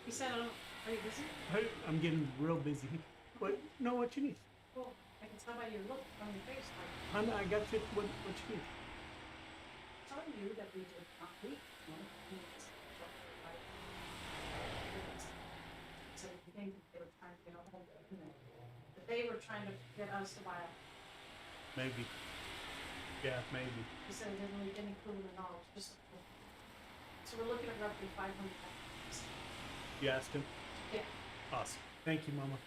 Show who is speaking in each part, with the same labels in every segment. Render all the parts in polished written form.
Speaker 1: He said, are you busy?
Speaker 2: I'm getting real busy. What? No, what you need?
Speaker 1: Well, I can tell by your look on your face, like,
Speaker 2: Hon, I got you. What you need?
Speaker 1: telling you that we did not leak, so you think they were trying to get a hold of, that they were trying to get us to buy a,
Speaker 2: Maybe. Yeah, maybe.
Speaker 1: he said it didn't leak any coolant at all, it was just, so we're looking at roughly 500 pounds.
Speaker 2: You asked him?
Speaker 1: Yeah.
Speaker 2: Awesome. Thank you, Mama.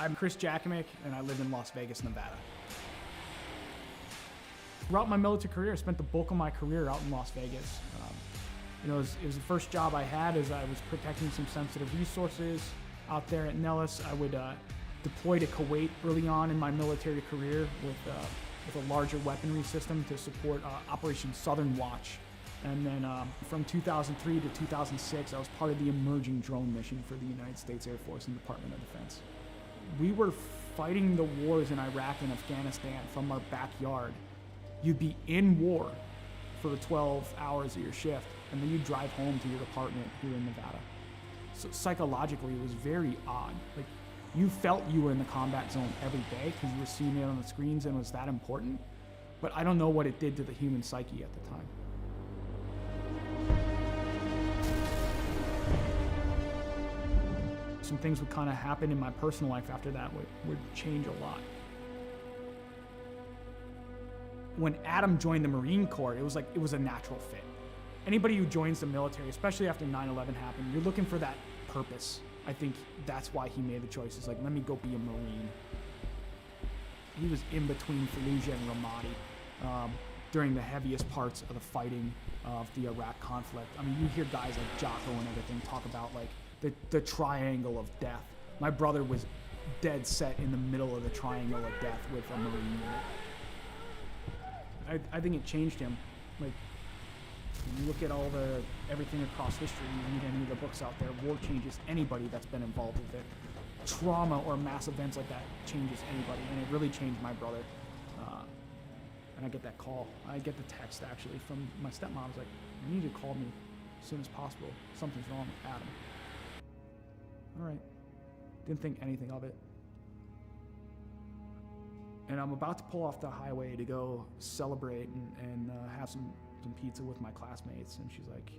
Speaker 3: I'm Chris Jakimick, and I live in Las Vegas, Nevada. Throughout my military career, I spent the bulk of my career out in Las Vegas. It was the first job I had as I was protecting some sensitive resources out there at Nellis. I would deploy to Kuwait early on in my military career with a larger weaponry system to support Operation Southern Watch. And then from 2003 to 2006, I was part of the emerging drone mission for the United States Air Force and Department of Defense. We were fighting the wars in Iraq and Afghanistan from our backyard. You'd be in war for 12 hours of your shift, and then you'd drive home to your apartment here in Nevada. So psychologically, it was very odd. Like, you felt you were in the combat zone every day because you were seeing it on the screens and it was that important, but I don't know what it did to the human psyche at the time. Some things would kind of happen in my personal life after that would change a lot. When Adam joined the Marine Corps, it was a natural fit. Anybody who joins the military, especially after 9/11 happened, you're looking for that purpose. I think that's why he made the choice. It's like, let me go be a Marine. He was in between Fallujah and Ramadi during the heaviest parts of the fighting of the Iraq conflict. I mean, you hear guys like Jocko and everything talk about like the triangle of death. My brother was dead set in the middle of the triangle of death with a Marine unit. I think it changed him. Like, you look at everything across history, you read any of the books out there, war changes anybody that's been involved with it. Trauma or mass events like that changes anybody, and it really changed my brother. And I get that call. I get the text actually from my stepmom. It's like, you need to call me as soon as possible. Something's wrong with Adam. All right. Didn't think anything of it. And I'm about to pull off the highway to go celebrate and have some pizza with my classmates. And she's like,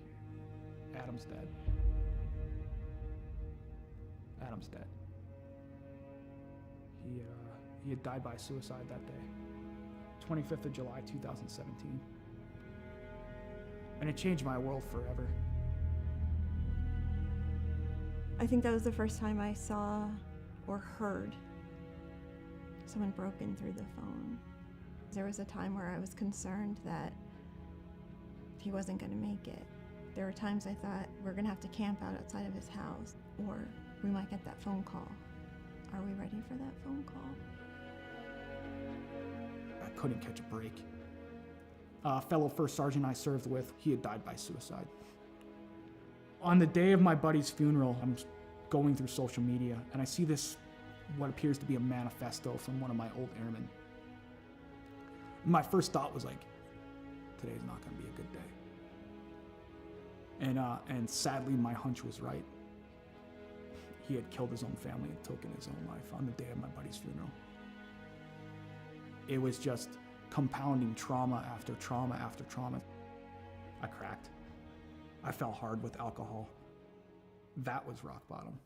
Speaker 3: Adam's dead. Adam's dead. He had died by suicide that day, 25th of July, 2017. And it changed my world forever.
Speaker 4: I think that was the first time I saw or heard someone broken through the phone. There was a time where I was concerned that he wasn't going to make it. There were times I thought we're going to have to camp out outside of his house, or we might get that phone call. Are we ready for that phone call?
Speaker 3: I couldn't catch a break. A fellow first sergeant I served with, he had died by suicide. On the day of my buddy's funeral, I'm going through social media, and I see this, what appears to be a manifesto from one of my old airmen. My first thought was like, today's not going to be a good day. And sadly, my hunch was right. He had killed his own family and taken his own life on the day of my buddy's funeral. It was just compounding trauma after trauma after trauma. I cracked. I fell hard with alcohol. That was rock bottom.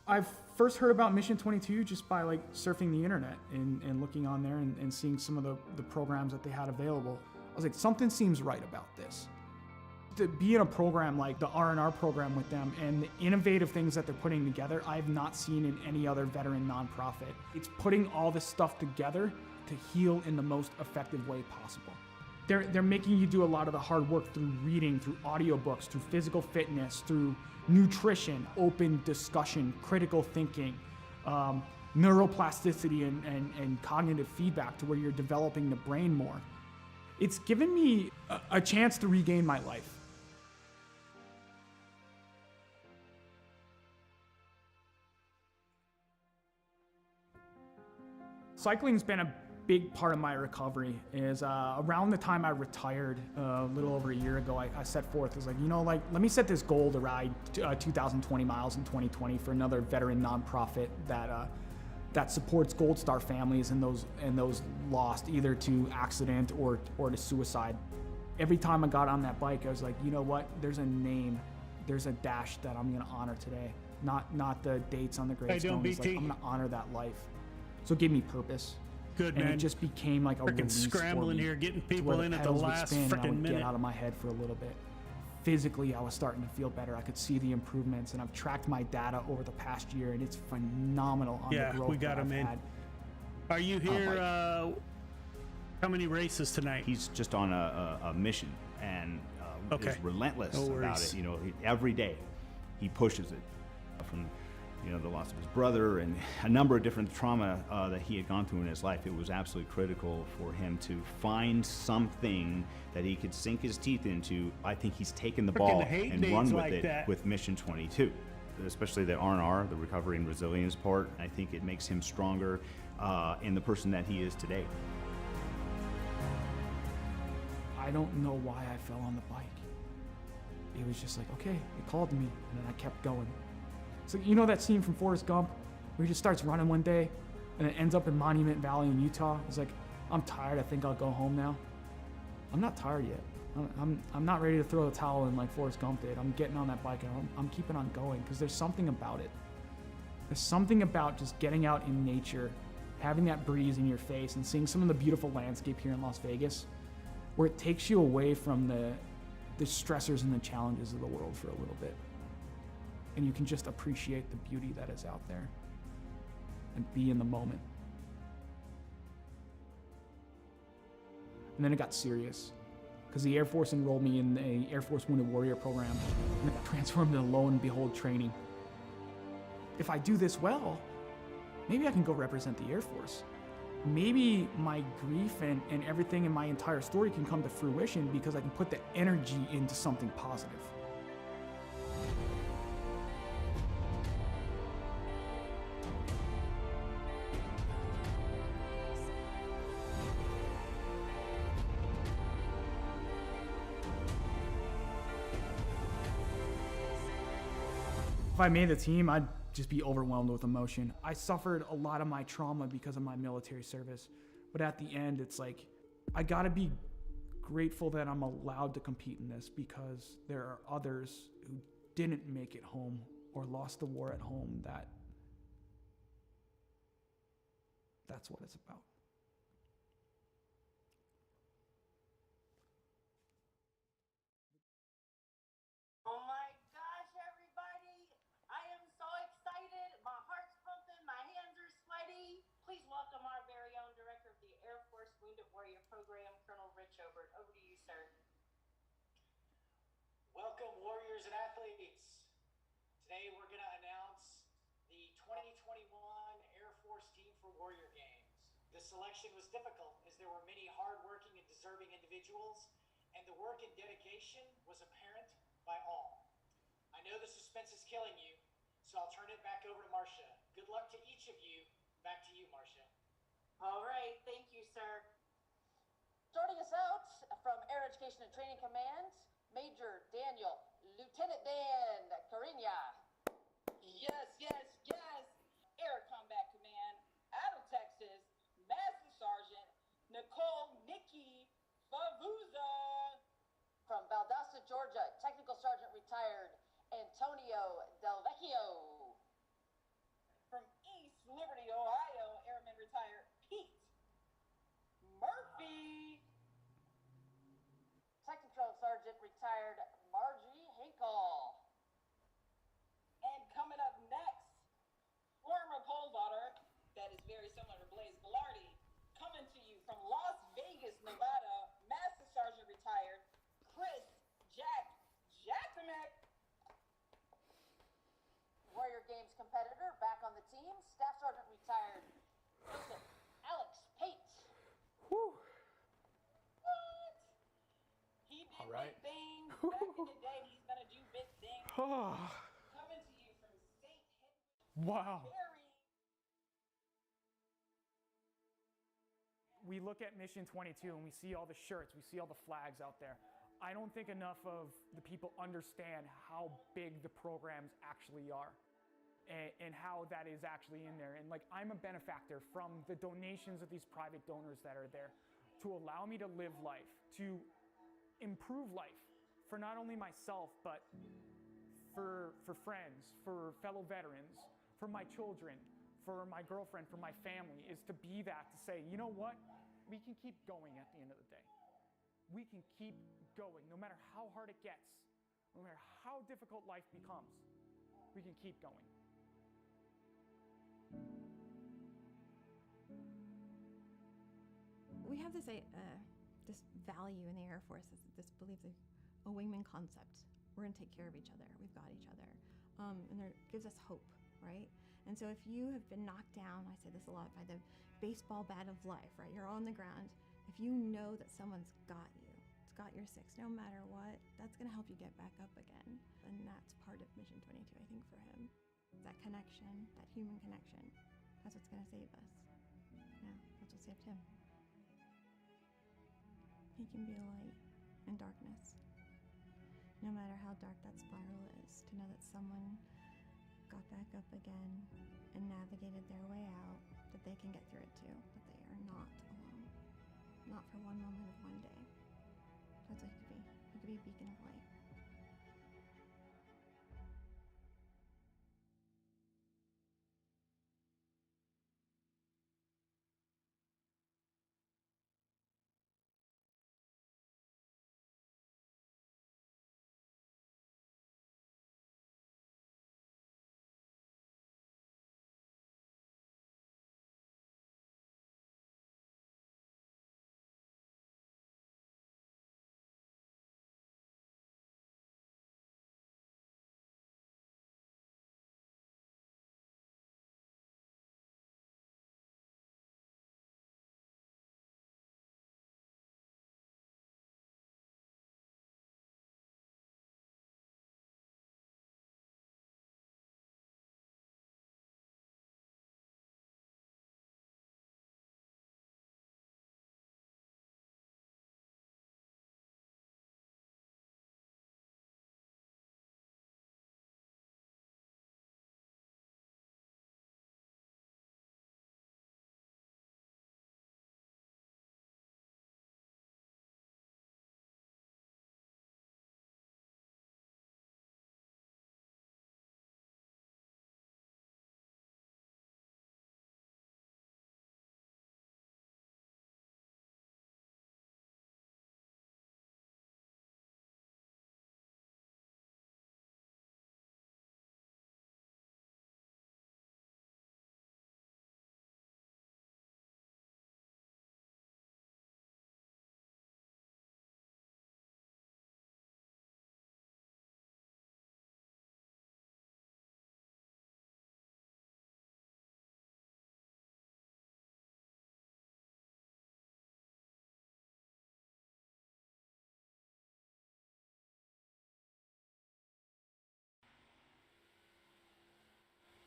Speaker 3: I first heard about Mission 22 just by like surfing the internet and looking on there and seeing some of the programs that they had available. I was like, something seems right about this. To be in a program like the R&R program with them and the innovative things that they're putting together, I have not seen in any other veteran nonprofit. It's putting all this stuff together to heal in the most effective way possible. They're making you do a lot of the hard work through reading, through audiobooks, through physical fitness, through nutrition, open discussion, critical thinking, neuroplasticity and cognitive feedback to where you're developing the brain more. It's given me a chance to regain my life. Cycling's been a big part of my recovery. Is around the time I retired, a little over a year ago, I set forth, I was like, let me set this goal to ride 2,020 miles in 2020 for another veteran nonprofit that supports Gold Star families and those lost either to accident or to suicide. Every time I got on that bike, I was like, you know what? There's a name, there's a dash that I'm gonna honor today. Not the dates on the gravestone. It's like, I'm gonna honor that life. So it gave me purpose.
Speaker 2: Good,
Speaker 3: and
Speaker 2: man.
Speaker 3: it just became like a
Speaker 2: Freaking
Speaker 3: release
Speaker 2: scrambling
Speaker 3: for me,
Speaker 2: here, getting
Speaker 3: to
Speaker 2: people
Speaker 3: where the
Speaker 2: in at the
Speaker 3: pedals would
Speaker 2: last
Speaker 3: spin and I
Speaker 2: freaking
Speaker 3: would
Speaker 2: minute.
Speaker 3: get out of my head for a little bit. Physically, I was starting to feel better. I could see the improvements, and I've tracked my data over the past year, and it's phenomenal on
Speaker 2: Yeah,
Speaker 3: the growth
Speaker 2: we got
Speaker 3: that I've
Speaker 2: him in.
Speaker 3: had.
Speaker 2: Are you here? How many races tonight?
Speaker 5: He's just on a mission and
Speaker 2: Okay.
Speaker 5: is relentless
Speaker 2: No
Speaker 5: about
Speaker 2: worries.
Speaker 5: it. Every day he pushes it. From the loss of his brother and a number of different trauma that he had gone through in his life, it was absolutely critical for him to find something that he could sink his teeth into. I think he's taken the ball
Speaker 2: hate
Speaker 5: and
Speaker 2: names
Speaker 5: run with
Speaker 2: like
Speaker 5: it
Speaker 2: that.
Speaker 5: with Mission 22, especially the R&R, the recovery and resilience part. I think it makes him stronger in the person that he is today.
Speaker 3: I don't know why I fell on the bike. It was just like, okay, it called to me, and then I kept going. So that scene from Forrest Gump where he just starts running one day and it ends up in Monument Valley in Utah? He's like, I'm tired, I think I'll go home now. I'm not tired yet. I'm not ready to throw the towel in like Forrest Gump did. I'm getting on that bike and I'm keeping on going because there's something about it. There's something about just getting out in nature, having that breeze in your face and seeing some of the beautiful landscape here in Las Vegas where it takes you away from the stressors and the challenges of the world for a little bit. And you can just appreciate the beauty that is out there and be in the moment. And then it got serious because the Air Force enrolled me in the Air Force Wounded Warrior program and it got transformed into Lo and Behold training. If I do this well, maybe I can go represent the Air Force. Maybe my grief and everything in my entire story can come to fruition because I can put the energy into something positive. If I made the team, I'd just be overwhelmed with emotion. I suffered a lot of my trauma because of my military service. But at the end, it's like, I gotta be grateful that I'm allowed to compete in this because there are others who didn't make it home or lost the war at home that's what it's about.
Speaker 6: Oh my gosh, everybody! I am so excited. My heart's pumping, my hands are sweaty. Please welcome our very own director of the Air Force Wounded Warrior Program, Colonel Rich Obert. Over to you, sir.
Speaker 7: Welcome, warriors and athletes. Today we're going to announce the 2021 Air Force Team for Warrior Games. The selection was difficult as there were many hardworking and deserving individuals, and the work and dedication was apparent by all. I know the suspense is killing you, so I'll turn it back over to Marcia. Good luck to each of you. Back to you, Marcia.
Speaker 6: All right, thank you, sir. Starting us out from Air Education and Training Command, Major Daniel, Lieutenant Dan Cariña. Yes, yes, yes. Air Combat Command, out of Texas, Master Sergeant Nicole Nikki Favuza. From Valdosta, Georgia, Technical Sergeant retired Antonio Del Vecchio. From East Liberty, Ohio, Airman retired Pete Murphy. Technical Sergeant retired Margie Hinkle.
Speaker 8: And coming up next, former pole vaulter that is very similar to Blaze Velarde, coming to you from Las Vegas, Nevada, Master Sergeant retired Chris Jacksomek.
Speaker 6: Warrior Games competitor back on the team, Staff Sergeant retired Joseph Alex Pate.
Speaker 8: What? He did
Speaker 3: All right.
Speaker 8: big things back in the day. He's gonna do big things. Coming to you from St. Henry.
Speaker 3: Wow. We look at Mission 22 and we see all the shirts, we see all the flags out there. I don't think enough of the people understand how big the programs actually are and how that is actually in there. And like, I'm a benefactor from the donations of these private donors that are there to allow me to live life, to improve life for not only myself, but for friends, for fellow veterans, for my children, for my girlfriend, for my family, is to be that, to say, you know what? We can keep going at the end of the day. We can keep going, no matter how hard it gets, no matter how difficult life becomes, we can keep going.
Speaker 4: We have this this value in the Air Force, this belief, a wingman concept. We're gonna take care of each other. We've got each other, and it gives us hope, right? And so if you have been knocked down, I say this a lot, by the baseball bat of life, right? You're on the ground. If you know that someone's got you, it's got your six, no matter what, that's gonna help you get back up again. And that's part of Mission 22, I think, for him. That connection, that human connection, that's what's gonna save us. Yeah, that's what saved him. He can be a light in darkness. No matter how dark that spiral is, to know that someone got back up again and navigated their way out, that they can get through it too, that they are not alone. Not for one moment of one day. That's what he could be. He could be a beacon of light.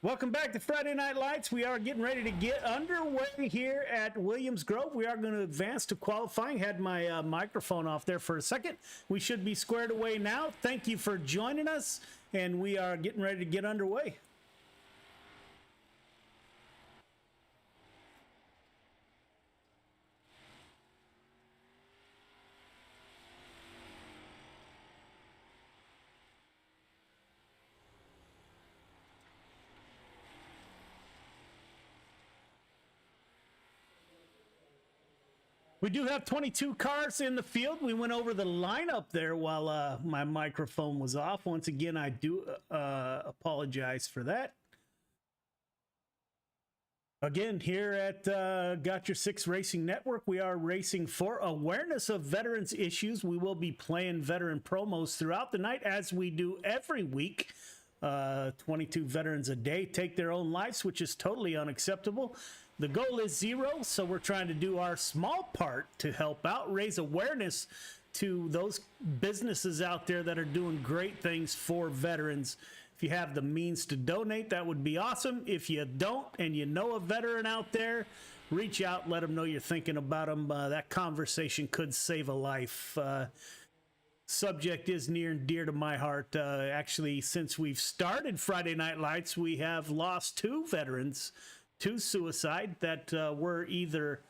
Speaker 2: Welcome back to Friday Night Lights. We are getting ready to get underway here at Williams Grove. We are going to advance to qualifying. Had my microphone off there for a second. We should be squared away now. Thank you for joining us, and we are getting ready to get underway. We do have 22 cars in the field. We went over the lineup there while my microphone was off. Once again, I do apologize for that. Again, here at Got Your Six Racing Network, we are racing for awareness of veterans issues. We will be playing veteran promos throughout the night, as we do every week. 22 veterans a day take their own lives, which is totally unacceptable. The goal is 0, so we're trying to do our small part to help out, raise awareness to those businesses out there that are doing great things for veterans. If you have the means to donate, that would be awesome. If you don't and you know a veteran out there, reach out, let them know you're thinking about them. That conversation could save a life. Subject is near and dear to my heart. Actually, since we've started Friday Night Lights, we have lost 2 veterans to suicide that were either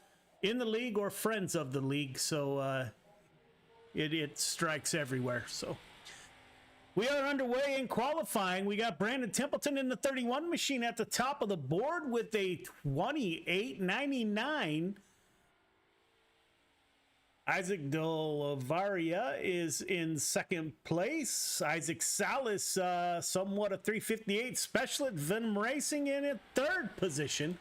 Speaker 2: in the league or friends of the league. So it strikes everywhere. So we are underway in qualifying. We got Brandon Templeton in the 31 machine at the top of the board with a 28.99. Isaac Dolavaria is in second place. Isaac Salas, somewhat a 358 special at Venom Racing in third position.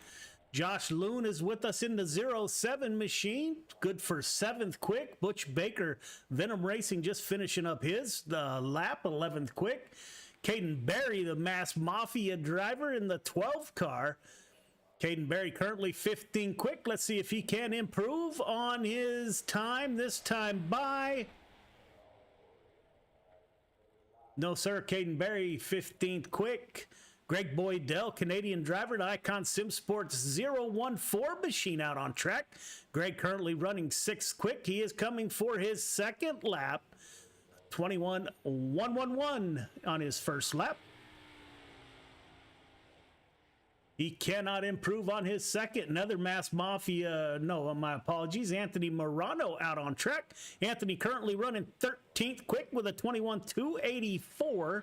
Speaker 2: Josh Loon is with us in the 07 machine. Good for 7th quick. Butch Baker, Venom Racing, just finishing up his lap, 11th quick. Caden Berry, the Mass Mafia driver, in the 12 car. Caden Berry currently 15 quick. Let's see if he can improve on his time. This time by... No, sir. Caden Berry, 15th quick. Greg Boydell, Canadian driver, to Icon Sim Sports 014 machine out on track. Greg currently running 6th quick. He is coming for his second lap. 21.111 on his first lap. He cannot improve on his second. Another Mass Mafia, no, my apologies. Anthony Morano out on track. Anthony currently running 13th quick with a 21.284.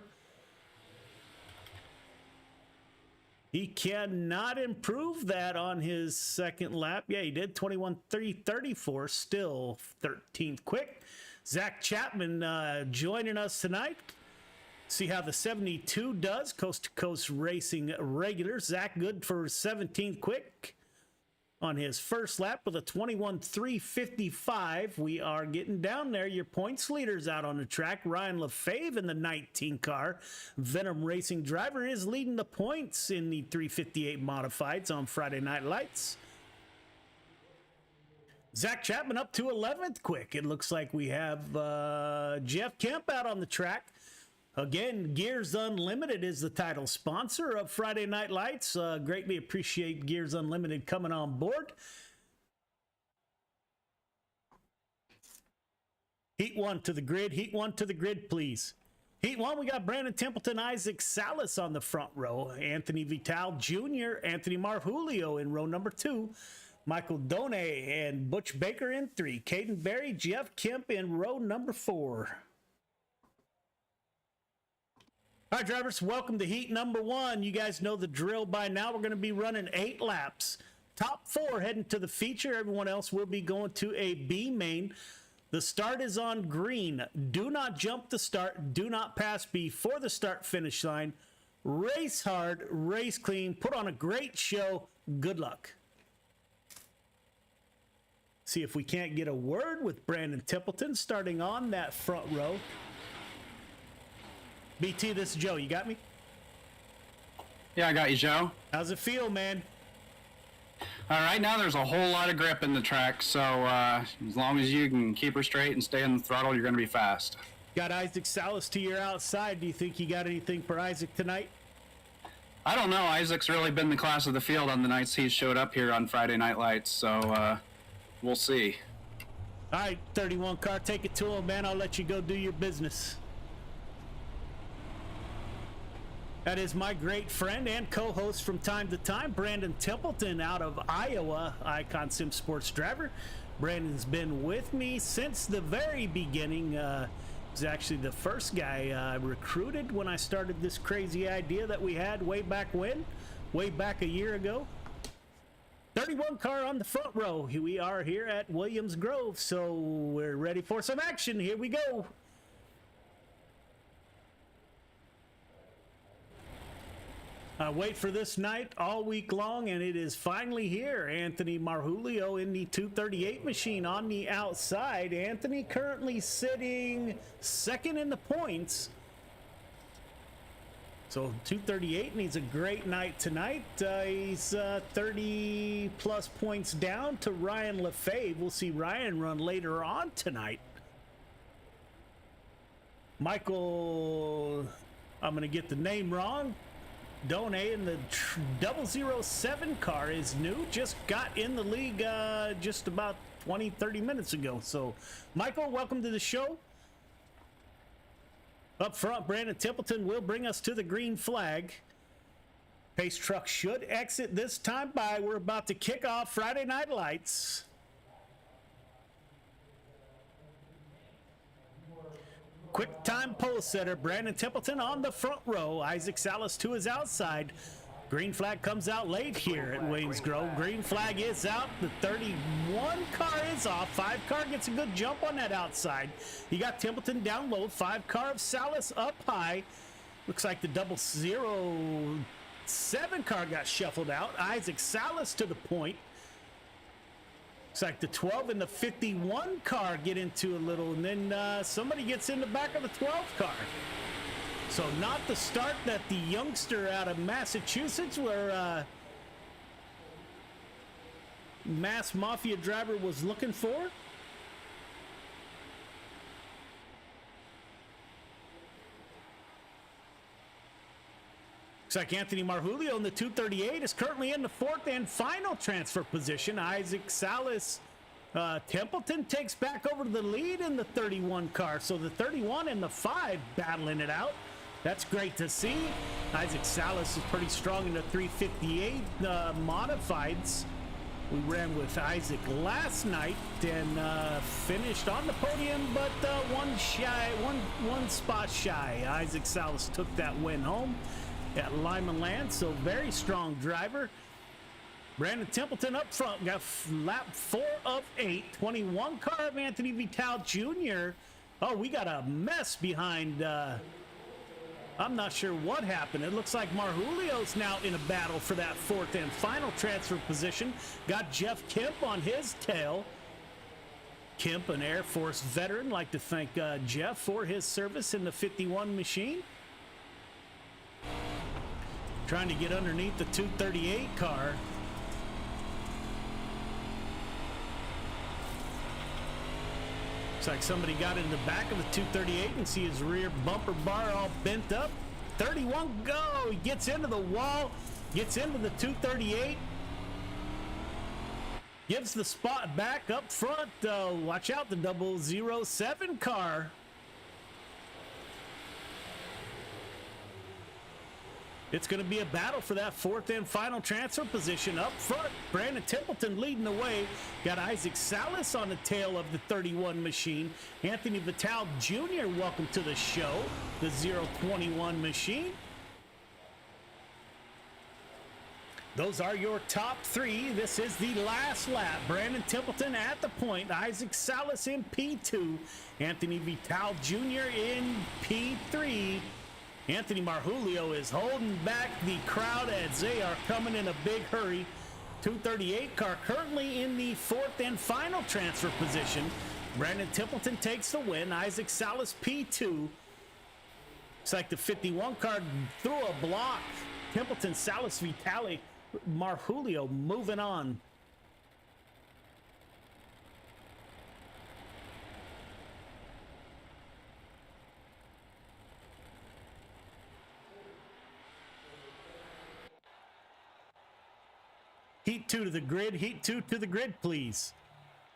Speaker 2: He cannot improve that on his second lap. Yeah, he did. 21.334, still 13th quick. Zach Chapman joining us tonight. See how the 72 does. Coast to Coast Racing regular. Zach good for 17th quick on his first lap with a 21.355. We are getting down there. Your points leaders out on the track. Ryan LaFave in the 19 car. Venom Racing driver is leading the points in the 358 modifieds on Friday Night Lights. Zach Chapman up to 11th quick. It looks like we have Jeff Kemp out on the track. Again, Gears Unlimited is the title sponsor of Friday Night Lights. Greatly appreciate Gears Unlimited coming on board. Heat 1 to the grid. Heat 1 to the grid, please. Heat 1, we got Brandon Templeton, Isaac Salas on the front row. Anthony Vital Jr., Anthony Marjulio in row number 2. Michael Done and Butch Baker in 3. Caden Berry, Jeff Kemp in row number 4. All right, drivers, welcome to heat number 1. You guys know the drill by now. We're going to be running 8 laps. Top 4 heading to the feature. Everyone else will be going to a B main. The start is on green. Do not jump the start. Do not pass before the start finish line. Race hard, race clean, put on a great show. Good luck. See if we can't get a word with Brandon Templeton starting on that front row. BT, this is Joe. You got me?
Speaker 9: Yeah, I got you, Joe.
Speaker 2: How's it feel, man?
Speaker 9: All right, now there's a whole lot of grip in the track, so as long as you can keep her straight and stay on the throttle, you're going to be fast.
Speaker 2: Got Isaac Salas to your outside. Do you think you got anything for Isaac tonight?
Speaker 9: I don't know. Isaac's really been the class of the field on the nights he's showed up here on Friday Night Lights, so we'll see.
Speaker 2: All right, 31 car, take it to him, man. I'll let you go do your business. That is my great friend and co-host from time to time, Brandon Templeton out of Iowa, Icon Sim Sports driver. Brandon's been with me since the very beginning. He's actually the first guy I recruited when I started this crazy idea that we had way back when, way back a year ago. 31 car on the front row. Here we are here at Williams Grove, so we're ready for some action. Here we go. I wait for this night all week long, and it is finally here. Anthony Marjulio in the 238 machine on the outside. Anthony currently sitting second in the points. So 238 needs a great night tonight. He's 30 plus points down to Ryan Lefebvre. We'll see Ryan run later on tonight. Michael, I'm going to get the name wrong. Done in the 007 car is new. Just got in the league just about 20-30 minutes ago. So, Michael, welcome to the show. Up front, Brandon Templeton will bring us to the green flag. Pace truck should exit this time by. We're about to kick off Friday Night Lights. Quick time pole setter Brandon Templeton on the front row. Isaac Salas to his outside. Green flag comes out late here at Williams Grove. Green flag is out. The 31 car is off. 5 car gets a good jump on that outside. You got Templeton down low. 5 car of Salas up high. Looks like the 007 car got shuffled out. Isaac Salas to the point. Looks like the 12 and the 51 car get into a little, and then somebody gets in the back of the 12 car. So not the start that the youngster out of Massachusetts, where Mass Mafia driver was looking for. Looks like Anthony Marjulio in the 238 is currently in the 4th and final transfer position. Isaac Salas, Templeton takes back over the lead in the 31 car. So the 31 and the 5 battling it out. That's great to see. Isaac Salas is pretty strong in the 358 modifieds. We ran with Isaac last night and finished on the podium, but one spot shy. Isaac Salas took that win home at Lyman Land, so very strong driver. Brandon Templeton up front, got lap 4 of 8. 21 car of Anthony Vital Jr. Oh, we got a mess behind. I'm not sure what happened. It looks like Marjulio's now in a battle for that 4th and final transfer position. Got Jeff Kemp on his tail. Kemp, an Air Force veteran, like to thank Jeff for his service in the 51 machine. Trying to get underneath the 238 car. Looks like somebody got in the back of the 238 and see his rear bumper bar all bent up. 31 go. He gets into the wall, gets into the 238. Gives the spot back up front. Watch out, the 007 car. It's going to be a battle for that 4th and final transfer position. Up front, Brandon Templeton leading the way. Got Isaac Salas on the tail of the 31 machine. Anthony Vital Jr., welcome to the show. The 021 machine. Those are your top 3. This is the last lap. Brandon Templeton at the point. Isaac Salas in P2. Anthony Vital Jr. in P3. Anthony Marjulio is holding back the crowd as they are coming in a big hurry. 238 car currently in the 4th and final transfer position. Brandon Templeton takes the win. Isaac Salas P2. It's like the 51 car threw a block. Templeton, Salas, Vitali, Marjulio moving on. Heat 2 to the grid. Heat 2 to the grid, please.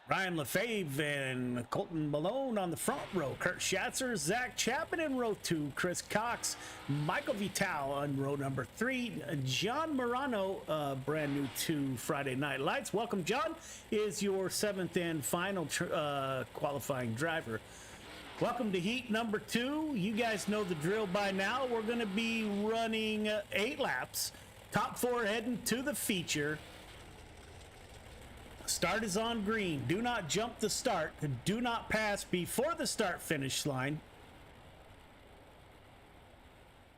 Speaker 2: Ryan Lefebvre and Colton Malone on the front row. Kurt Schatzer, Zach Chapman in row 2. Chris Cox, Michael Vital on row number 3. John Morano, brand new to Friday Night Lights. Welcome, John. Is your 7th and final qualifying driver. Welcome to heat number 2. You guys know the drill by now. We're going to be running 8 laps. Top 4 heading to the feature. Start is on green. Do not jump the start. Do not pass before the start finish line.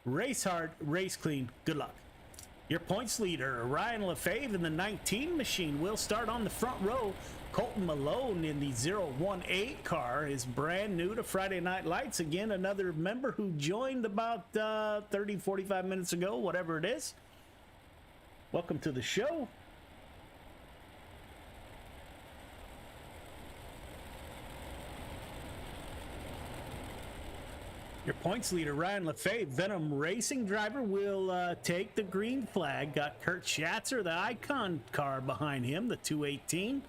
Speaker 2: Race hard, race clean. Good luck. Your points leader, Ryan Lefebvre in the 19 machine, will start on the front row. Colton Malone in the 018 car is brand new to Friday Night Lights. Again, another member who joined about 30, 45 minutes ago, whatever it is. Welcome to the show. Your points leader, Ryan Lefebvre, Venom Racing driver, will take the green flag. Got Kurt Schatzer, the Icon car behind him, the 218.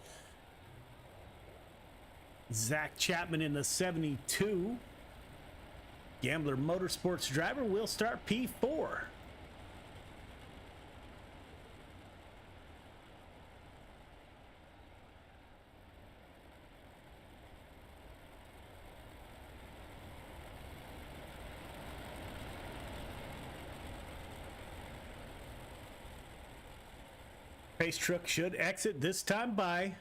Speaker 2: Zach Chapman in the 72. Gambler Motorsports driver will start P4. Pace truck should exit this time by.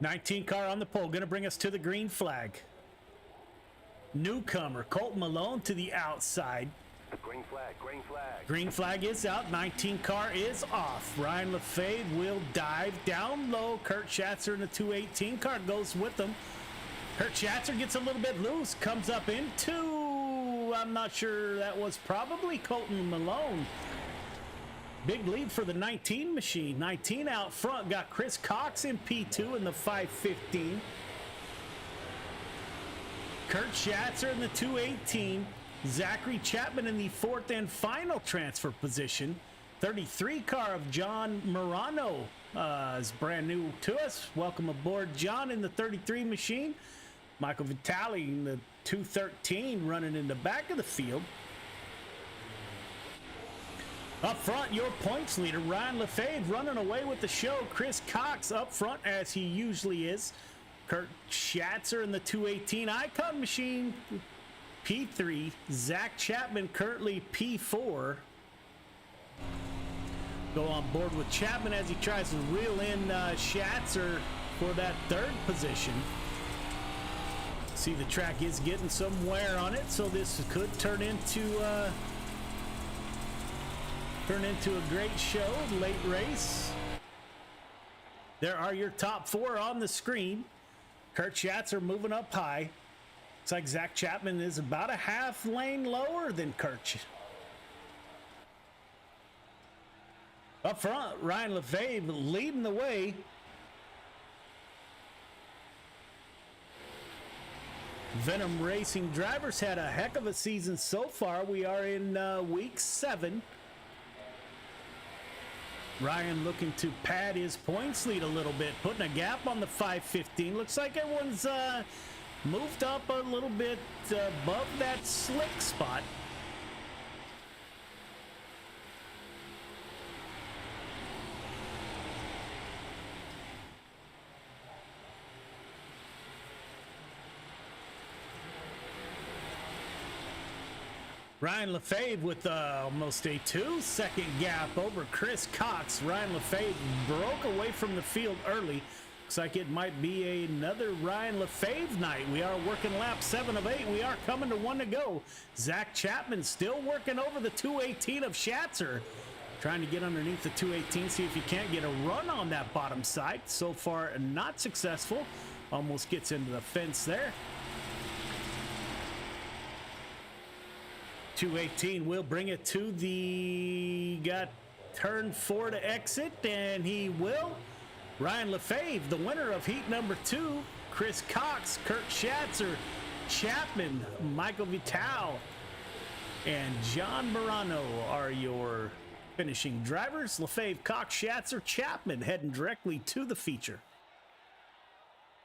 Speaker 2: '19 car on the pole, going to bring us to the green flag. Newcomer Colton Malone to the outside.
Speaker 10: Green flag, green flag.
Speaker 2: Green flag is out. 19 car is off. Ryan Lefebvre will dive down low. Kurt Schatzer in the 218 car goes with them. Kurt Schatzer gets a little bit loose. Comes up into, I'm not sure, that was probably Colton Malone. Big lead for the 19 machine. 19 out front. Got Chris Cox in P2 in the 515. Kurt Schatzer in the 218. Zachary Chapman in the fourth and final transfer position. 33 car of John Morano is brand new to us. Welcome aboard, John, in the 33 machine. Michael Vitale in the 213 running in the back of the field. Up front, your points leader, Ryan Lefebvre, running away with the show. Chris Cox up front, as he usually is. Kurt Schatzer in the 218 Icon machine. P3, Zach Chapman currently P4. Go on board with Chapman as he tries to reel in Schatzer for that third position. See, the track is getting some wear on it, so this could turn into a great show, late race. There are your top four on the screen. Kurt Schatzer moving up high. Looks like Zach Chapman is about a half lane lower than Kurt. Up front, Ryan Lefebvre leading the way. Venom Racing drivers had a heck of a season so far. We are in week 7. Ryan looking to pad his points lead a little bit, putting a gap on the 515. Looks like everyone's moved up a little bit above that slick spot. Ryan Lefebvre with almost a 2-second gap over Chris Cox. Ryan Lefebvre broke away from the field early. Looks like it might be another Ryan Lefebvre night. We are working lap 7 of 8. We are coming to 1 to go. Zach Chapman still working over the 218 of Schatzer. Trying to get underneath the 218, see if he can't get a run on that bottom side. So far, not successful. Almost gets into the fence there. 218 will bring it to the, got turn 4 to exit, and he will. Ryan Lefebvre, the winner of heat number 2. Chris Cox, Kurt Schatzer, Chapman, Michael Vitale, and John Morano are your finishing drivers. Lefebvre, Cox, Schatzer, Chapman heading directly to the feature.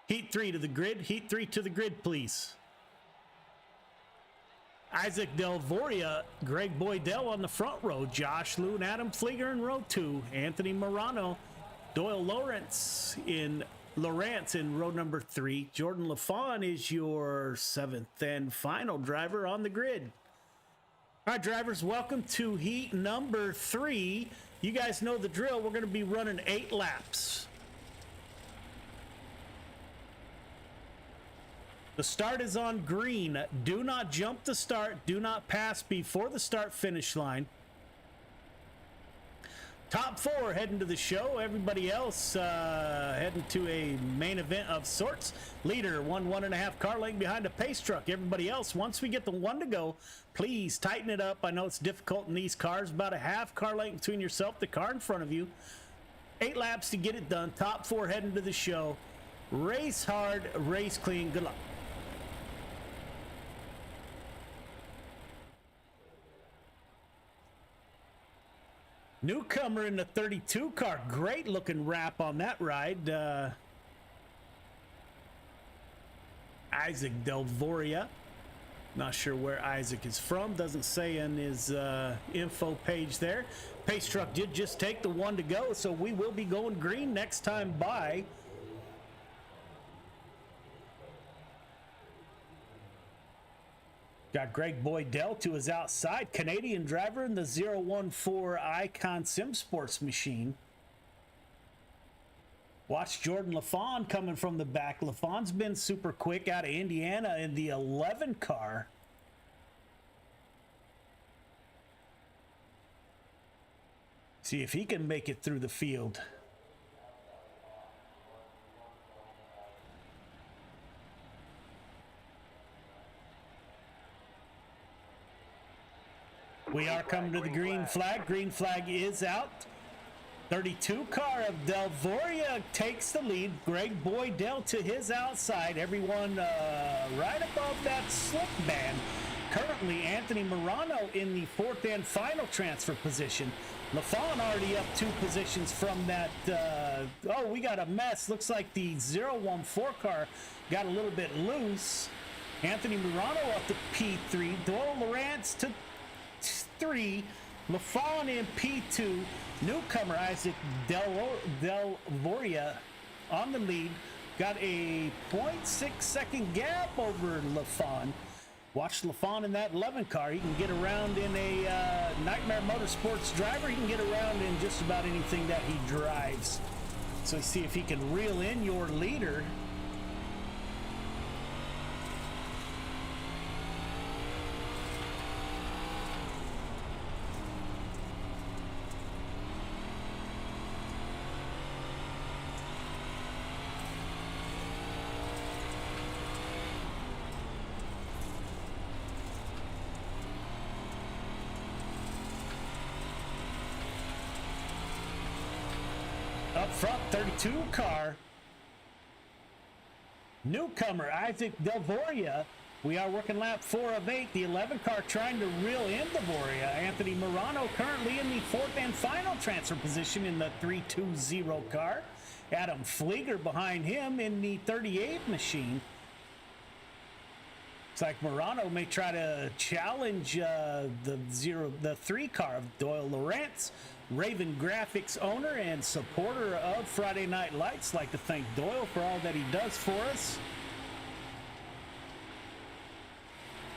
Speaker 2: Heat 3 to the grid. Heat 3 to the grid, please. Isaac Delvoria, Greg Boydell on the front row. Josh Lou and Adam Flieger in row 2. Anthony Morano Doyle Lawrence in row number 3. Jordan LaFawn is your 7th and final driver on the grid. All right, drivers, welcome to heat number 3. You guys know the drill. We're going to be running 8 laps. The start is on green. Do not jump the start. Do not pass before the start finish line. Top 4 heading to the show. Everybody else heading to a main event of sorts. Leader, 1.5 car length behind a pace truck. Everybody else, once we get the 1 to go, please tighten it up. I know it's difficult in these cars. About a half car length between yourself, the car in front of you. 8 laps to get it done. Top 4 heading to the show. Race hard, race clean. Good luck. Newcomer in the 32 car. Great looking wrap on that ride. Isaac Delvoria. Not sure where Isaac is from. Doesn't say in his info page there. Pace truck did just take the 1 to go, so we will be going green next time by. Got Greg Boydell to his outside. Canadian driver in the 014 Icon Sim Sports machine. Watch Jordan LaFawn coming from the back. LaFawn's been super quick out of Indiana in the 11 car. See if he can make it through the field. We are coming to the green flag. Green flag is out. 32 car of Delvoria takes the lead. Greg Boydell to his outside. Everyone right above that slip band. Currently, Anthony Morano in the 4th and final transfer position. LaFawn already up 2 positions from that. Oh, we got a mess. Looks like the 014 car got a little bit loose. Anthony Morano up to P3. Doyle Lawrence to 3, LaFawn in P2, newcomer Isaac Delvoria on the lead, got a 0.6 second gap over LaFawn. Watch LaFawn in that 11 car. He can get around in a Nightmare Motorsports driver. He can get around in just about anything that he drives. So see if he can reel in your leader. Up front, 32 car. Newcomer Isaac Delvoria. We are working lap 4 of 8. The 11 car trying to reel in Delvoria. Anthony Morano currently in the 4th and final transfer position in the 320 car. Adam Flieger behind him in the 38 machine. Looks like Morano may try to challenge the 3 car of Doyle Lawrence. Raven Graphics owner and supporter of Friday Night Lights. Like to thank Doyle for all that he does for us.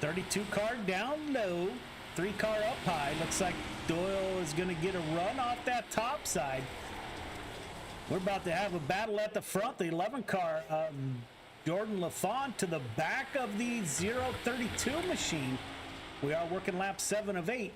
Speaker 2: 32 car down low, 3 car up high. Looks like Doyle is going to get a run off that top side. We're about to have a battle at the front. The 11 car, Jordan LaFawn to the back of the 032 machine. We are working lap 7 of 8.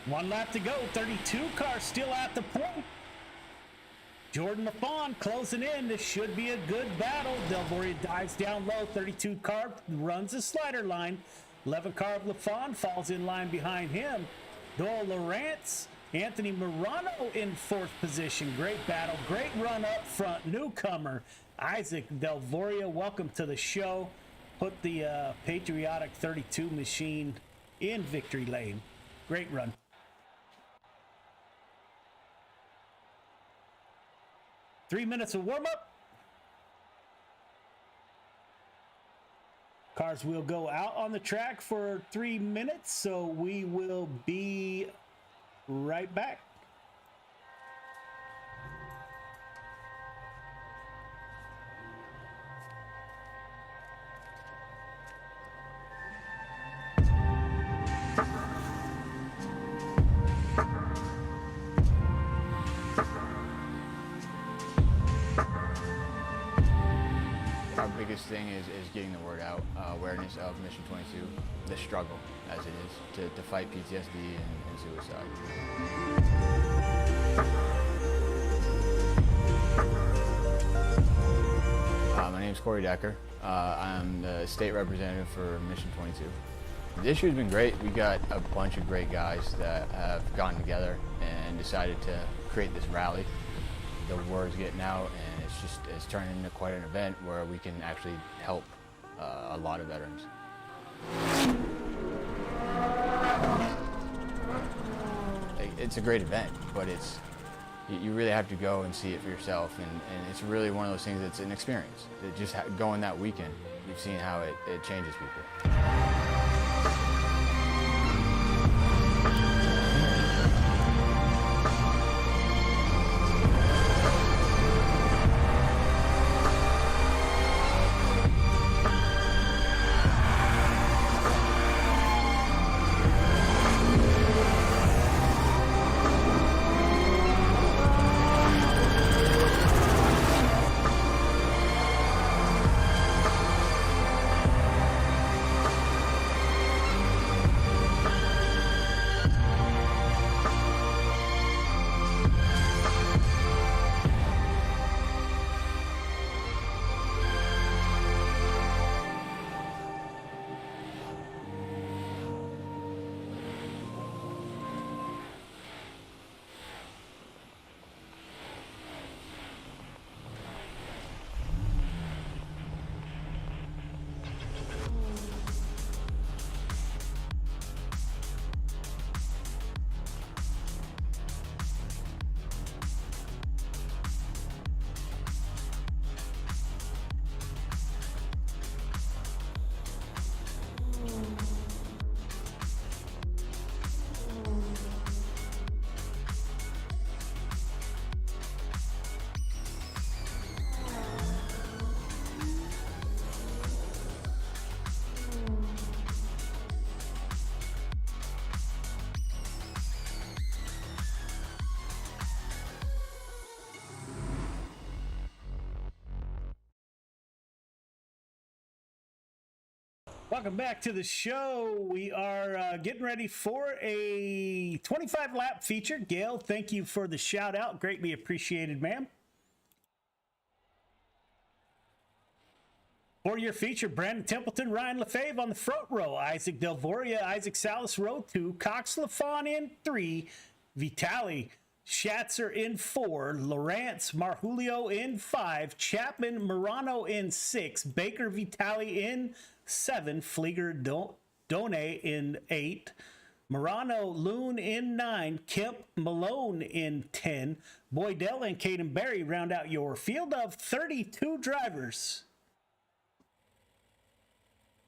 Speaker 2: One lap to go. 32 car still at the point. Jordan LaFawn closing in. This should be a good battle. Delvoria dives down low. 32 car runs a slider line. 11 car of LaFawn falls in line behind him. Doyle Lawrence, Anthony Morano in 4th position. Great battle. Great run up front. Newcomer Isaac Delvoria, welcome to the show. put the Patriotic 32 machine in victory lane. Great run. Three minutes of warm-up. Cars will go out on the track for 3 minutes, so we will be right back.
Speaker 11: Our biggest thing is getting the word out, awareness of Mission 22, the struggle as it is to fight PTSD and suicide. My name is Corey Decker. I'm the state representative for Mission 22. This year's been great. We got a bunch of great guys that have gotten together and decided to create this rally. The word's getting out, and it's turning into quite an event where we can actually help a lot of veterans. It's a great event, but you really have to go and see it for yourself, and it's really one of those things that's an experience. Just going that weekend, you've seen how it changes people.
Speaker 2: Welcome back to the show. We are getting ready for a 25 lap feature. Gail, thank you for the shout out. Greatly appreciated, ma'am. For your feature, Brandon Templeton, Ryan Lefebvre on the front row, Isaac Delvoria, Isaac Salas row 2, Cox Lafon in 3, Vitali Schatzer in 4, Lawrence Marjulio in 5, Chapman Morano in 6, Baker Vitali in 7, Flieger Done in 8, Morano Loon in 9, Kemp Malone in 10, Boydell and Caden Berry round out your field of 32 drivers.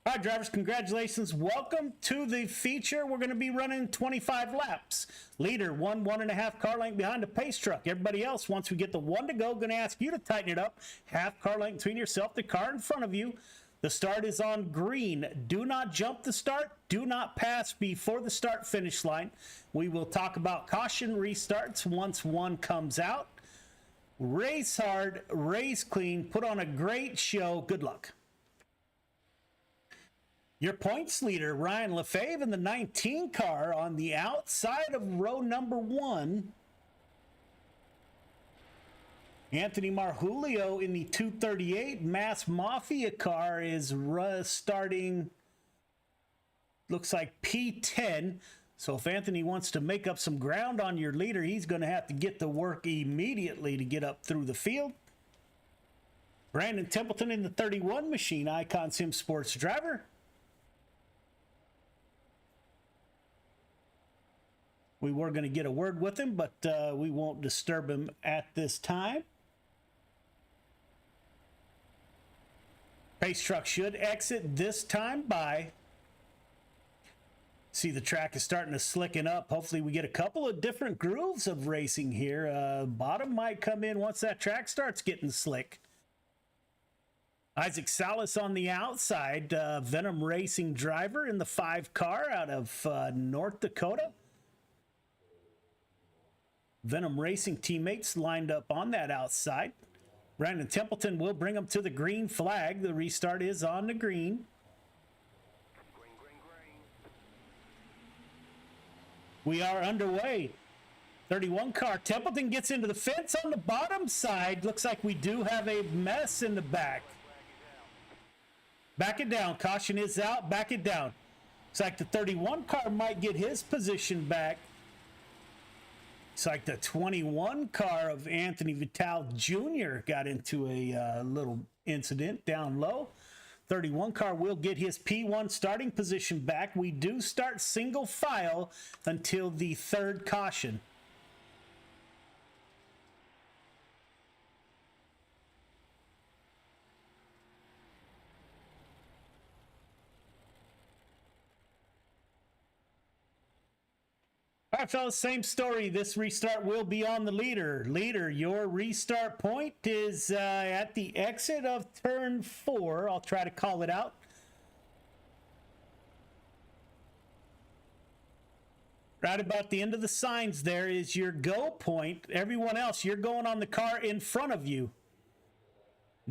Speaker 2: All right, drivers, congratulations. Welcome to the feature. We're going to be running 25 laps. Leader, 1.5 car length behind the pace truck. Everybody else, once we get the one to go, going to ask you to tighten it up. Half car length between yourself, the car in front of you. The start is on green. Do not jump the start. Do not pass before the start finish line. We will talk about caution restarts once one comes out. Race hard, race clean, put on a great show. Good luck. Your points leader, Ryan Lefebvre, in the 19 car on the outside of row number 1. Anthony Marjulio in the 238 Mass Mafia car is starting, looks like P10. So if Anthony wants to make up some ground on your leader, he's going to have to get to work immediately to get up through the field. Brandon Templeton in the 31 machine, Icon Sim Sports driver. We were going to get a word with him, but we won't disturb him at this time. Pace truck should exit this time by. See, the track is starting to slicken up. Hopefully we get a couple of different grooves of racing here. Bottom might come in once that track starts getting slick. Isaac Salas on the outside. Venom Racing driver in the 5 car out of North Dakota. Venom Racing teammates lined up on that outside. Brandon Templeton will bring them to the green flag. The restart is on the green. We are underway. 31 car. Templeton gets into the fence on the bottom side. Looks like we do have a mess in the back. Back it down. Caution is out. Back it down. Looks like the 31 car might get his position back. It's like the 21 car of Anthony Vital Jr. got into a little incident down low. 31 car will get his P1 starting position back. We do start single file until the 3rd caution. All right, fellas, same story. This restart will be on the leader. Leader, your restart point is at the exit of turn 4. I'll try to call it out. Right about the end of the signs there is your go point. Everyone else, you're going on the car in front of you.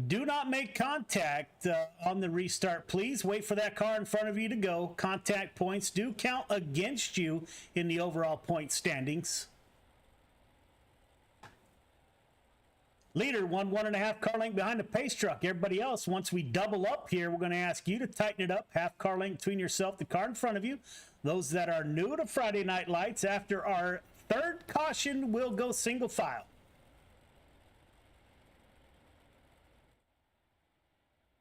Speaker 2: Do not make contact on the restart, please. Wait for that car in front of you to go. Contact points do count against you in the overall point standings. Leader, 1.5 car length behind the pace truck. Everybody else, once we double up here, we're going to ask you to tighten it up. Half car length between yourself, the car in front of you. Those that are new to Friday Night Lights, after our 3rd caution, will go single file.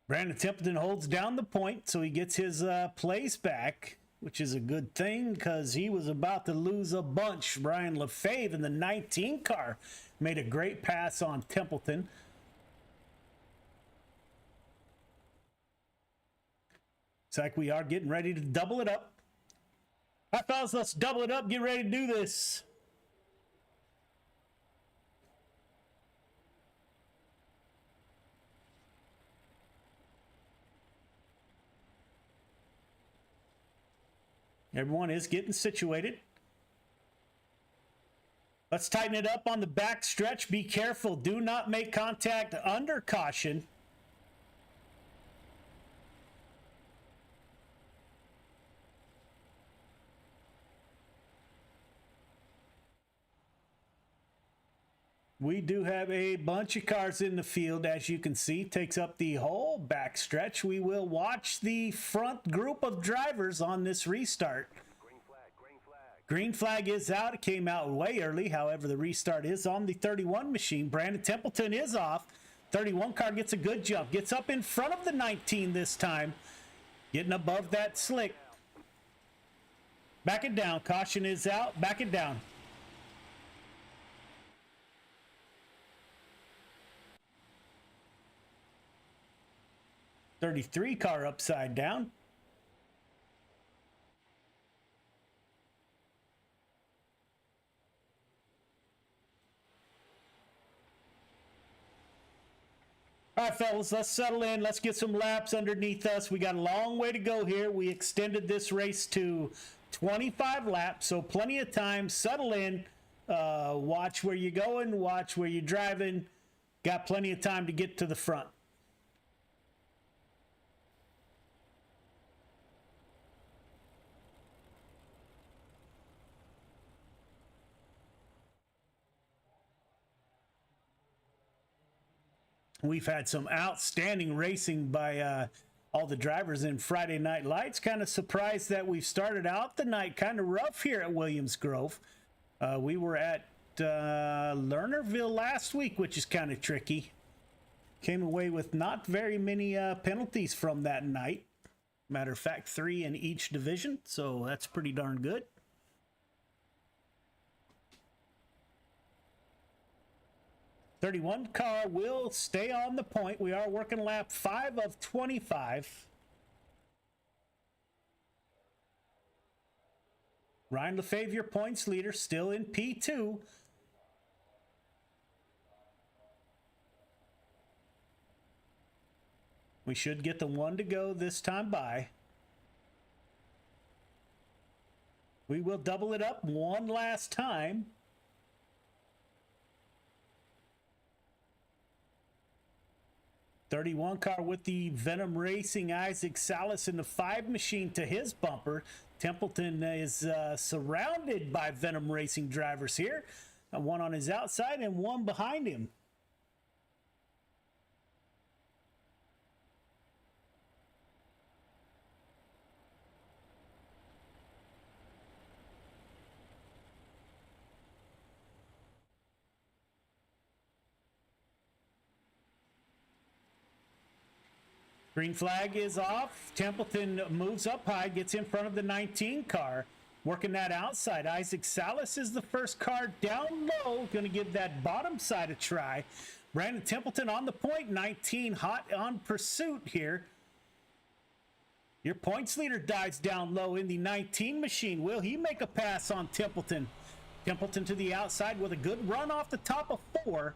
Speaker 2: Brandon Templeton holds down the point, so he gets his place back, which is a good thing because he was about to lose a bunch. Brian Lefebvre in the 19 car made a great pass on Templeton. It's like we are getting ready to double it up. All right, fellas, let's double it up. Get ready to do this. Everyone is getting situated. Let's tighten it up on the back stretch. Be careful. Do not make contact under caution. We do have a bunch of cars in the field, as you can see. Takes up the whole back stretch. We will watch the front group of drivers on this restart.
Speaker 10: Green flag, green flag.
Speaker 2: Green flag is out. It came out way early. However, the restart is on the 31 machine. Brandon Templeton is off. 31 car gets a good jump. Gets up in front of the 19 this time. Getting above that slick. Back it down. Caution is out. Back it down. '33 car upside down. All right, fellas, let's settle in. Let's get some laps underneath us. We got a long way to go here. We extended this race to 25 laps, so plenty of time. Settle in. Watch where you're going. Watch where you're driving. Got plenty of time to get to the front. We've had some outstanding racing by all the drivers in Friday Night Lights. Kind of surprised that we've started out the night kind of rough here at Williams Grove. We were at Lernerville last week, which is kind of tricky. Came away with not very many penalties from that night. Matter of fact, 3 in each division, so that's pretty darn good. '31 car will stay on the point. We are working lap 5 of 25. Ryan Lefebvre, your points leader, still in P2. We should get the 1 to go this time by. We will double it up one last time. '31 car with the Venom Racing Isaac Salas in the 5 machine to his bumper. Templeton is surrounded by Venom Racing drivers here. One on his outside and one behind him. Green flag is off. Templeton moves up high, gets in front of the 19 car. Working that outside. Isaac Salas is the first car down low. Going to give that bottom side a try. Brandon Templeton on the point. 19 hot on pursuit here. Your points leader dives down low in the 19 machine. Will he make a pass on Templeton? Templeton to the outside with a good run off the top of 4.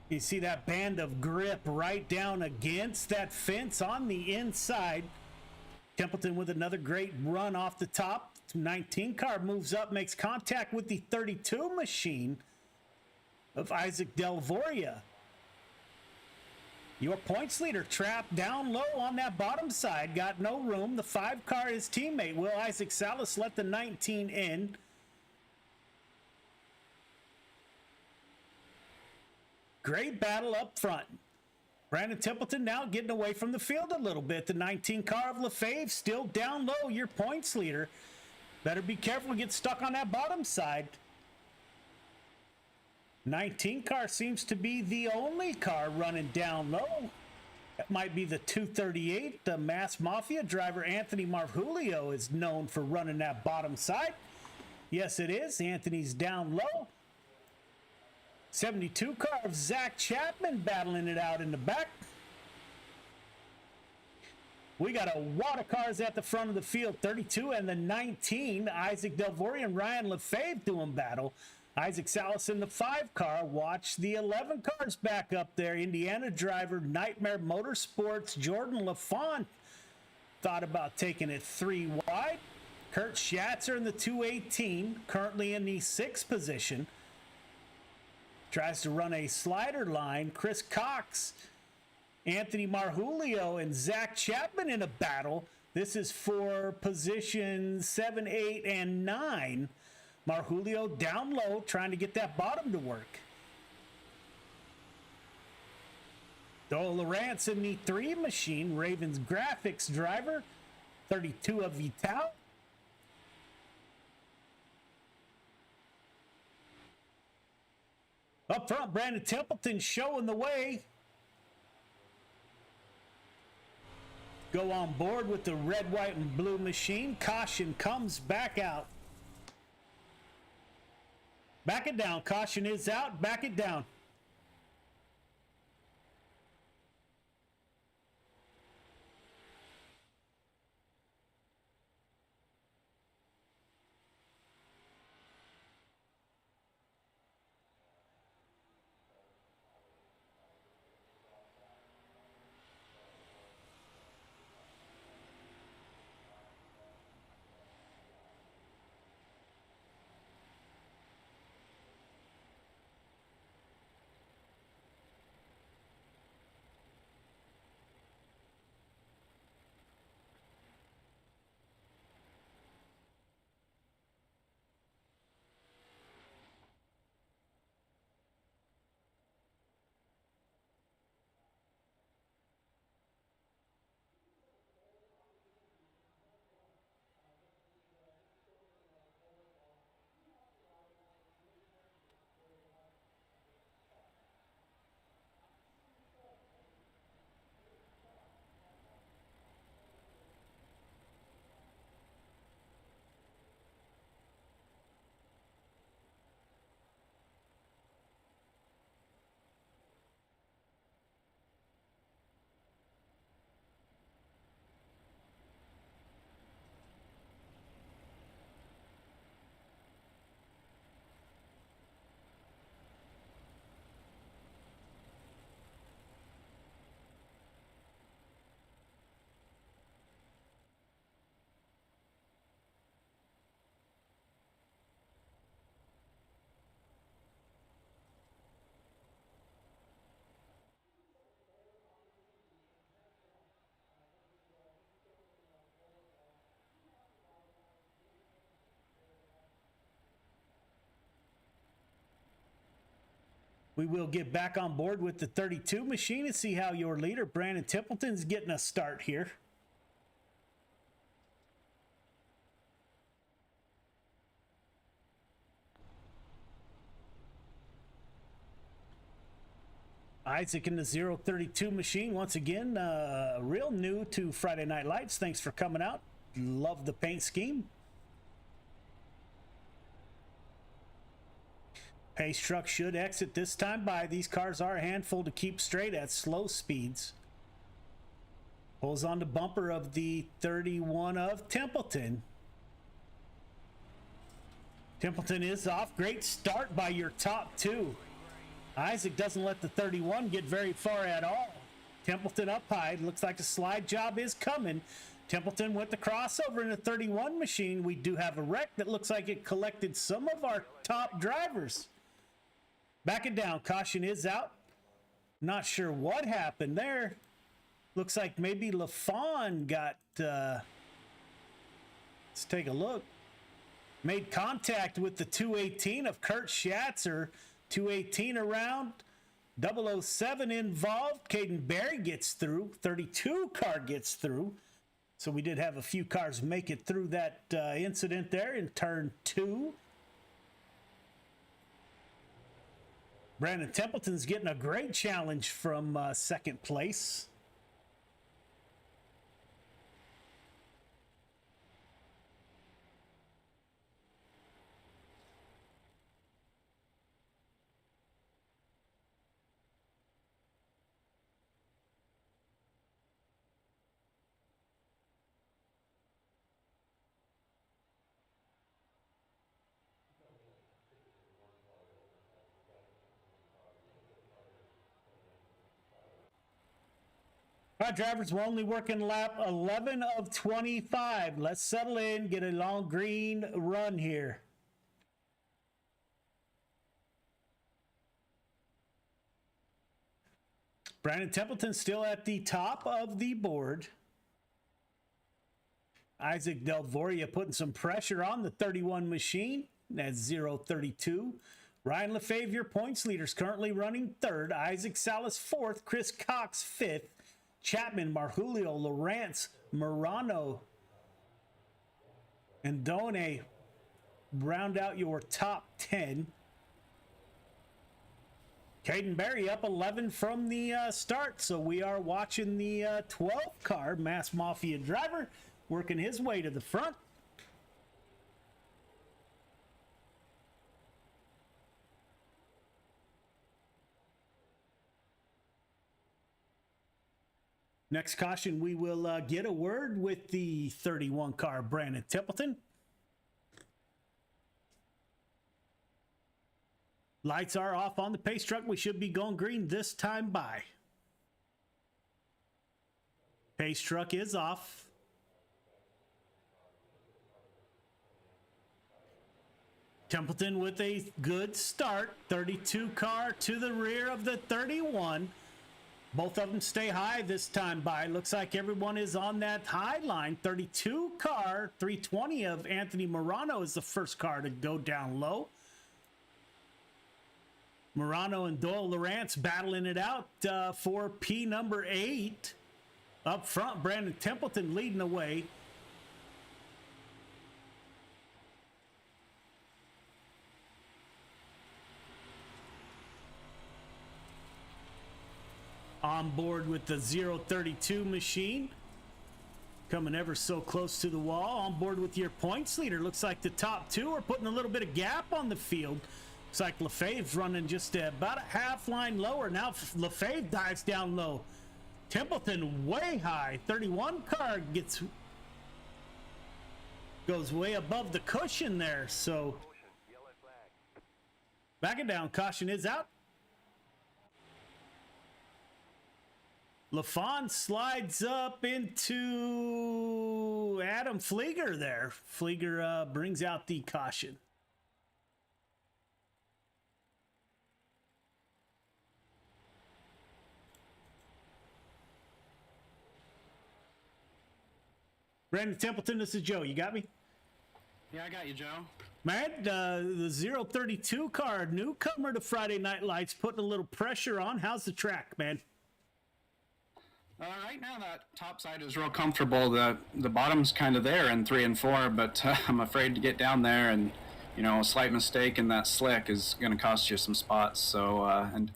Speaker 2: You see that band of grip right down against that fence on the inside. Templeton with another great run off the top. 19 car moves up, makes contact with the 32 machine of Isaac Delvoria. Your points leader trapped down low on that bottom side. Got no room. The 5 car, his teammate. Will Isaac Salas let the 19 in? Great battle up front. Brandon Templeton now getting away from the field a little bit. The 19 car of Lefebvre still down low, your points leader. Better be careful, get stuck on that bottom side. 19 car seems to be the only car running down low. That might be the 238. The Mass Mafia driver Anthony Marjulio is known for running that bottom side. Yes, it is. Anthony's down low. 72 car of Zach Chapman battling it out in the back. We got a wad of cars at the front of the field. 32 and the 19. Isaac Delvoria and Ryan Lefebvre doing battle. Isaac Salas in the 5 car. Watch the 11 cars back up there. Indiana driver Nightmare Motorsports Jordan LaFont thought about taking it 3 wide. Kurt Schatzer in the 218, currently in the 6th position. Tries to run a slider line. Chris Cox, Anthony Marjulio, and Zach Chapman in a battle. This is for position 7, 8, and 9. Marjulio down low, trying to get that bottom to work. Doyle Lawrence in the 3 machine. Ravens graphics driver. 32 of Vital. Up front, Brandon Templeton showing the way. Go on board with the red, white, and blue machine. Caution comes back out. Back it down. Caution is out. Back it down. We will get back on board with the 32 machine and see how your leader, Brandon Templeton's getting a start here. Isaac in the 032 machine once again, real new to Friday Night Lights. Thanks for coming out. Love the paint scheme. Pace truck should exit this time by. These cars are a handful to keep straight at slow speeds. Pulls on the bumper of the 31 of Templeton. Templeton is off. Great start by your top two. Isaac doesn't let the 31 get very far at all. Templeton up high. Looks like a slide job is coming. Templeton with the crossover in the 31 machine. We do have a wreck that looks like it collected some of our top drivers. Back it down. Caution is out. Not sure what happened there. Looks like maybe LaFawn got... let's take a look. Made contact with the 218 of Kurt Schatzer. 218 around. 007 involved. Caden Berry gets through. 32 car gets through. So we did have a few cars make it through that incident there in turn 2. Brandon Templeton's getting a great challenge from second place. All right, drivers, we're only working lap 11 of 25. Let's settle in, get a long green run here. Brandon Templeton still at the top of the board. Isaac Delvoria putting some pressure on the 31 machine. That's 032. Ryan Lefebvre, your points leaders, currently running third. Isaac Salas fourth. Chris Cox fifth. Chapman, Marjulio, Lawrence, Morano, and Done round out your top 10. Caden Berry up 11 from the start, so we are watching the 12th car, Mass Mafia driver, working his way to the front. Next caution, we will get a word with the 31 car, Brandon Templeton. Lights are off on the pace truck. We should be going green this time by. Pace truck is off. Templeton with a good start. 32 car to the rear of the 31. Both of them stay high this time by. Looks like everyone is on that high line. 32 car, 320 of Anthony Morano is the first car to go down low. Morano and Doyle Lawrence battling it out for P number 8. Up front, Brandon Templeton leading the way. On board with the 032 machine. Coming ever so close to the wall. On board with your points leader. Looks like the top two are putting a little bit of gap on the field. Looks like Lefebvre's running just about a half line lower. Now Lefebvre dives down low. Templeton way high. 31 car goes way above the cushion there. So back it down. Caution is out. LaFawn slides up into Adam Flieger there. Flieger brings out the caution. Brandon Templeton, this is Joe. You got me?
Speaker 9: Yeah, I got you, Joe.
Speaker 2: Man, the 032 car, newcomer to Friday Night Lights, putting a little pressure on. How's the track, man?
Speaker 9: Right now, that top side is real comfortable. The bottom's kind of there in 3 and 4, but I'm afraid to get down there, and you know, a slight mistake in that slick is going to cost you some spots. So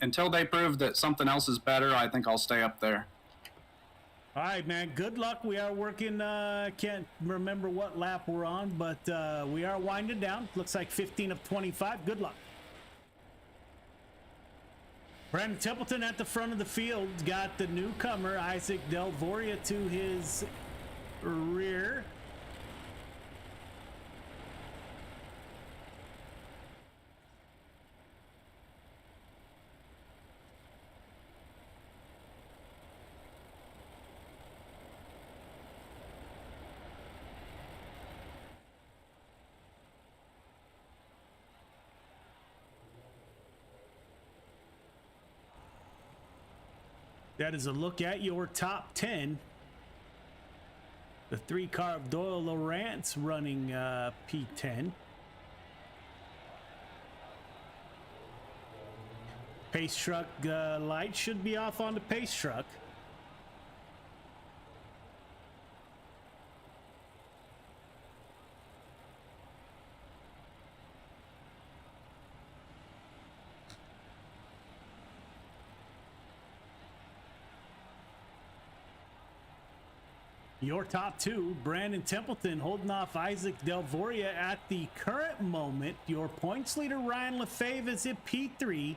Speaker 9: until they prove that something else is better, I think I'll stay up there.
Speaker 2: All right, man. Good luck. We are working. Can't remember what lap we're on, but we are winding down. Looks like 15 of 25. Good luck. Brandon Templeton at the front of the field. Got the newcomer, Isaac Del Voria, to his rear. That is a look at your top 10. The 3-car of Doyle Lowrance running P10. Pace truck light should be off on the pace truck. Your top 2, Brandon Templeton holding off Isaac Del Voria at the current moment. Your points leader, Ryan Lefebvre, is at P3.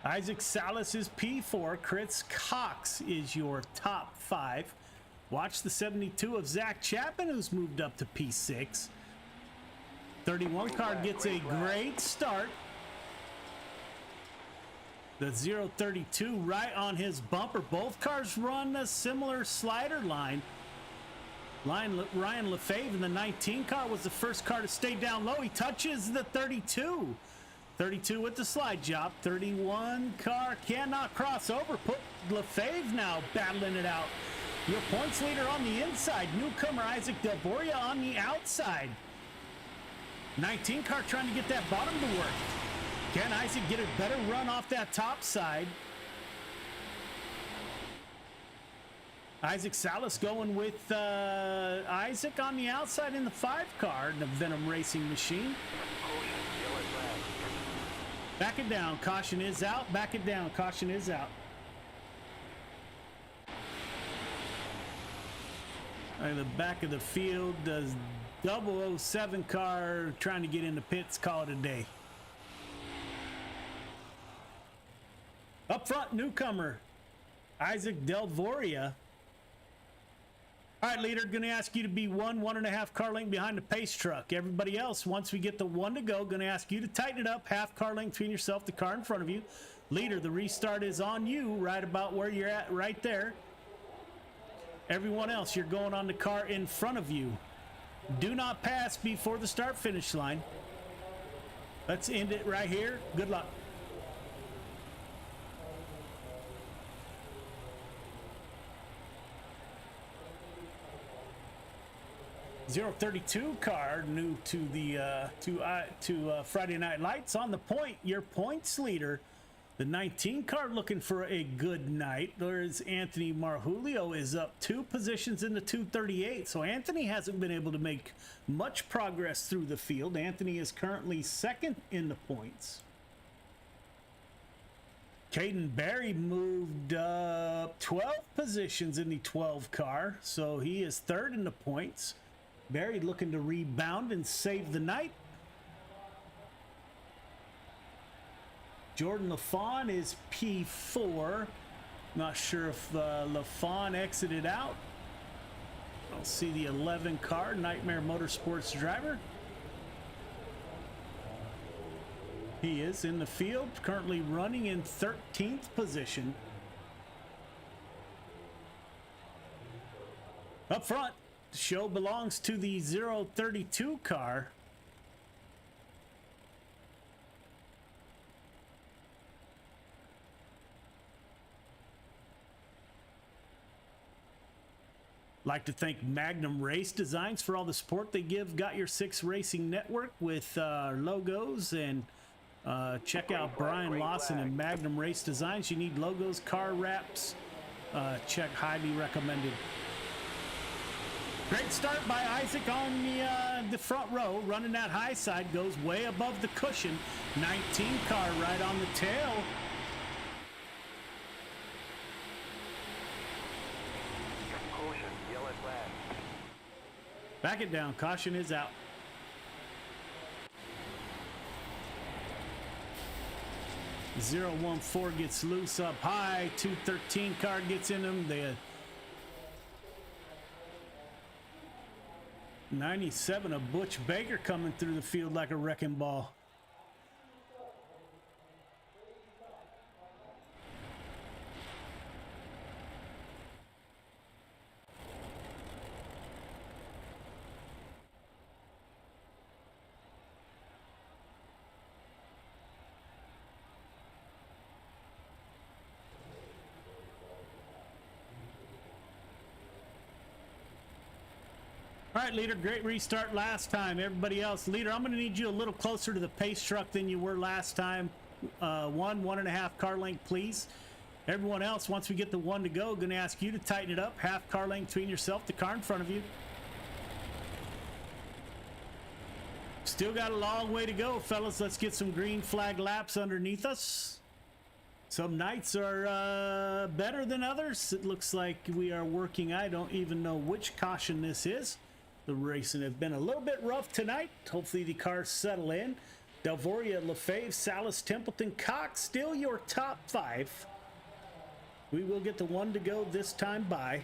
Speaker 2: Isaac Salas is P4. Chris Cox is your top 5. Watch the 72 of Zach Chapman, who's moved up to P6. 31 car gets a great start. The 032 right on his bumper. Both cars run a similar slider line. Ryan Lefebvre in the 19 car was the first car to stay down low. He touches the 32. 32 with the slide job. 31 car cannot cross over. Put Lefebvre now battling it out. Your points leader on the inside. Newcomer Isaac Del Voria on the outside. 19 car trying to get that bottom to work. Can Isaac get a better run off that top side? Isaac Salas going with Isaac on the outside in the 5 car, the Venom Racing Machine. Back it down. Caution is out. Back it down. Caution is out. In the back of the field, does 007 car trying to get in the pits, call it a day. Up front, newcomer Isaac Del Voria. All right, leader, going to ask you to be 1.5 car length behind the pace truck. Everybody else, once we get the 1 to go, going to ask you to tighten it up, half car length between yourself, the car in front of you. Leader, the restart is on you, right about where you're at, right there. Everyone else, you're going on the car in front of you. Do not pass before the start-finish line. Let's end it right here. Good luck. .032 car, new to the Friday Night Lights. On the point, your points leader, the 19 car, looking for a good night. There's Anthony Marjulio is up 2 positions in the 238. So Anthony hasn't been able to make much progress through the field. Anthony is currently 2nd in the points. Caden Barry moved up 12 positions in the 12 car, so he is 3rd in the points. Barry looking to rebound and save the night. Jordan LaFawn is P4. Not sure if LaFawn exited out. I'll see the 11 car, Nightmare Motorsports driver. He is in the field, currently running in 13th position. Up front, the show belongs to the 032 car. Like to thank Magnum Race Designs for all the support they give Got Your Six Racing Network with logos, and check out Brian Lawson and Magnum Race Designs. You need logos, car wraps, check, highly recommended. Great start by Isaac on the front row, running that high side, goes way above the cushion. 19 car right on the tail.
Speaker 10: Caution, yellow flag.
Speaker 2: Back it down, caution is out. .014 gets loose up high. 213 car gets in him. The 97 of Butch Baker coming through the field like a wrecking ball. All right, leader, great restart last time. Everybody else, leader, I'm going to need you a little closer to the pace truck than you were last time. 1.5 car length, please. Everyone else, once we get the one to go, going to ask you to tighten it up. Half car length between yourself, the car in front of you. Still got a long way to go, fellas. Let's get some green flag laps underneath us. Some nights are better than others. It looks like we are working. I don't even know which caution this is. The racing have been a little bit rough tonight. Hopefully the cars settle in. Delvoria, Lefebvre, Salas, Templeton, Cox, still your top 5. We will get the one to go this time by.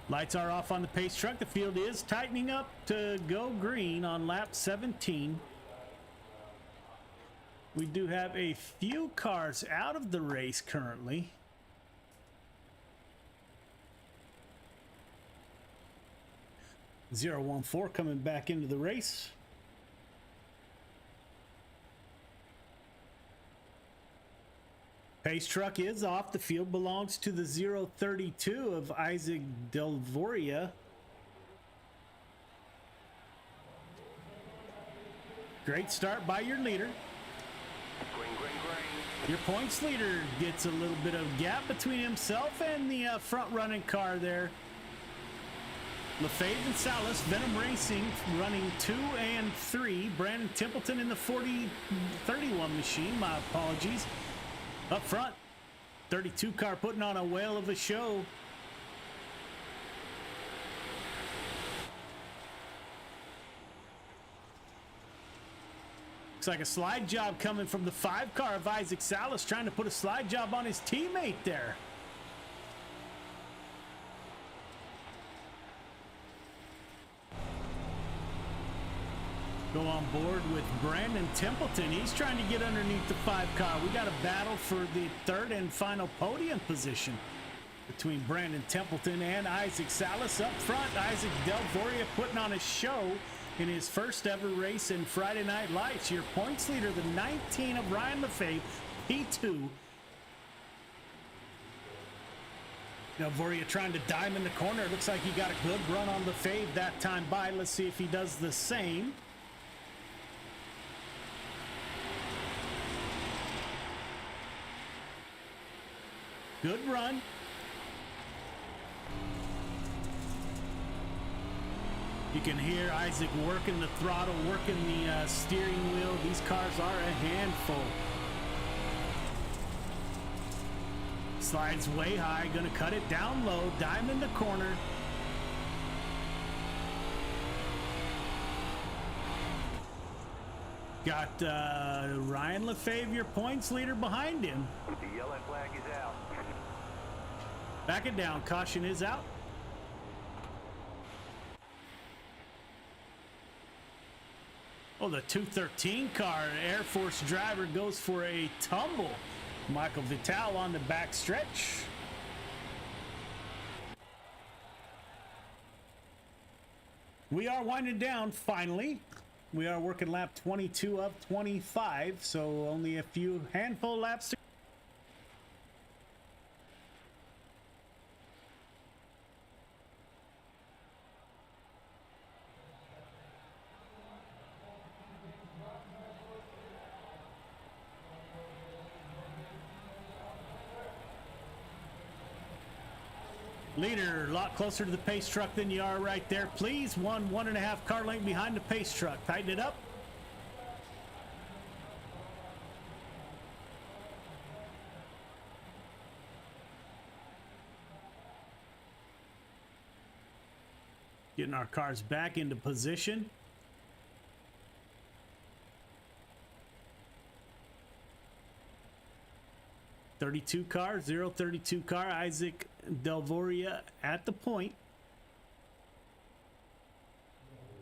Speaker 2: Lights are off on the pace truck. The field is tightening up to go green on lap 17. We do have a few cars out of the race currently. .014 coming back into the race. Pace truck is off. The field belongs to the 032 of Isaac Delvoria. Great start by your leader.
Speaker 10: Green, green, green.
Speaker 2: Your points leader gets a little bit of gap between himself and the front running car there. Lefebvre and Salas, Venom Racing running 2 and 3. Brandon Templeton in the 4031 machine. My apologies. Up front, 32 car putting on a whale of a show. Looks like a slide job coming from the 5 car of Isaac Salas, trying to put a slide job on his teammate there. Go on board with Brandon Templeton. He's trying to get underneath the 5 car. We got a battle for the 3rd and final podium position between Brandon Templeton and Isaac Salas. Up front, Isaac Delvoria putting on a show in his first ever race in Friday Night Lights. Your points leader, the 19 of Ryan Lefebvre, P2. Delvoria trying to dime in the corner. It looks like he got a good run on Lefebvre that time by. Let's see if he does the same. Good run. You can hear Isaac working the throttle, working the steering wheel. These cars are a handful. Slides way high, gonna cut it down low, dime in the corner. Got Ryan Lefebvre, your points leader, behind him.
Speaker 10: The yellow flag is out.
Speaker 2: Back it down, caution is out. Oh, the 213 car, Air Force driver goes for a tumble. Michael Vital on the back stretch. We are winding down finally. We are working lap 22 of 25, so only a few handful laps to Leader, a lot closer to the pace truck than you are right there. Please, 1.5 car length behind the pace truck. Tighten it up. Getting our cars back into position. .32 car, 032 car, Isaac Delvoria at the point.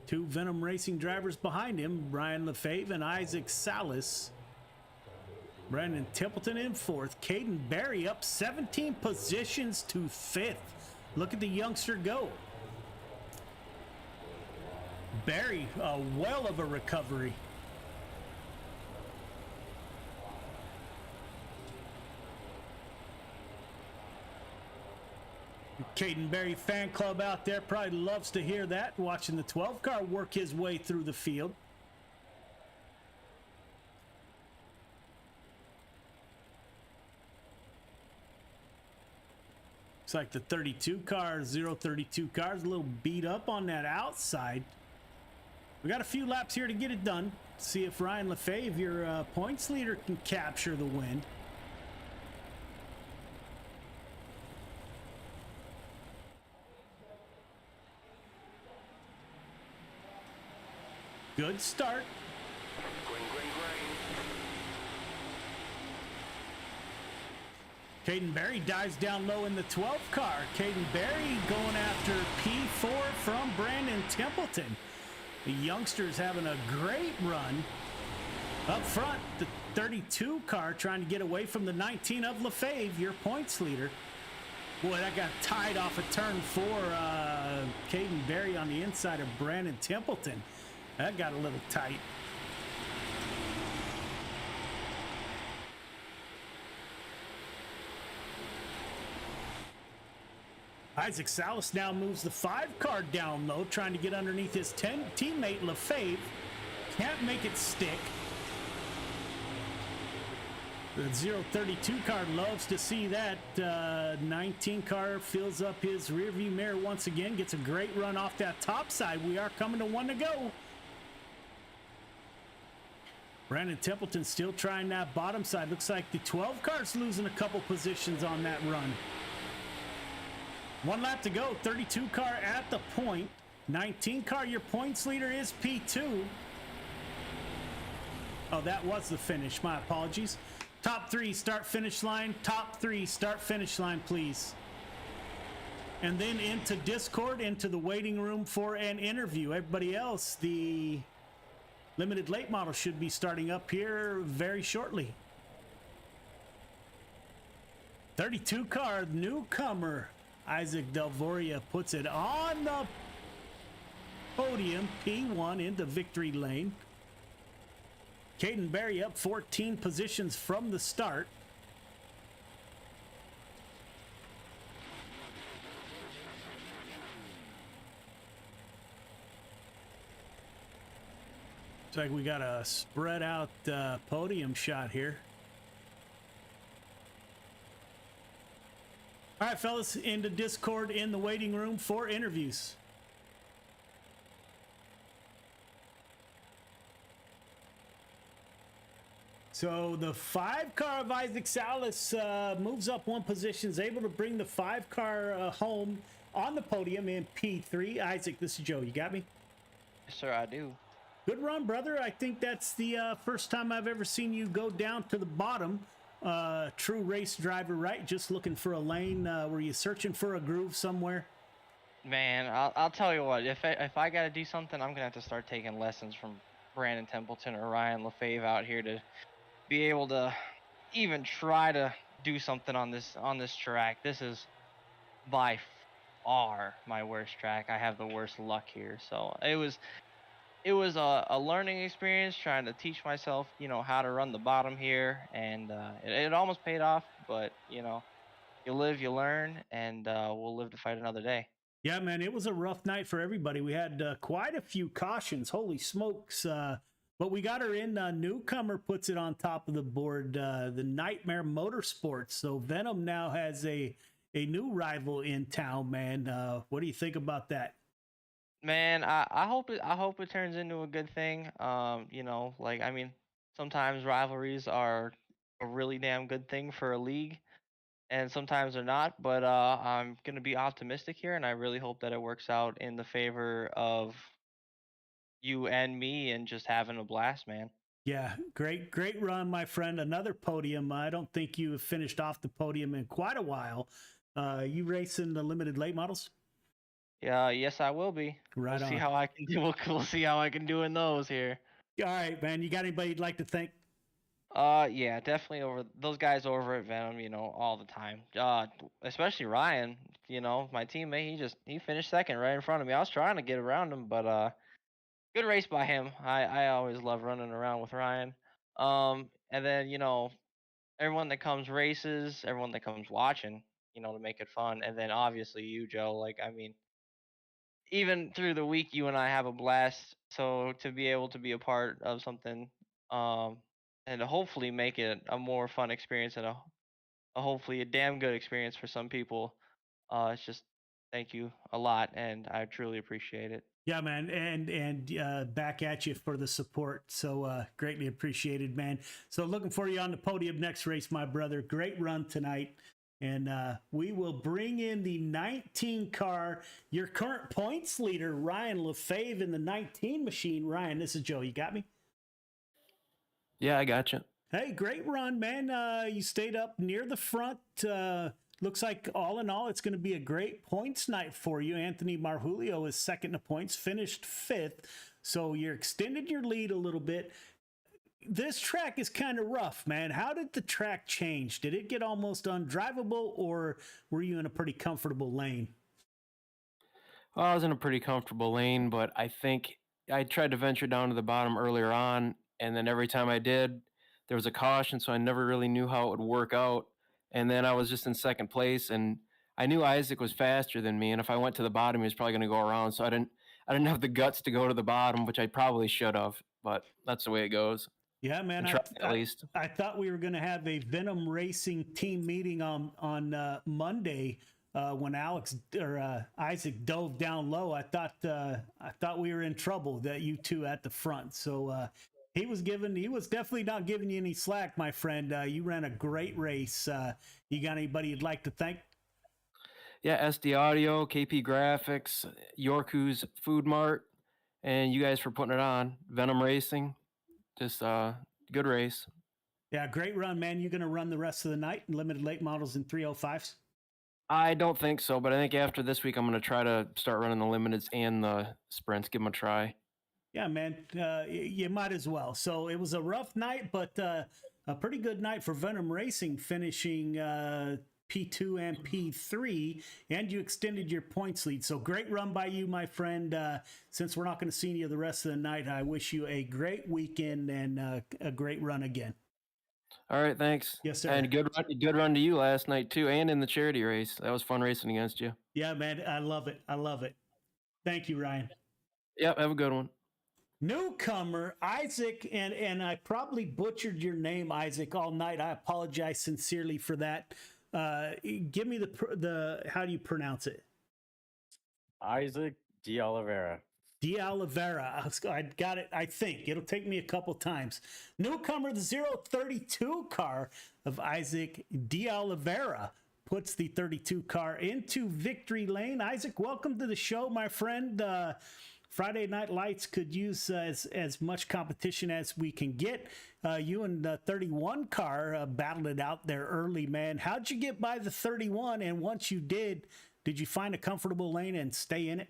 Speaker 2: 2 Venom Racing drivers behind him, Brian Lefebvre and Isaac Salas. Brandon Templeton in 4th. Caden Barry up 17 positions to 5th. Look at the youngster go. Barry, a well of a recovery. Caden Barry fan club out there probably loves to hear that, watching the 12 car work his way through the field. Looks like the 32 car, 032 car is a little beat up on that outside. We got a few laps here to get it done. See if Ryan Lefebvre, your points leader, can capture the win. Good start.
Speaker 10: Green, green, green.
Speaker 2: Caden Barry dives down low in the 12 car. Caden Barry going after P4 from Brandon Templeton. The youngster's having a great run. Up front, the 32 car trying to get away from the 19 of Lefebvre, your points leader. Boy, that got tied off of turn 4. Caden Barry on the inside of Brandon Templeton. That got a little tight. Isaac Salas now moves the 5 car down low, trying to get underneath his teammate Lefebvre. Can't make it stick. The 032 car loves to see that. 19 car fills up his rearview mirror once again. Gets a great run off that top side. We are coming to 1 to go. Brandon Templeton still trying that bottom side. Looks like the 12 car's losing a couple positions on that run. 1 lap to go. 32 car at the point. 19 car, your points leader is P2. Oh, that was the finish. My apologies. Top 3 start finish line. Top 3 start finish line, please. And then into Discord, into the waiting room for an interview. Everybody else, the limited late model should be starting up here very shortly. 32 car newcomer Isaac Delvoria puts it on the podium. P1 into victory lane. Caden Barry up 14 positions from the start. Looks like we got a spread out podium shot here. All right, fellas, into Discord in the waiting room for interviews. So the 5 car of Isaac Salas moves up 1 position, is able to bring the 5 car home on the podium in P3. Isaac, this is Joe. You got me?
Speaker 12: Yes, sir, I do.
Speaker 2: Good run, brother. I think that's the first time I've ever seen you go down to the bottom. True race driver, right? Just looking for a lane. Were you searching for a groove somewhere?
Speaker 12: Man, I'll tell you what. If I got to do something, I'm gonna have to start taking lessons from Brandon Templeton or Ryan Lefebvre out here to be able to even try to do something on this track. This is by far my worst track. I have the worst luck here. So it was a learning experience trying to teach myself, how to run the bottom here, and it almost paid off. But you live, you learn, and we'll live to fight another day.
Speaker 2: Yeah, man, it was a rough night for everybody. We had quite a few cautions. Holy smokes. But we got her in. Newcomer puts it on top of the board, the Nightmare Motorsports. So Venom now has a new rival in town, man. What do you think about that?
Speaker 12: Man, I hope it turns into a good thing. Sometimes rivalries are a really damn good thing for a league, and sometimes they're not. But I'm gonna be optimistic here, and I really hope that it works out in the favor of you and me, and just having a blast, man.
Speaker 2: Yeah, great run, my friend. Another podium. I don't think you have finished off the podium in quite a while. You racing the limited late models?
Speaker 12: Yeah, yes, I will be.
Speaker 2: Right
Speaker 12: We'll see
Speaker 2: on.
Speaker 12: how I can do. We'll see how I can do in those here.
Speaker 2: All right, man. You got anybody you'd like to thank?
Speaker 12: Yeah, definitely over those guys over at Venom, all the time. Especially Ryan, my teammate. He finished second right in front of me. I was trying to get around him, but good race by him. I always love running around with Ryan. And then everyone that comes races, everyone that comes watching, to make it fun, and then obviously you, Joe. Like, I mean, even through the week, you and I have a blast. So to be able to be a part of something, um, and to hopefully make it a more fun experience, and a hopefully a damn good experience for some people, it's just thank you a lot, and I truly appreciate it.
Speaker 2: Yeah, man, and back at you for the support. So greatly appreciated, man. So looking for you on the podium next race, my brother. Great run tonight. And we will bring in the 19 car, your current points leader, Ryan Lefebvre, in the 19 machine. Ryan, this is Joe. You got me?
Speaker 13: Yeah, I got you.
Speaker 2: Hey, great run, man. You stayed up near the front. Looks like all in all, it's going to be a great points night for you. Anthony Marjulio is second in points, finished fifth. So you're extended your lead a little bit. This track is kind of rough, man. How did the track change? Did it get almost undrivable, or were you in a pretty comfortable lane?
Speaker 13: Well, I was in a pretty comfortable lane, but I think I tried to venture down to the bottom earlier on, and then every time I did, there was a caution, so I never really knew how it would work out. And then I was just in second place, and I knew Isaac was faster than me, and if I went to the bottom, he was probably going to go around. So I didn't have the guts to go to the bottom, which I probably should have, but that's the way it goes.
Speaker 2: Yeah, man.
Speaker 13: At least
Speaker 2: I thought we were going to have a Venom Racing team meeting on Monday when Isaac dove down low. I thought we were in trouble, that you two at the front. So he was definitely not giving you any slack, my friend. You ran a great race. You got anybody you'd like to thank?
Speaker 13: Yeah, SD Audio, KP Graphics, Yorku's Food Mart, and you guys for putting it on. Venom Racing. Just good race.
Speaker 2: Yeah, great run, man. You going to run the rest of the night in limited late models in 305s?
Speaker 13: I don't think so, but I think after this week, I'm going to try to start running the limiteds and the sprints. Give them a try.
Speaker 2: Yeah, man. You might as well. So it was a rough night, but a pretty good night for Venom Racing, finishing P2 and P3, and you extended your points lead. So great run by you, my friend. Since we're not going to see you the rest of the night, I wish you a great weekend and a great run again.
Speaker 13: All right, thanks.
Speaker 2: Yes, sir.
Speaker 13: And good run to you last night too, and in the charity race. That was fun racing against you.
Speaker 2: Yeah, man. I love it. Thank you, Ryan.
Speaker 13: Yep, have a good one.
Speaker 2: Newcomer Isaac, and I probably butchered your name, Isaac, all night. I apologize sincerely for that. Give me the how do you pronounce it?
Speaker 14: Isaac De Oliveira.
Speaker 2: De Oliveira. I got it. I think it'll take me a couple times. Newcomer, the 032 car of Isaac De Oliveira puts the 32 car into victory lane. Isaac, welcome to the show, my friend. Friday Night Lights could use as much competition as we can get. You and the 31 car battled it out there early, man. How'd you get by the 31? And once you did you find a comfortable lane and stay in it?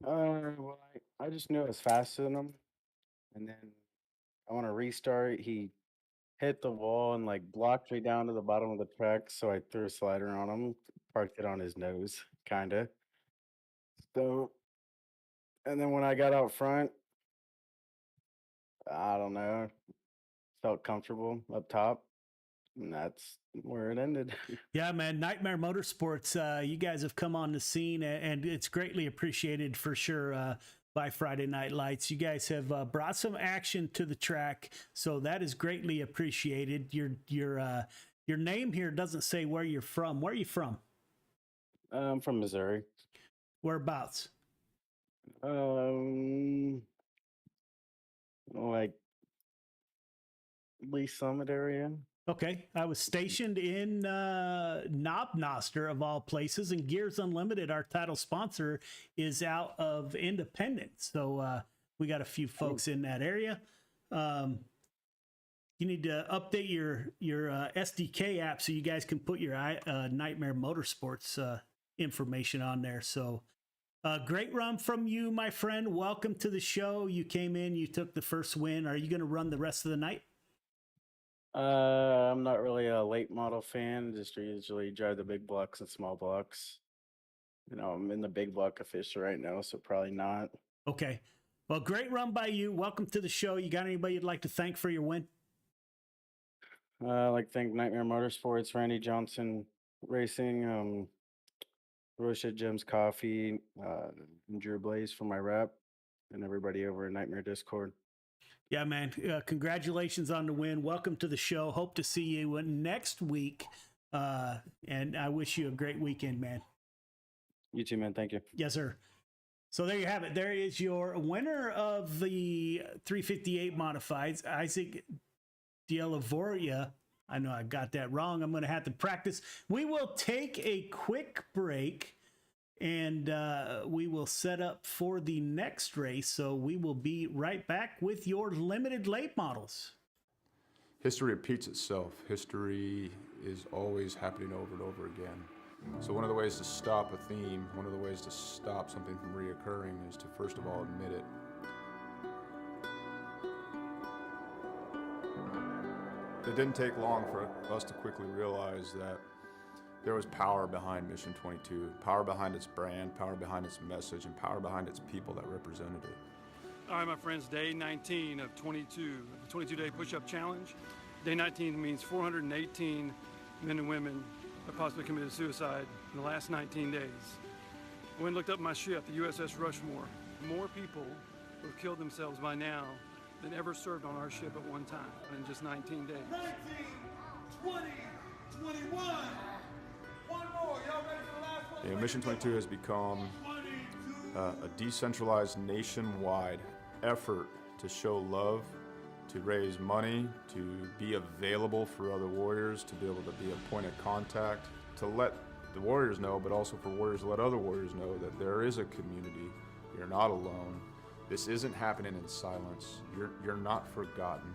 Speaker 14: Well, I just knew I was faster than him, and then I want to restart. He hit the wall and like blocked me down to the bottom of the track. So I threw a slider on him, parked it on his nose, kind of. So, and then when I got out front, I don't know, felt comfortable up top, and that's where it ended.
Speaker 2: Yeah, man. Nightmare Motorsports, you guys have come on the scene, and it's greatly appreciated for sure by Friday Night Lights. You guys have brought some action to the track, so that is greatly appreciated. Your name here doesn't say where you're from. Where are you from?
Speaker 14: I'm from Missouri.
Speaker 2: Whereabouts?
Speaker 14: Like Lee Summit area.
Speaker 2: Okay, I was stationed in Knob Noster of all places, and Gears Unlimited, our title sponsor, is out of Independence. So we got a few folks in that area. You need to update your SDK app so you guys can put your Nightmare Motorsports information on there. So great run from you, my friend. Welcome to the show. You came in, you took the first win. Are you going to run the rest of the night?
Speaker 14: I'm not really a late model fan. Just usually drive the big blocks and small blocks. You know, I'm in the big block official right now, so probably not.
Speaker 2: Okay. Well, great run by you. Welcome to the show. You got anybody you'd like to thank for your win?
Speaker 14: I'd like to thank Nightmare Motorsports, Randy Johnson Racing, Rosha Gems Coffee, Drew Blaze for my rep, and everybody over at Nightmare Discord.
Speaker 2: Yeah, man. Congratulations on the win. Welcome to the show. Hope to see you next week. And I wish you a great weekend, man.
Speaker 14: You too, man. Thank you.
Speaker 2: Yes, sir. So there you have it. There is your winner of the 358 modifieds, Isaac Dialavoria. I know I got that wrong. I'm going to have to practice. We will take a quick break, and we will set up for the next race. So we will be right back with your limited late models.
Speaker 15: History repeats itself. History is always happening over and over again. So one of the ways to stop a theme, one of the ways to stop something from reoccurring is to first of all admit it. It didn't take long for us to quickly realize that there was power behind Mission 22, power behind its brand, power behind its message, and power behind its people that represented it.
Speaker 16: All right, my friends, day 19 of 22, the 22-day push-up challenge. Day 19 means 418 men and women have possibly committed suicide in the last 19 days. I went and looked up my ship, the USS Rushmore. More people who have killed themselves by now than ever served on our ship at one time in just 19 days.
Speaker 17: 19, 20, 21. One more. Y'all ready for the last one?
Speaker 15: Mission 22 has become a decentralized nationwide effort to show love, to raise money, to be available for other warriors, to be able to be a point of contact, to let the warriors know, but also for warriors to let other warriors know that there is a community. You're not alone. This isn't happening in silence. You're not forgotten.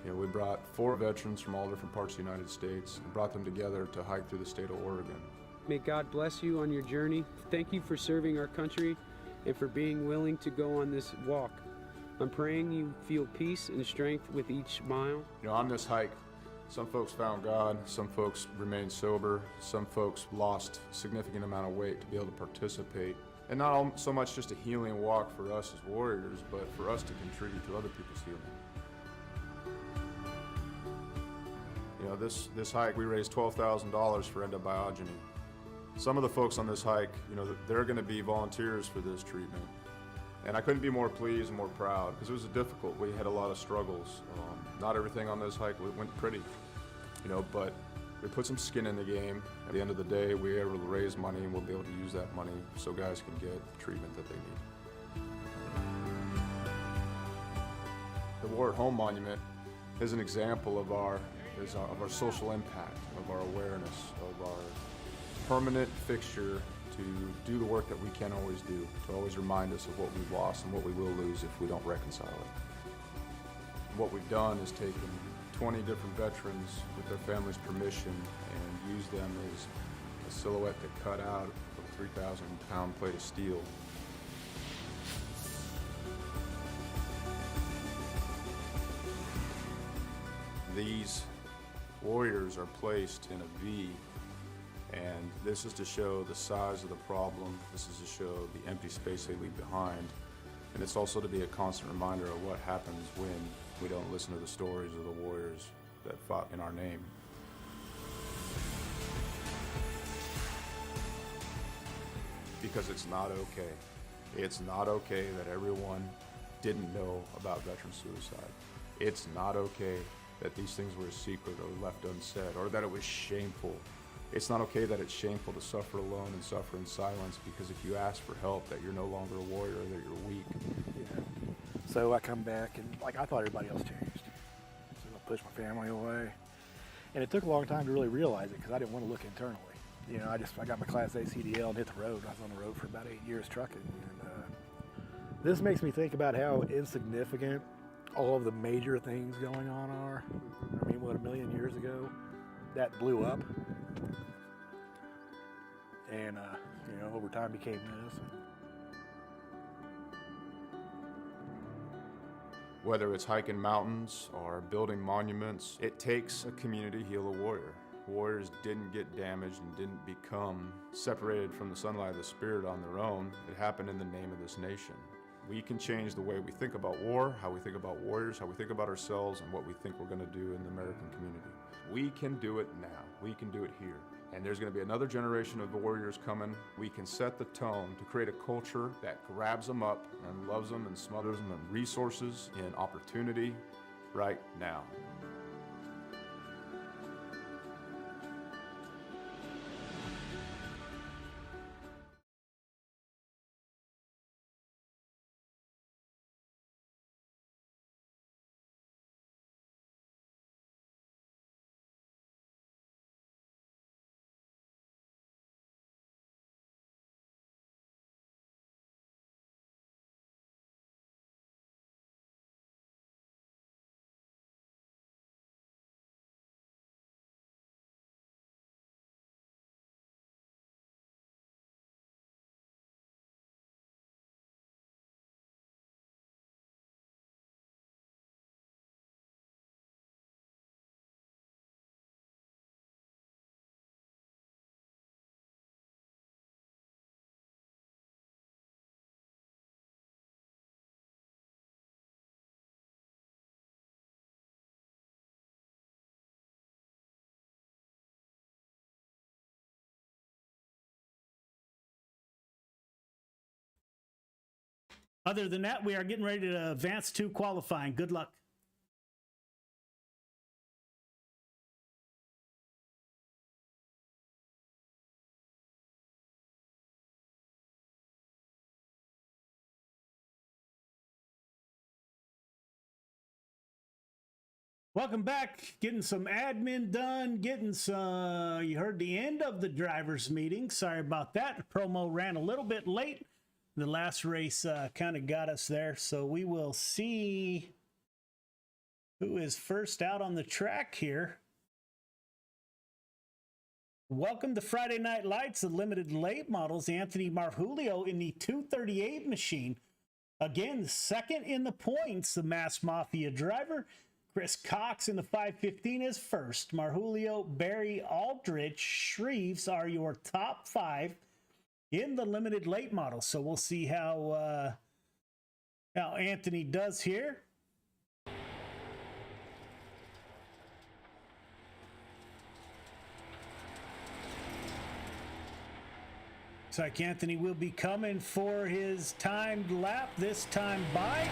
Speaker 15: You know, we brought 4 veterans from all different parts of the United States and brought them together to hike through the state of Oregon.
Speaker 18: May God bless you on your journey. Thank you for serving our country and for being willing to go on this walk. I'm praying you feel peace and strength with each mile.
Speaker 15: You know, on this hike, some folks found God, some folks remained sober, some folks lost a significant amount of weight to be able to participate. And not so much just a healing walk for us as warriors, but for us to contribute to other people's healing. You know, this hike, we raised $12,000 for endobiogeny. Some of the folks on this hike, you know, they're going to be volunteers for this treatment. And I couldn't be more pleased and more proud because it was difficult. We had a lot of struggles. Not everything on this hike went pretty, you know, but we put some skin in the game. At the end of the day, we were able to raise money, and we'll be able to use that money so guys can get the treatment that they need. The War at Home Monument is an example of our social impact, of our awareness, of our permanent fixture to do the work that we can't always do, to always remind us of what we've lost and what we will lose if we don't reconcile it. What we've done is taken 20 different veterans with their families' permission and used them as a silhouette to cut out of a 3,000-pound plate of steel. these warriors are placed in a V, and this is to show the size of the problem. This is to show the empty space they leave behind. And it's also to be a constant reminder of what happens when we don't listen to the stories of the warriors that fought in our name. Because it's not okay. It's not okay that everyone didn't know about veteran suicide. It's not okay that these things were a secret or left unsaid, or that it was shameful. It's not okay that it's shameful to suffer alone and suffer in silence, because if you ask for help, that you're no longer a warrior, that you're weak.
Speaker 19: Yeah. So I come back and I thought everybody else changed. So I pushed my family away. And it took a long time to really realize it, because I didn't want to look internally. I got my Class A CDL and hit the road. I was on the road for about 8 years trucking. And this makes me think about how insignificant all of the major things going on are. I mean, what, 1 million years ago, that blew up. And, over time became this.
Speaker 15: Whether it's hiking mountains or building monuments, it takes a community to heal a warrior. Warriors didn't get damaged and didn't become separated from the sunlight of the spirit on their own. It happened in the name of this nation. We can change the way we think about war, how we think about warriors, how we think about ourselves, and what we think we're going to do in the American community. We can do it now. We can do it here. And there's going to be another generation of warriors coming. We can set the tone to create a culture that grabs them up and loves them and smothers them in resources, in opportunity, right now.
Speaker 2: Other than that, we are getting ready to advance to qualifying. Good luck. Welcome back. Getting some admin done, getting some, you heard the end of the drivers meeting. Sorry about that. The promo ran a little bit late. The last race kind of got us there. So we will see who is first out on the track here. Welcome to Friday Night Lights, the limited late models. Anthony Marjulio in the 238 machine. Again, second in the points, the Mass Mafia driver. Chris Cox in the 515 is first. Marjulio, Barry, Aldrich, Shreves are your top five in the limited late model. So we'll see how Anthony does here. Looks like Anthony will be coming for his timed lap, this time by.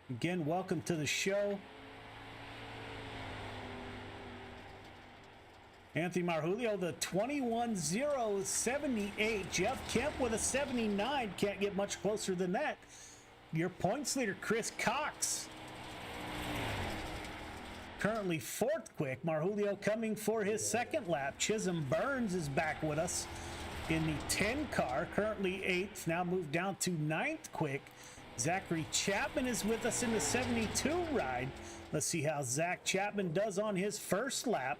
Speaker 2: Again, welcome to the show. Anthony Marjulio, the 21-0-78. Jeff Kemp with a 79. Can't get much closer than that. Your points leader, Chris Cox. Currently fourth quick. Marjulio coming for his second lap. Chisholm Burns is back with us in the 10 car. Currently eighth. Now moved down to ninth quick. Zachary Chapman is with us in the 72 ride. Let's see how Zach Chapman does on his first lap.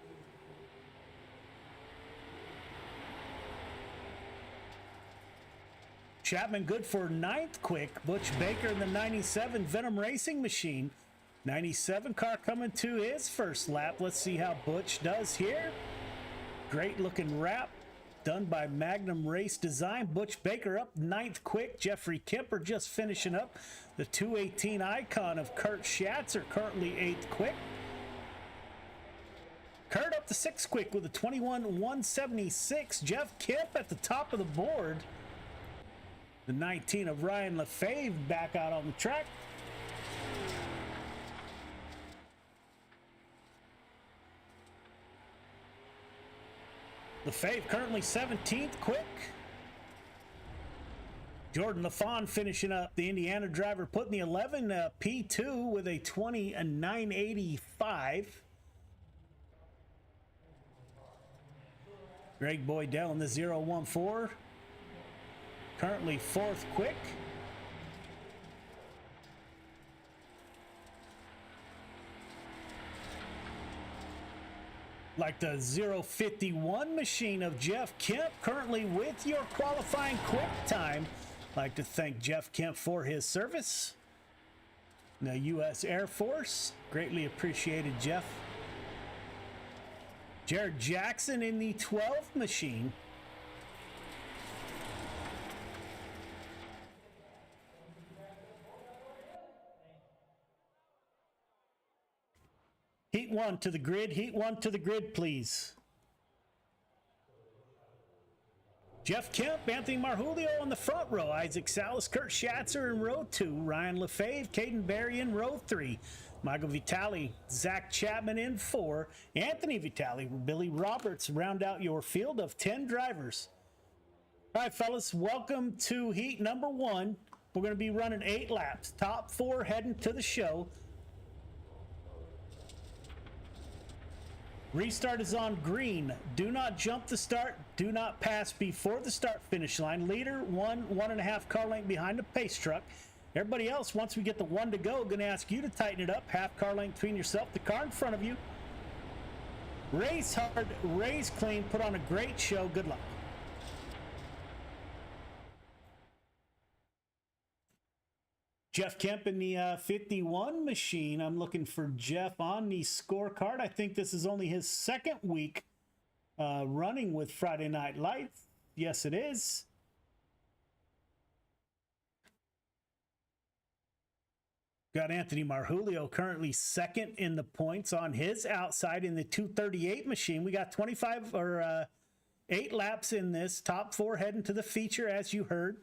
Speaker 2: Chapman good for 9th quick. Butch Baker in the 97 Venom Racing Machine. 97 car coming to his first lap. Let's see how Butch does here. Great looking wrap done by Magnum Race Design. Butch Baker up 9th quick. Jeffrey Kemper just finishing up. The 218 icon of Kurt Schatzer currently 8th quick. Kurt up to 6th quick with a 21.176. Jeff Kemp at the top of the board. The 19 of Ryan Lefebvre back out on the track. Lefebvre currently 17th quick. Jordan LaFawn finishing up. The Indiana driver putting the 11 P2 with a 20.985. Greg Boydell in the 014. Currently 4th quick. Like the 051 machine of Jeff Kemp, currently with your qualifying quick time. Like to thank Jeff Kemp for his service. The U.S. Air Force, greatly appreciated, Jeff. Jared Jackson in the 12th machine. Heat 1 to the grid. Heat 1 to the grid, please. Jeff Kemp, Anthony Marjulio on the front row. Isaac Salas, Kurt Schatzer in row 2. Ryan Lefebvre, Caden Berry in row 3. Michael Vitale, Zach Chapman in 4. Anthony Vitale, Billy Roberts round out your field of 10 drivers. All right, fellas, welcome to heat number 1. We're going to be running 8 laps. Top 4 heading to the show. Restart is on green. Do not jump the start. Do not pass before the start finish line. Leader, 1.5 car length behind the pace truck. Everybody else, once we get the 1 to go, going to ask you to tighten it up. Half car length between yourself, the car in front of you. Race hard, race clean, put on a great show. Good luck. Jeff Kemp in the 51 machine. I'm looking for Jeff on the scorecard. I think this is only his 2nd week running with Friday Night Lights. Yes, it is. Got Anthony Marjulio currently 2nd in the points on his outside in the 238 machine. We got 8 laps in this. Top 4 heading to the feature, as you heard.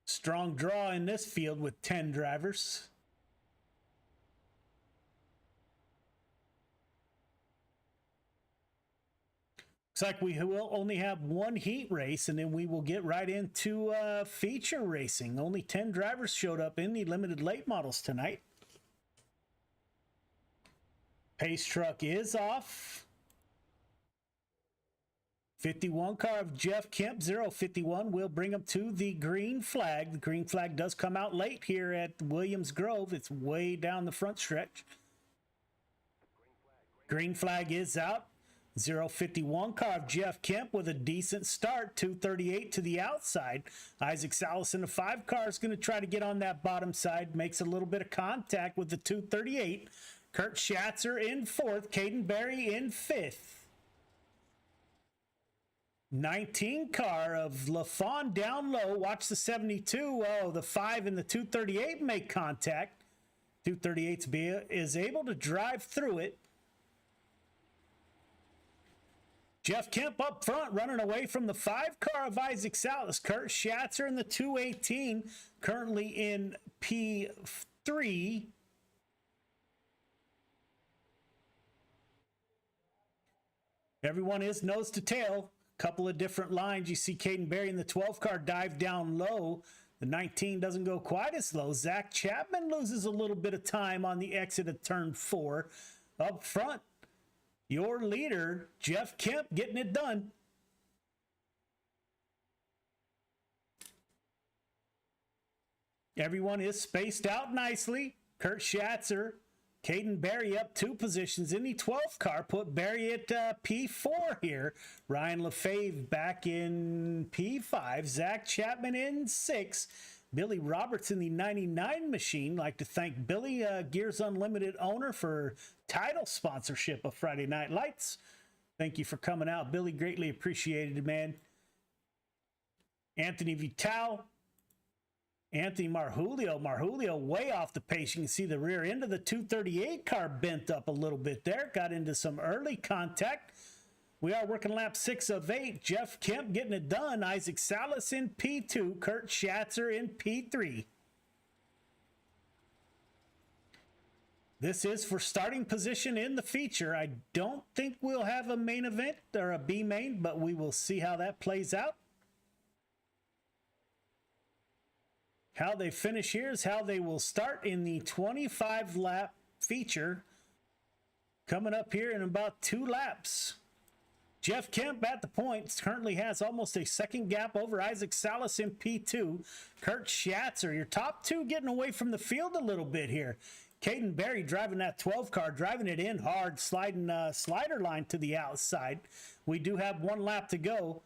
Speaker 2: Strong draw in this field with 10 drivers. Looks like we will only have 1 heat race, and then we will get right into feature racing. Only 10 drivers showed up in the limited late models tonight. Pace truck is off. 51 car of Jeff Kemp, 051, will bring him to the green flag. The green flag does come out late here at Williams Grove. It's way down the front stretch. Green flag is out. 051 car of Jeff Kemp with a decent start. 238 to the outside. Isaac Salas in the 5 car is going to try to get on that bottom side. Makes a little bit of contact with the 238. Kurt Schatzer in 4th. Caden Berry in 5th. 19 car of LaFawn down low. Watch the 72. Oh, the 5 and the 238 make contact. 238 is able to drive through it. Jeff Kemp up front running away from the 5 car of Isaac Salas. Kurt Schatzer in the 218, currently in P3. Everyone is nose to tail. Couple of different lines. You see Caden Berry in the 12 car dive down low. The 19 doesn't go quite as low. Zach Chapman loses a little bit of time on the exit of turn 4. Up front, your leader, Jeff Kemp, getting it done. Everyone is spaced out nicely. Kurt Schatzer, Caden Berry up 2 positions in the 12th car. Put Berry at P4 here. Ryan LaFave back in P5. Zach Chapman in 6. Billy Roberts in the 99 machine. Like to thank Billy, Gears Unlimited owner, for title sponsorship of Friday Night Lights. Thank you for coming out, Billy. Greatly appreciated, man. Anthony Vital. Anthony Marjulio way off the pace. You can see the rear end of the 238 car bent up a little bit there. Got into some early contact. We are working lap 6 of 8. Jeff Kemp getting it done. Isaac Salas in P2. Kurt Schatzer in P3. This is for starting position in the feature. I don't think we'll have a main event or a B main, but we will see how that plays out. How they finish here is how they will start in the 25 lap feature. Coming up here in about 2 laps. Jeff Kemp at the points currently has almost a second gap over Isaac Salas in P2. Kurt Schatzer, your top 2 getting away from the field a little bit here. Caden Berry driving that 12 car, driving it in hard, sliding slider line to the outside. We do have 1 lap to go.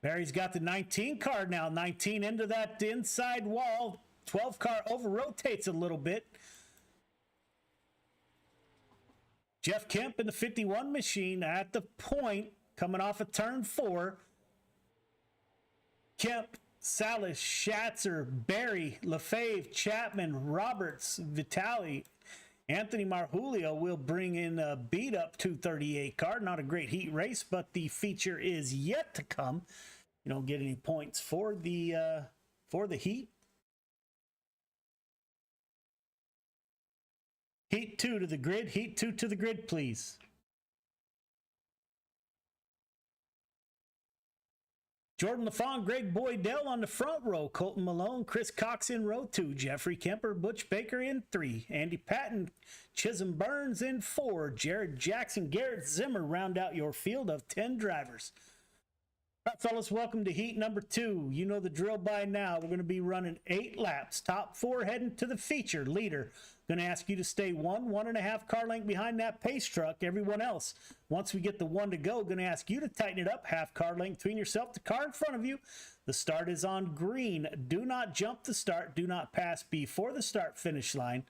Speaker 2: Barry's got the 19 car now. 19 into that inside wall. 12 car over rotates a little bit. Jeff Kemp in the 51 machine at the point, coming off of turn 4. Kemp, Salas, Schatzer, Berry, LaFave, Chapman, Roberts, Vitali. Anthony Marjulio will bring in a beat-up 238 car. Not a great heat race, but the feature is yet to come. You don't get any points for the heat. Heat 2 to the grid. Heat 2 to the grid, please. Jordan LaFawn, Greg Boydell on the front row. Colton Malone, Chris Cox in row 2. Jeffrey Kemper, Butch Baker in 3. Andy Patton, Chisholm Burns in 4. Jared Jackson, Garrett Zimmer round out your field of 10 drivers. All right, fellas, welcome to heat number 2. You know the drill by now. We're going to be running 8 laps. Top 4 heading to the feature. Leader, going to ask you to stay 1.5 car length behind that pace truck. Everyone else, once we get the 1 to go, going to ask you to tighten it up. Half car length between yourself, the car in front of you. The start is on green. Do not jump the start. Do not pass before the start finish line.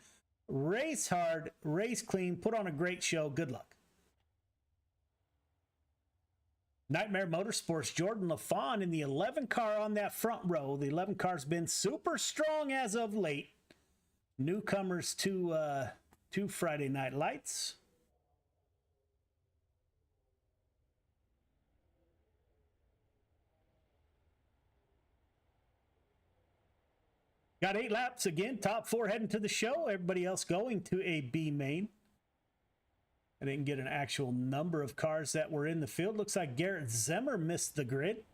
Speaker 2: Race hard, race clean, put on a great show. Good luck. Nightmare Motorsports, Jordan LaFawn in the 11 car on that front row. The 11 car's been super strong as of late. Newcomers to Friday Night Lights. Got 8 laps again. Top 4 heading to the show. Everybody else going to a B main. I didn't get an actual number of cars that were in the field. Looks like Garrett Zimmer missed the grid.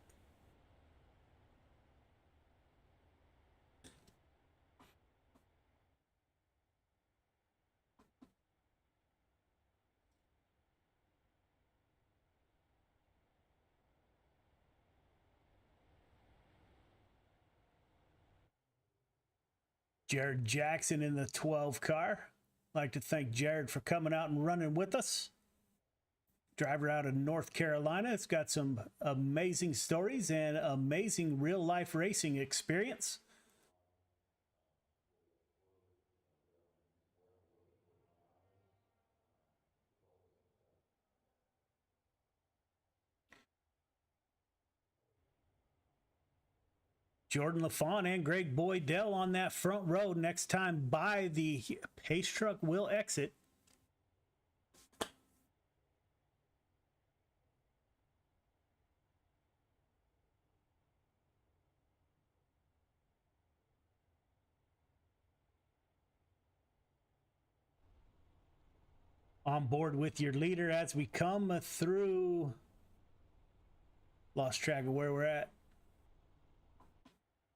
Speaker 2: Jared Jackson in the 12 car. Like to thank Jared for coming out and running with us. Driver out of North Carolina. It's got some amazing stories and amazing real life racing experience. Jordan LaFawn and Greg Boydell on that front row. Next time by, the pace truck will exit. On board with your leader as we come through. Lost track of where we're at.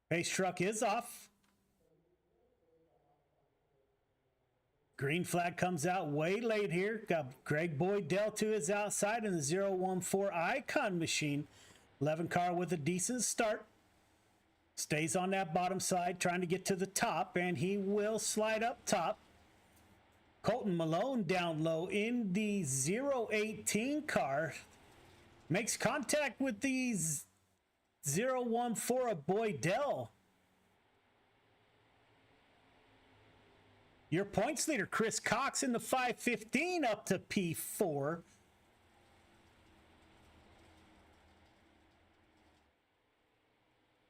Speaker 2: Pace truck is off. Green flag comes out way late here. Got Greg Boydell to his outside in the 014 Icon machine. 11 car with a decent start. Stays on that bottom side, trying to get to the top, and he will slide up top. Colton Malone down low in the 018 car. Makes contact with the 014 of Boydell. Your points leader, Chris Cox, in the 515 up to P4.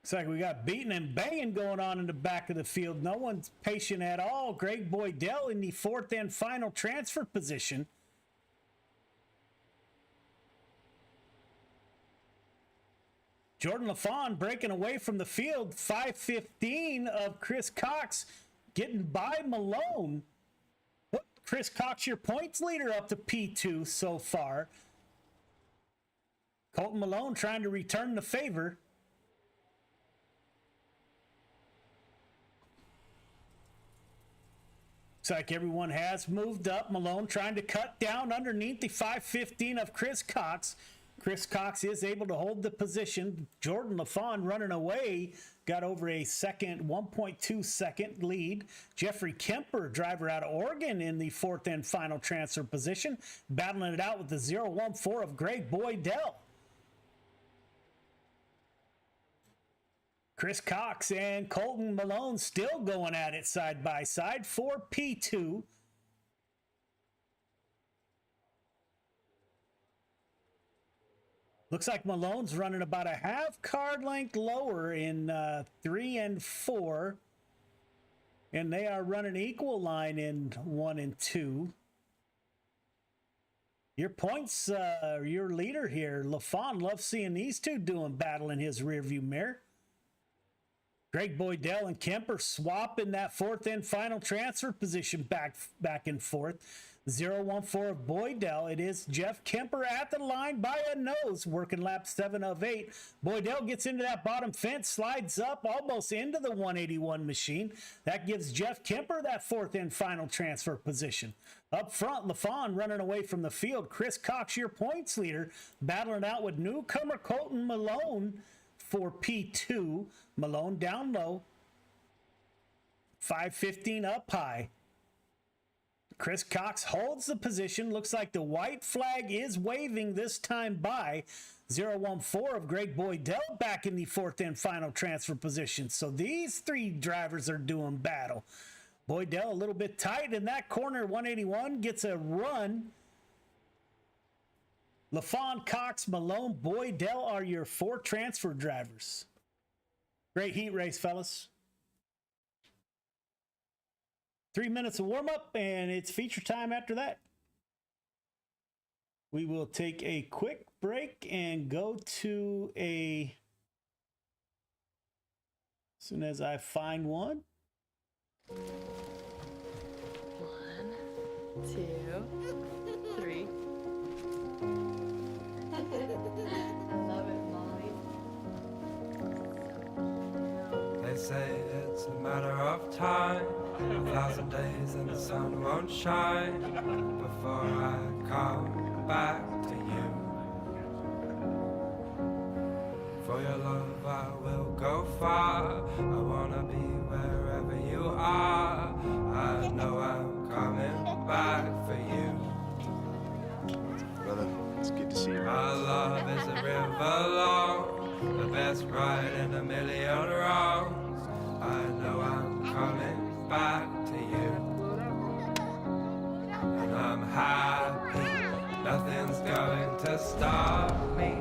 Speaker 2: Looks like we got beating and banging going on in the back of the field. No one's patient at all. Greg Boydell in the 4th and final transfer position. Jordan LaFawn breaking away from the field. 515 of Chris Cox getting by Malone. Put Chris Cox, your points leader, up to P2 so far. Colton Malone trying to return the favor. Looks like everyone has moved up. Malone trying to cut down underneath the 515 of Chris Cox. Chris Cox is able to hold the position. Jordan LaFawn running away. Got over a second, 1.2 second lead. Jeffrey Kemper, driver out of Oregon, in the 4th and final transfer position. Battling it out with the 014 of Greg Boydell. Chris Cox and Colton Malone still going at it side by side for P2. Looks like Malone's running about a half card length lower in 3 and 4. And they are running equal line in 1 and 2. Your points, your leader here, LaFawn, loves seeing these two doing battle in his rearview mirror. Greg Boydell and Kemper swapping that 4th and final transfer position back and forth. 014 of Boydell. It is Jeff Kemper at the line by a nose, working lap 7 of 8. Boydell gets into that bottom fence, slides up almost into the 181 machine. That gives Jeff Kemper that 4th and final transfer position. Up front, LaFawn running away from the field. Chris Cox, your points leader, battling out with newcomer Colton Malone for P2. Malone down low. 515 up high. Chris Cox holds the position. Looks like the white flag is waving this time by. 014 of Greg Boydell back in the 4th and final transfer position. So these three drivers are doing battle. Boydell a little bit tight in that corner. 181 gets a run. LaFawn, Cox, Malone, Boydell are your 4 transfer drivers. Great heat race, fellas. 3 minutes of warm-up, and it's feature time after that. We will take a quick break and go to a... As soon as I find one.
Speaker 20: 1, 2, 3. I love it, Molly.
Speaker 21: They say it's a matter of time. 1,000 days and the sun won't shine before I come back to you. For your love I will go far. I wanna be wherever you are. I know I'm coming back for you.
Speaker 15: Brother, it's good to see you.
Speaker 21: Our love is a river long, the best ride in a million wrongs. I know I'm coming back to you, and I'm happy, nothing's going to stop me.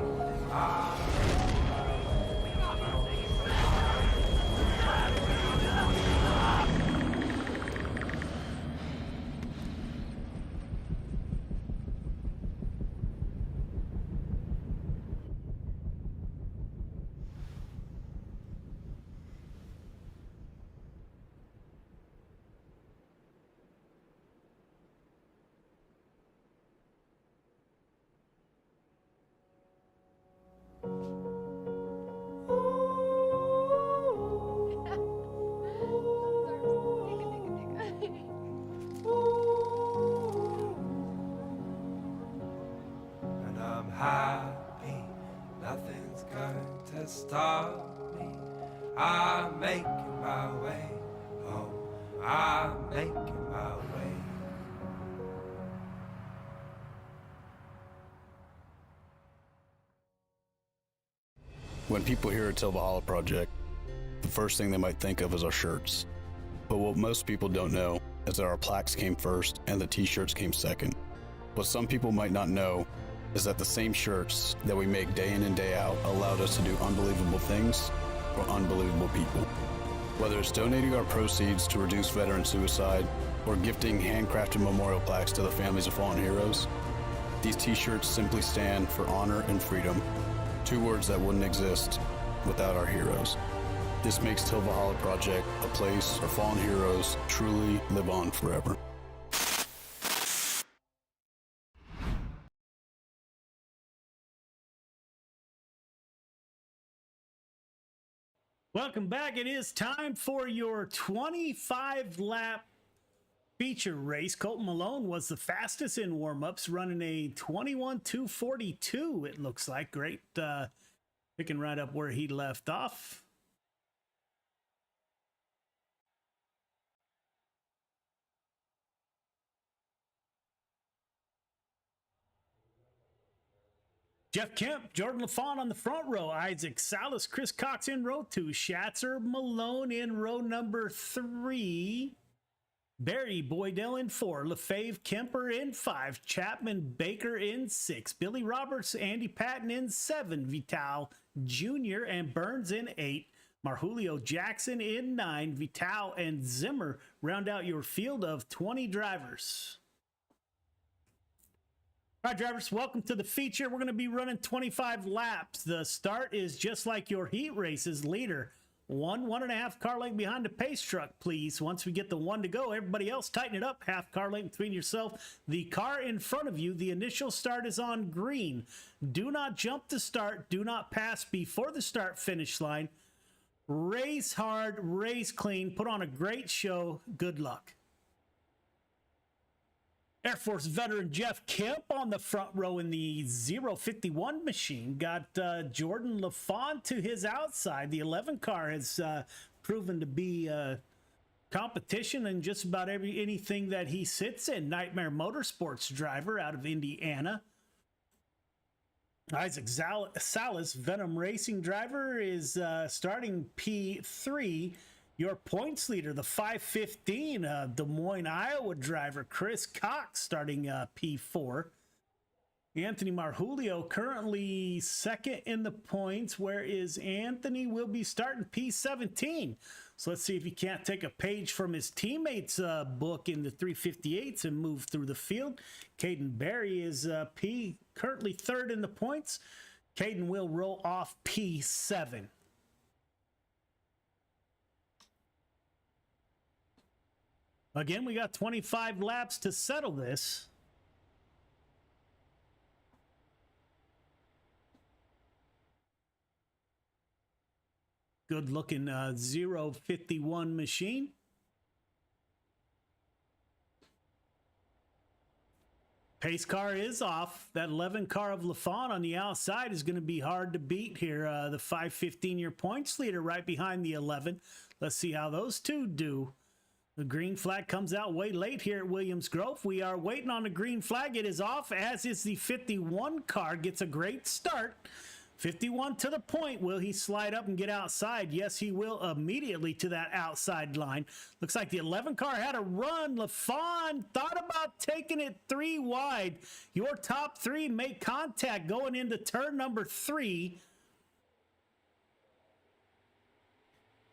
Speaker 21: And I'm happy, nothing's going to stop me. I'm making my way home. I'm making my way.
Speaker 1: When people hear Till Valhalla Project, the first thing they might think of is our shirts. But what most people don't know is that our plaques came first and the t-shirts came second. What some people might not know is that the same shirts that we make day in and day out allowed us to do unbelievable things for unbelievable people. Whether it's donating our proceeds to reduce veteran suicide or gifting handcrafted memorial plaques to the families of fallen heroes, these t-shirts simply stand for honor and freedom, two words that wouldn't exist without our heroes. This makes Till Valhalla Project a place where fallen heroes truly live on forever.
Speaker 2: Welcome back. It is time for your 25-lap feature race. Colton Malone was the fastest in warm-ups, running a 21:242, it looks like. Great picking right up where he left off. Jeff Kemp, Jordan LaFawn on the front row, Isaac Salas, Chris Cox in row 2, Schatzer Malone in row number 3, Barry Boydell in 4, LaFave Kemper in 5, Chapman Baker in 6, Billy Roberts, Andy Patton in 7, Vital Jr. and Burns in 8, Marjulio Jackson in 9, Vital and Zimmer round out your field of 20 drivers. All right, drivers, welcome to the feature. We're going to be running 25 laps. The start is just like your heat races. Leader, 1.5 car length behind the pace truck, please. Once we get the 1 to go, everybody else tighten it up. Half car length between yourself, the car in front of you. The initial start is on green. Do not jump to start. Do not pass before the start finish line. Race hard, race clean, put on a great show. Good luck. Air Force veteran Jeff Kemp on the front row in the 051 machine. Got Jordan LaFawn to his outside. The 11 car has proven to be competition in just about anything that he sits in. Nightmare Motorsports driver out of Indiana. Isaac Salas, Venom Racing driver, is starting P3. Your points leader, the 515 Des Moines, Iowa driver, Chris Cox, starting P4. Anthony Marjulio currently second in the points, whereas Anthony will be starting P17. So let's see if he can't take a page from his teammates' book in the 358s and move through the field. Caden Berry is currently third in the points. Caden will roll off P7. Again, we got 25 laps to settle this. Good looking 051 machine. Pace car is off. That 11 car of LaFawn on the outside is going to be hard to beat here. The 515 your points leader right behind the 11. Let's see how those two do. The green flag comes out way late here at Williams Grove. We are waiting on the green flag. It is off, as is the 51 car. Gets a great start. 51 to the point. Will he slide up and get outside? Yes, he will immediately to that outside line. Looks like the 11 car had a run. LaFawn thought about taking it 3 wide. Your top 3 make contact going into turn number 3.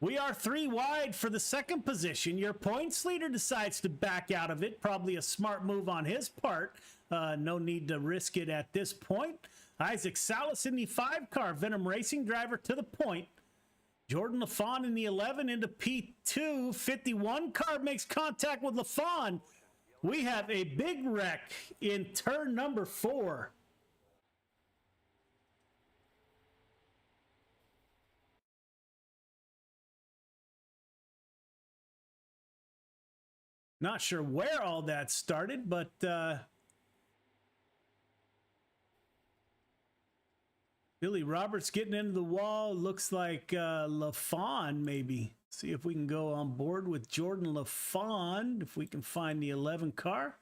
Speaker 2: We are 3 wide for the second position. Your points leader decides to back out of it. Probably a smart move on his part. No need to risk it at this point. Isaac Salas in the 5 car, Venom Racing driver to the point. Jordan LaFawn in the 11 into P2. 51 car makes contact with LaFawn. We have a big wreck in turn number 4. Not sure where all that started, but Billy Roberts getting into the wall. Looks like LaFawn maybe. See if we can go on board with Jordan LaFawn, if we can find the 11 car.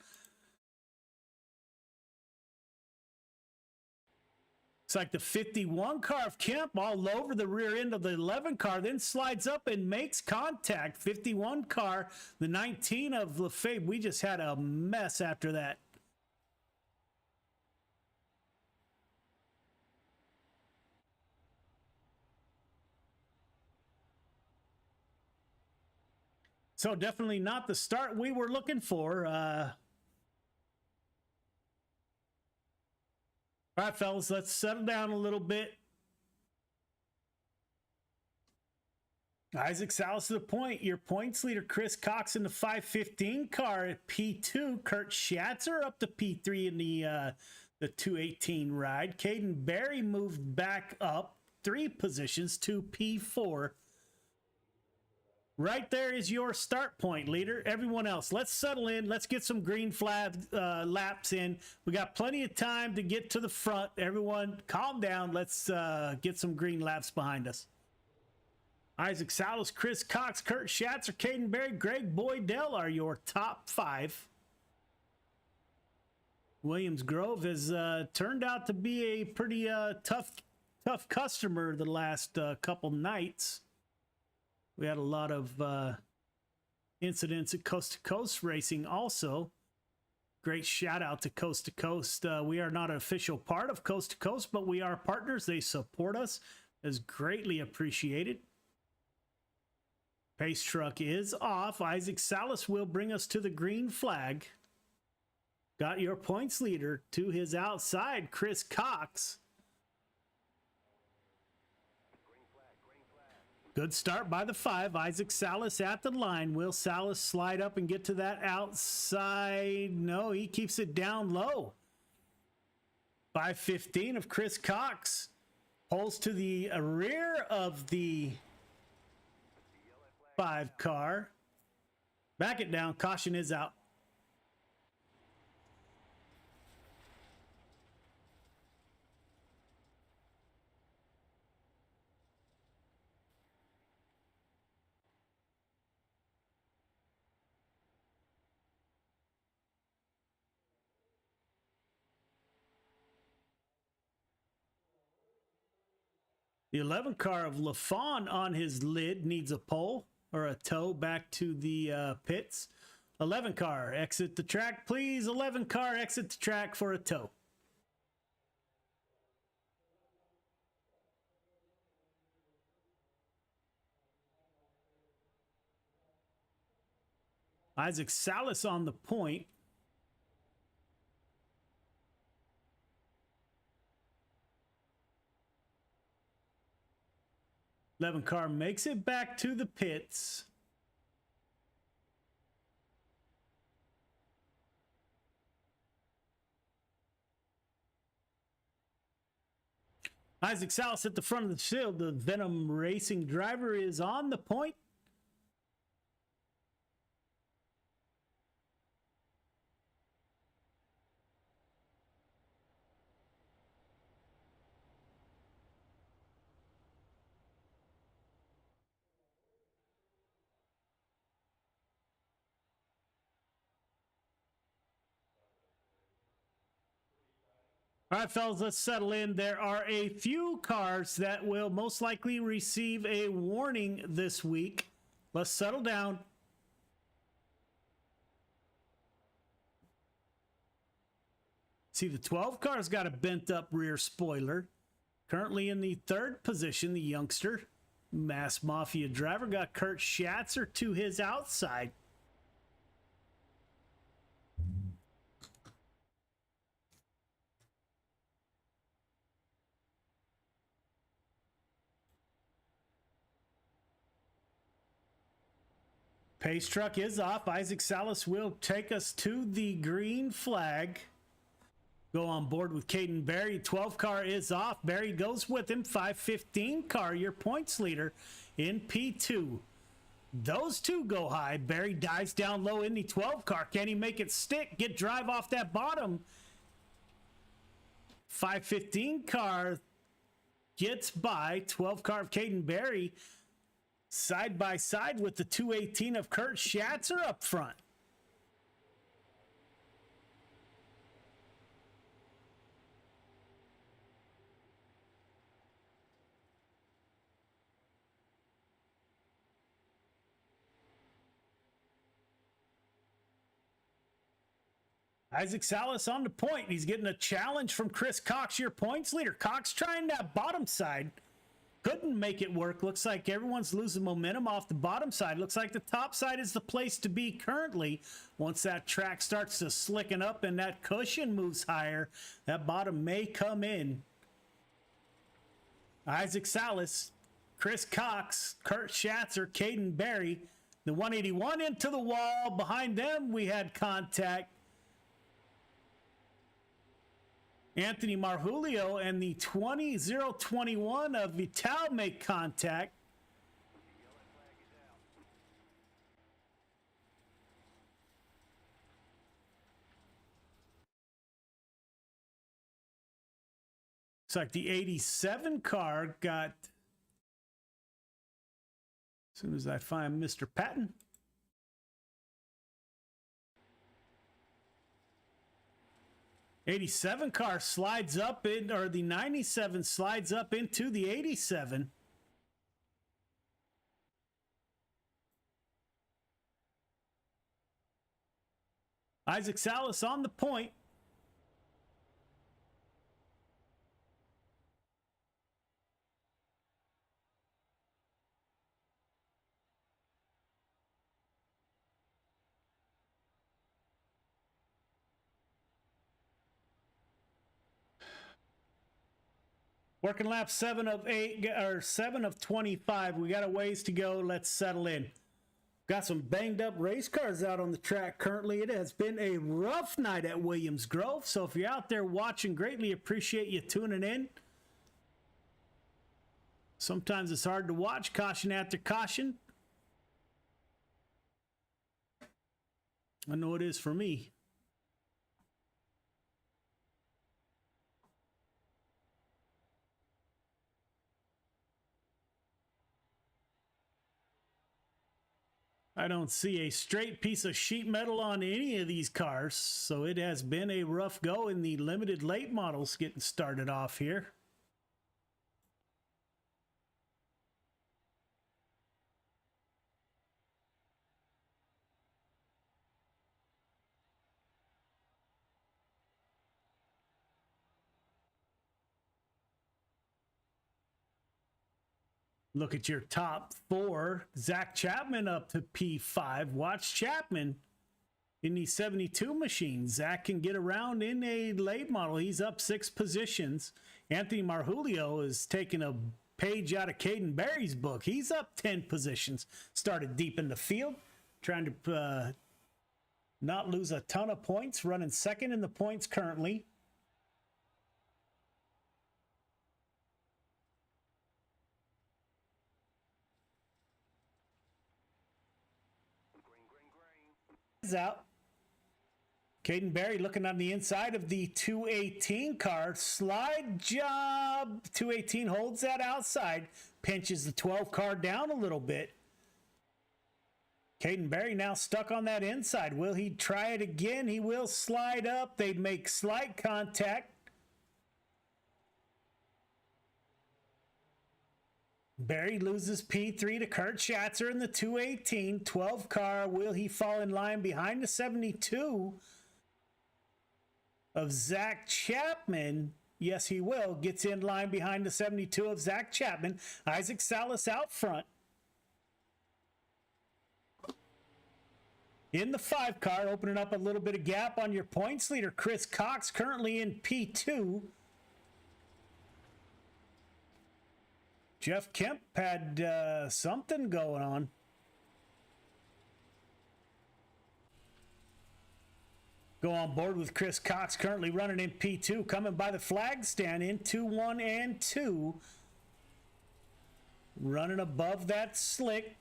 Speaker 2: It's like the 51 car of Kemp all over the rear end of the 11 car, then slides up and makes contact. 51 car, the 19 of Lefebvre. We just had a mess after that. So definitely not the start we were looking for. All right, fellas, let's settle down a little bit. Isaac Salas to the point. Your points leader, Chris Cox, in the 515 car at P2. Kurt Schatzer up to P3 in the 218 ride. Caden Berry moved back up 3 positions to P4. Right there is your start point, leader. Everyone else, let's settle in. Let's get some green flag laps in. We got plenty of time to get to the front. Everyone, calm down. Let's get some green laps behind us. Isaac Salas, Chris Cox, Kurt Schatzer, Caden Berry, Greg Boydell are your top 5. Williams Grove has turned out to be a pretty tough customer the last couple nights. We had a lot of incidents at Coast to Coast Racing also. Great shout out to Coast to Coast. We are not an official part of Coast to Coast, but we are partners. They support us. Is greatly appreciated. Pace truck is off. Isaac Salas will bring us to the green flag. Got your points leader to his outside, Chris Cox. Good start by the 5. Isaac Salas at the line. Will Salas slide up and get to that outside? No, he keeps it down low. 515 of Chris Cox pulls to the rear of the 5 car. Back it down. Caution is out. The 11 car of LaFawn on his lid needs a pole or a tow back to the pits. 11 car, exit the track, please. 11 car, exit the track for a tow. Isaac Salas on the point. Eleven car makes it back to the pits. Isaac Salas at the front of the field. The Venom Racing driver is on the point. All right, fellas, let's settle in. There are a few cars that will most likely receive a warning this week. Let's settle down. See, the 12 car's got a bent up rear spoiler. Currently in the 3rd position, the youngster, Mass Mafia driver, got Kurt Schatzer to his outside. Pace truck is off. Isaac Salas will take us to the green flag. Go on board with Caden Berry. 12 car is off. Berry goes with him. 515 car, your points leader in P2. Those two go high. Berry dives down low in the 12 car. Can he make it stick? Get drive off that bottom. 515 car gets by. 12 car of Caden Berry side by side with the 218 of Kurt Schatzer up front. Isaac Salas on the point. He's getting a challenge from Chris Cox, your points leader. Cox trying that bottom side. Couldn't make it work. Looks like everyone's losing momentum off the bottom side. Looks like the top side is the place to be currently. Once that track starts to slicken up and that cushion moves higher, that bottom may come in. Isaac Salas, Chris Cox, Kurt Schatzer, Caden Berry. The 181 into the wall. Behind them, we had contact. Anthony Marjulio and the 20-021 of Vital make contact. Looks like the 87 car got, as soon as I find Mr. Patton. '87 car slides up in, or the 97 slides up into the 87. Isaac Salas on the point. Working lap 7 of 8 or 7 of 25. We got a ways to go. Let's settle in. Got some banged up race cars out on the track currently. It has been a rough night at Williams Grove. So if you're out there watching, greatly appreciate you tuning in. Sometimes it's hard to watch. Caution after caution. I know it is for me. I don't see a straight piece of sheet metal on any of these cars, so it has been a rough go in the limited late models getting started off here. Look at your top 4. Zach Chapman up to P5. Watch Chapman in the 72 machine. Zach can get around in a late model. He's up 6 positions. Anthony Marjulio is taking a page out of Caden Berry's book. He's up 10 positions. Started deep in the field. Trying to not lose a ton of points. Running second in the points currently. Out. Caden Berry looking on the inside of the 218 car. Slide job. 218 holds that outside. Pinches the 12 car down a little bit. Caden Berry now stuck on that inside. Will he try it again? He will slide up. They make slight contact. Berry loses P3 to Kurt Schatzer in the 218. 12 car. Will he fall in line behind the 72 of Zach Chapman? Yes, he will. Gets in line behind the 72 of Zach Chapman. Isaac Salas out front. In the 5 car, opening up a little bit of gap on your points leader, Chris Cox, currently in P2. Jeff Kemp had something going on. Go on board with Chris Cox, currently running in P2, coming by the flag stand into 1 and 2. Running above that slick.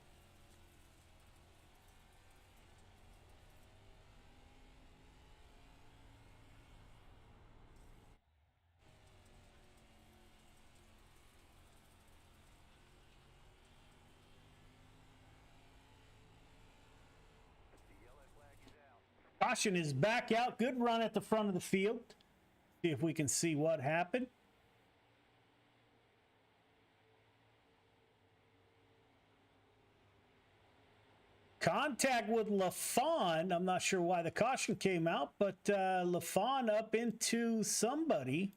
Speaker 2: Caution is back out. Good run at the front of the field. See if we can see what happened. Contact with LaFawn. I'm not sure why the caution came out, but LaFawn up into somebody.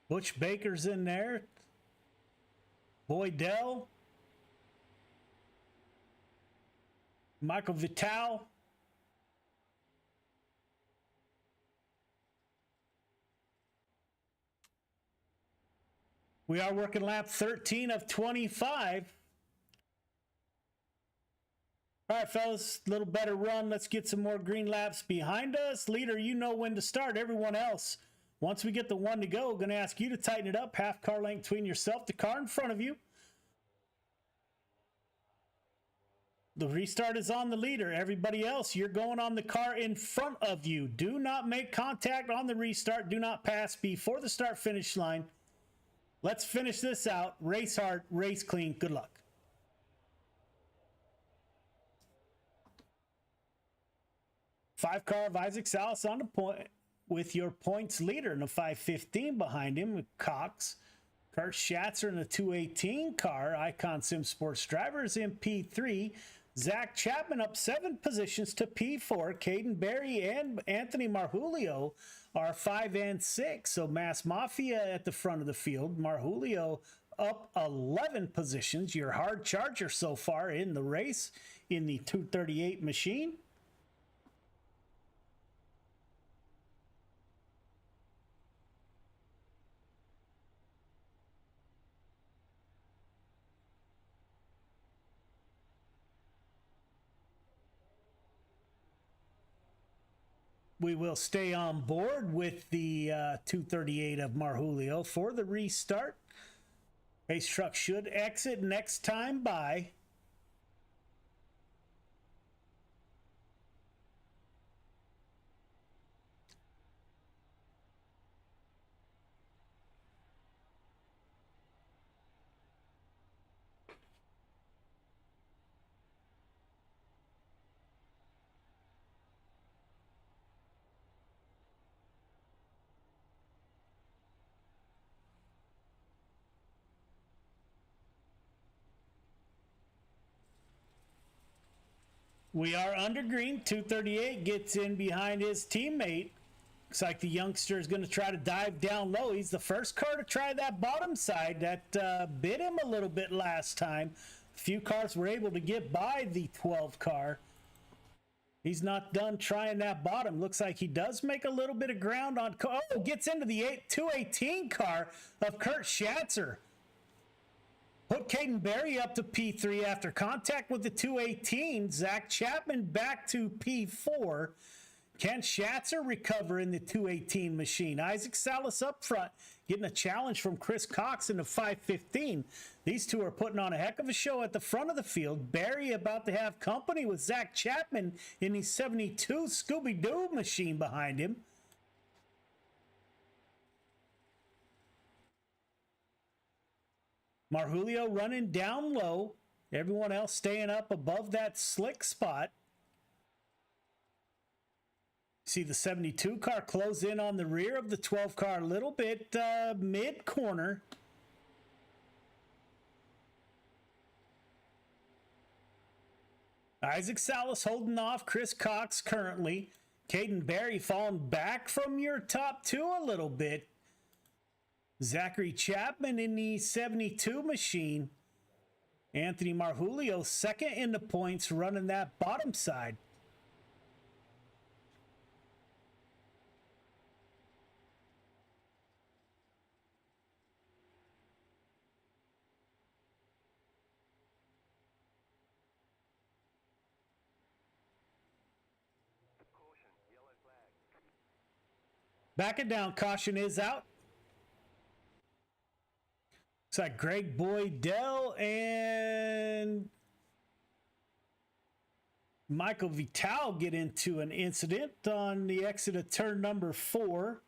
Speaker 2: Butch Baker's in there. Boydell. Michael Vital. We are working lap 13 of 25. All right, fellas, a little better run. Let's get some more green laps behind us. Leader, you know when to start. Everyone else, once we get the one to go, going to ask you to tighten it up. Half car length between yourself, the car in front of you. The restart is on the leader. Everybody else, you're going on the car in front of you. Do not make contact on the restart. Do not pass before the start-finish line. Let's finish this out. Race hard, race clean. Good luck. Five car of Isaac Salas on the point with your points leader in the 515 behind him with Cox. Kurt Schatzer in the 218 car. Icon Sim Sports Drivers in P3. Zach Chapman up 7 positions to P4. Caden Berry and Anthony Marjulio are 5 and 6. So Mass Mafia at the front of the field. Marjulio up 11 positions. Your hard charger so far in the race in the 238 machine. We will stay on board with the 238 of Marjulio for the restart. Race truck should exit next time by. We are under green. 238 gets in behind his teammate. Looks like the youngster is going to try to dive down low. He's the first car to try that bottom side. That bit him a little bit last time. A few cars were able to get by the 12 car. He's not done trying that bottom. Looks like he does make a little bit of ground on. Oh, gets into the 218 car of Kurt Schatzer. Put Caden Berry up to P3 after contact with the 218. Zach Chapman back to P4. Can Schatzer recover in the 218 machine? Isaac Salas up front, getting a challenge from Chris Cox in the 515. These two are putting on a heck of a show at the front of the field. Berry about to have company with Zach Chapman in the 72 Scooby-Doo machine behind him. Marjulio running down low. Everyone else staying up above that slick spot. See the 72 car close in on the rear of the 12 car a little bit mid-corner. Isaac Salas holding off Chris Cox currently. Caden Berry falling back from your top two a little bit. Zachary Chapman in the 72 machine. Anthony Marjulio second in the points running that bottom side. Back it down. Caution is out. Looks like Greg Boydell and Michael Vital get into an incident on the exit of turn number 4.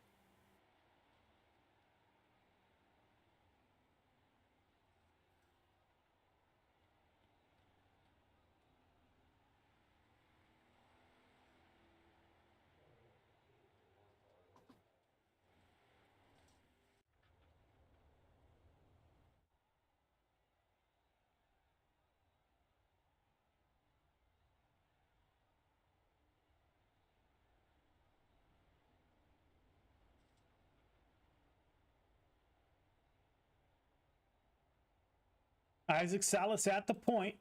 Speaker 2: Isaac Salas at the point.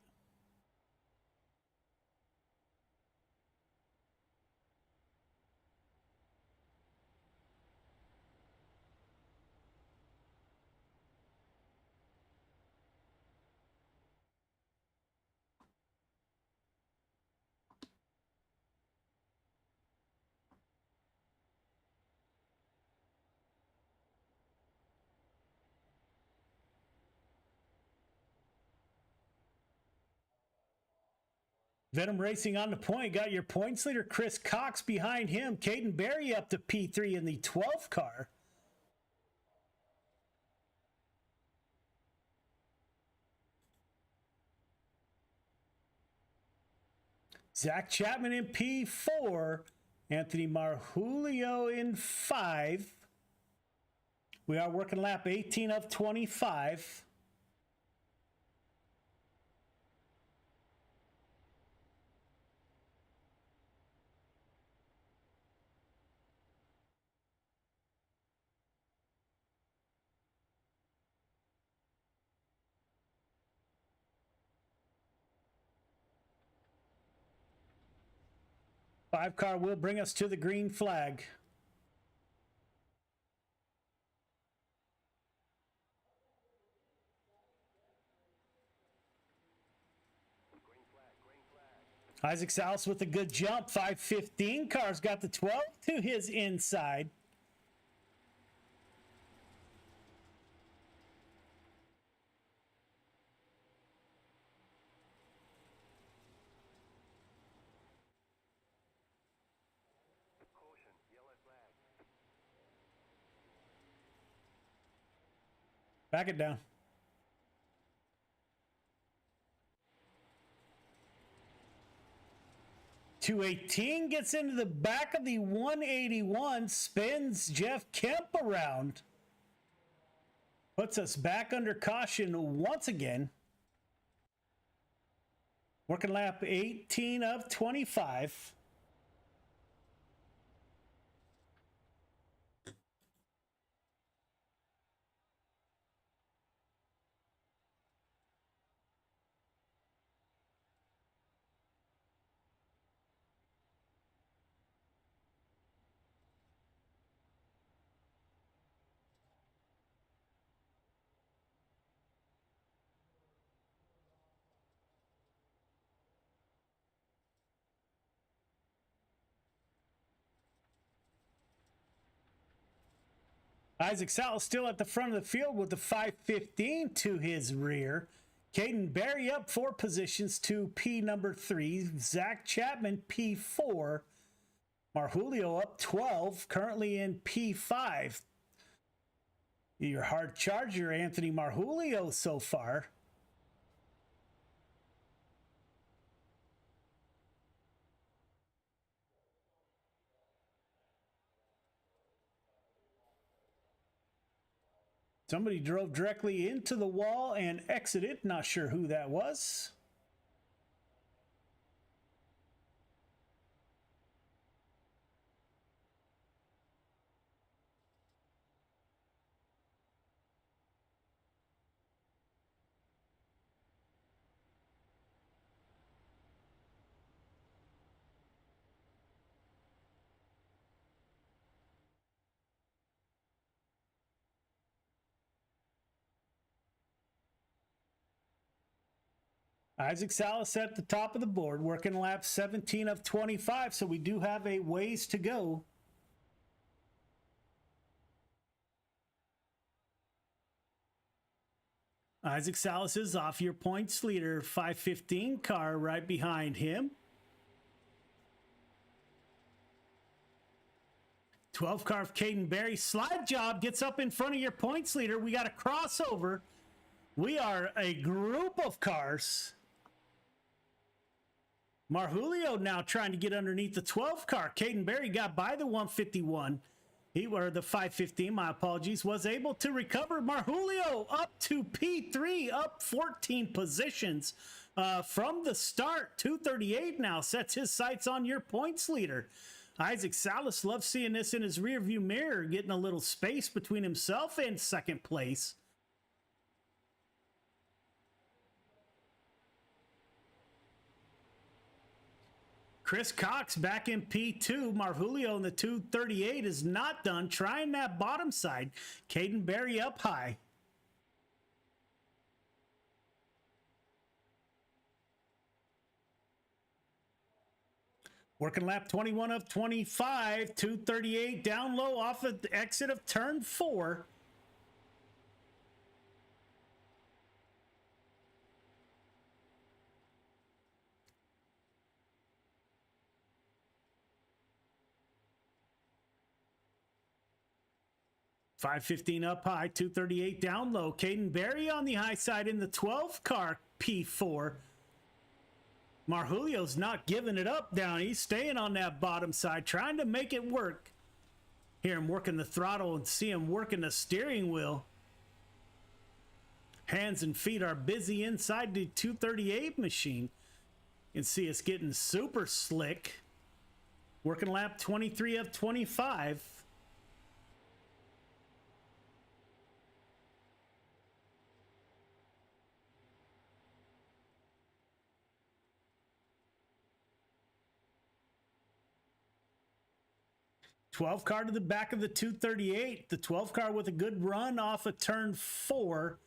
Speaker 2: Venom Racing on the point. Got your points leader, Chris Cox, behind him. Caden Berry up to P3 in the 12th car. Zach Chapman in P4. Anthony Marjulio in 5. We are working lap 18 of 25. Five car will bring us to the green flag. Isaac Salas with a good jump. 515 car's got the 12 to his inside. Back it down. .218 gets into the back of the 181, spins Jeff Kemp around. Puts us back under caution once again. Working lap 18 of 25. Isaac Salas still at the front of the field with the 515 to his rear. Caden Berry up 4 positions to P number 3. Zach Chapman P4. Marjulio up 12, currently in P5. Your hard charger, Anthony Marjulio, so far. Somebody drove directly into the wall and exited. Not sure who that was. Isaac Salas at the top of the board, working lap 17 of 25, so we do have a ways to go. Isaac Salas is off. Your points leader, 515 car right behind him. 12 car of Caden Berry. Slide job gets up in front of your points leader. We got a crossover. We are a group of cars. Marjulio now trying to get underneath the 12 car. Caden Berry got by the 151. The 515, my apologies, was able to recover. Marjulio up to P3, up 14 positions from the start. 238 now sets his sights on your points leader. Isaac Salas loves seeing this in his rearview mirror, getting a little space between himself and second place. Chris Cox back in P2. Marjulio in the 238 is not done. Trying that bottom side. Caden Berry up high. Working lap 21 of 25. 238 down low off of the exit of turn 4. .515 up high, 238 down low. Caden Berry on the high side in the 12 car P4. Marjulio's not giving it up down. He's staying on that bottom side, trying to make it work. Hear him working the throttle and see him working the steering wheel. Hands and feet are busy inside the 238 machine. You can see it's getting super slick. Working lap 23 of 25. .12 car to the back of the 238. The 12 car with a good run off of turn 4.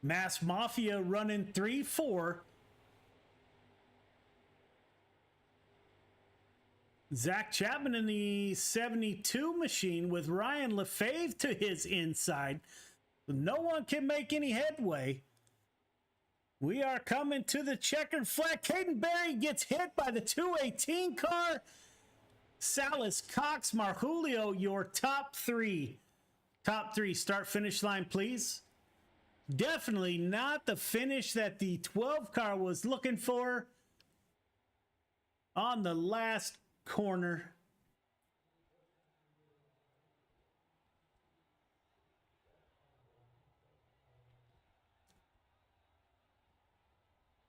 Speaker 2: Mass Mafia running 3-4. Zach Chapman in the 72 machine with Ryan Lefebvre to his inside. No one can make any headway. We are coming to the checkered flag. Caden Berry gets hit by the 218 car. Salas, Cox, Marjulio, your top three. Top three, start finish line, please. Definitely not the finish that the 12 car was looking for on the last corner.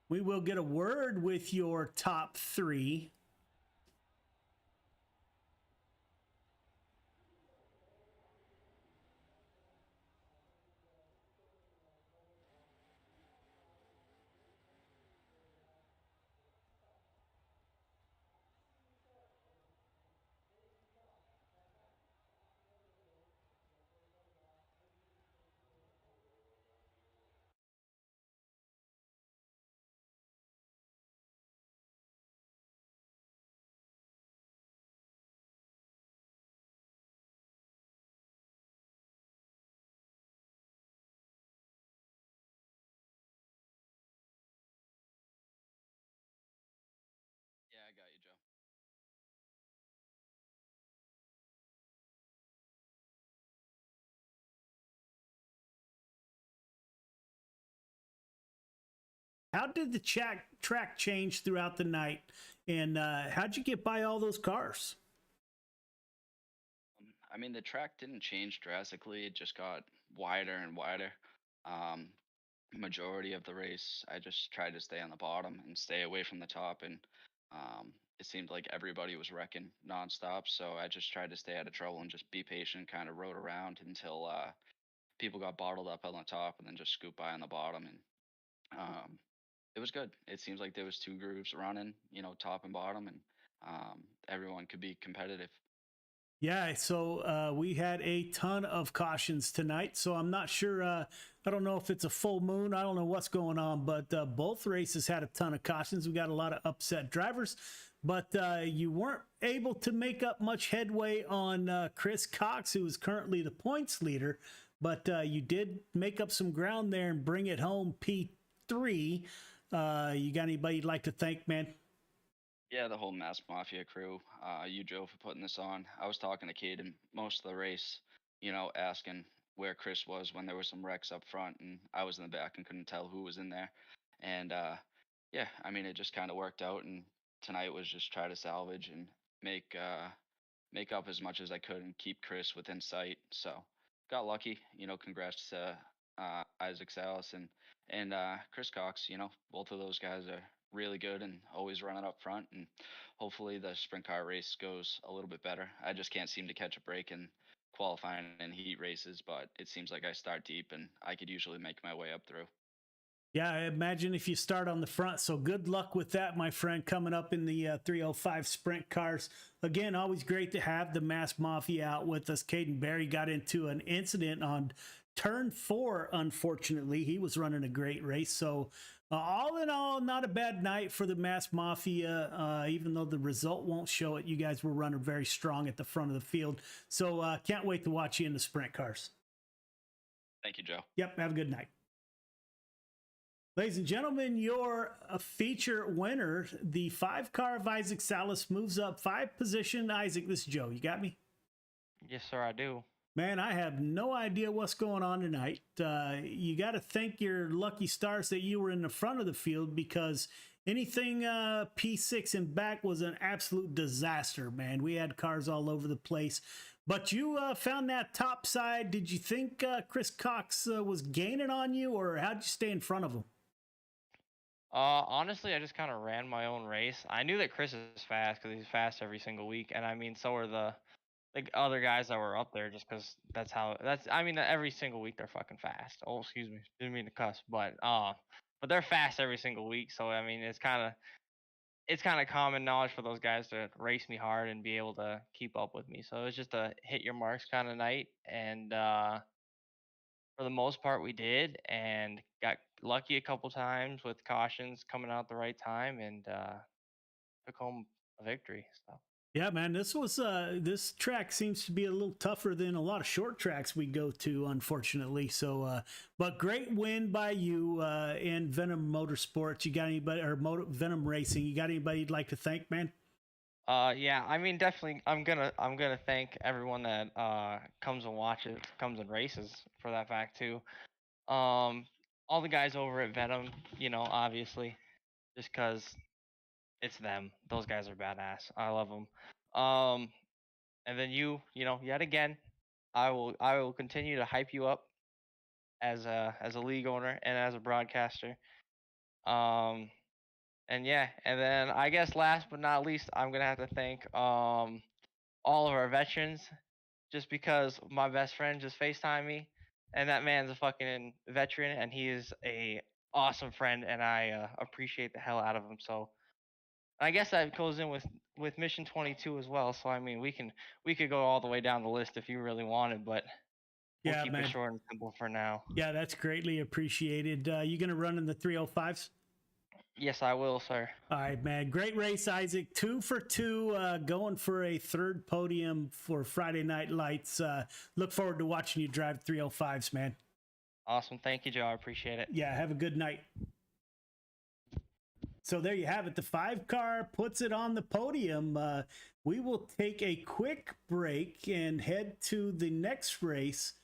Speaker 2: We will get a word with your top three.
Speaker 5: Yeah, I got you, Joe.
Speaker 2: How did the track change throughout the night? And how'd you get by all those cars?
Speaker 5: I mean, the track didn't change drastically. It just got wider and wider. Majority of the race, I just tried to stay on the bottom and stay away from the top. And it seemed like everybody was wrecking nonstop. So I just tried to stay out of trouble and just be patient, kind of rode around until people got bottled up on the top and then just scoop by on the bottom. And it was good. It seems like there was two groups running, top and bottom, and everyone could be competitive.
Speaker 2: Yeah, so we had a ton of cautions tonight, so I'm not sure. I don't know if it's a full moon. I don't know what's going on, but both races had a ton of cautions. We got a lot of upset drivers, but you weren't able to make up much headway on Chris Cox, who is currently the points leader, but you did make up some ground there and bring it home P3. You got anybody you'd like to thank, man?
Speaker 5: Yeah, the whole Mass Mafia crew. You, Joe, for putting this on. I was talking to Caden most of the race, asking where Chris was when there were some wrecks up front, and I was in the back and couldn't tell who was in there. And yeah, I mean, it just kind of worked out. And tonight was just try to salvage and make up as much as I could and keep Chris within sight. So got lucky. Congrats to Isaac Salas and Chris Cox. Both of those guys are really good and always running up front, and hopefully the sprint car race goes a little bit better. I just can't seem to catch a break in qualifying and heat races, but it seems like I start deep and I could usually make my way up through.
Speaker 2: Yeah, I imagine if you start on the front. So good luck with that, my friend, coming up in the 305 sprint cars. Again, always great to have the Mass Mafia out with us. Caden Berry got into an incident on turn 4, unfortunately. He was running a great race. So all in all, not a bad night for the Mass Mafia, even though the result won't show it. You guys were running very strong at the front of the field. So can't wait to watch you in the sprint cars.
Speaker 5: Thank you, Joe.
Speaker 2: Yep, have a good night. Ladies and gentlemen, your feature winner, the 5-car of Isaac Salas, moves up 5 position. Isaac, this is Joe. You got me?
Speaker 12: Yes, sir, I do.
Speaker 2: Man, I have no idea what's going on tonight. You got to thank your lucky stars that you were in the front of the field, because anything P6 and back was an absolute disaster, man. We had cars all over the place. But you found that top side. Did you think Chris Cox was gaining on you, or how'd you stay in front of him?
Speaker 12: Honestly, I just kind of ran my own race. I knew that Chris is fast because he's fast every single week, and I mean, so are the other guys that were up there, just because I mean, every single week they're fucking fast. Oh, excuse me, didn't mean to cuss, but they're fast every single week. So I mean, it's kind of common knowledge for those guys to race me hard and be able to keep up with me. So it was just a hit your marks kind of night, and for the most part we did, and got lucky a couple times with cautions coming out the right time, and took home a victory. So
Speaker 2: Yeah, man, this track seems to be a little tougher than a lot of short tracks we go to, unfortunately. So, but great win by you in Venom Motorsports. You got anybody, or Venom Racing? You got anybody you'd like to thank, man?
Speaker 12: Yeah, I mean, definitely, I'm gonna thank everyone that comes and watches, comes and races, for that fact too. All the guys over at Venom, obviously, just 'cause it's them. Those guys are badass. I love them. And then yet again, I will continue to hype you up as a league owner and as a broadcaster. And yeah, and then I guess last but not least, I'm gonna have to thank all of our veterans, just because my best friend just FaceTimed me, and that man's a fucking veteran, and he is a awesome friend, and I appreciate the hell out of him. So I guess that goes in with Mission 22 as well. So I mean, we could go all the way down the list if you really wanted, but we'll keep it short and simple for now.
Speaker 2: Yeah, that's greatly appreciated. You gonna run in the 305s?
Speaker 12: Yes, I will, sir.
Speaker 2: All right, man. Great race, Isaac. 2 for 2, going for a 3rd podium for Friday Night Lights. Look forward to watching you drive 305s, man.
Speaker 12: Awesome. Thank you, Joe. I appreciate it.
Speaker 2: Yeah, have a good night. So there you have it. The 5-car puts it on the podium. We will take a quick break and head to the next race.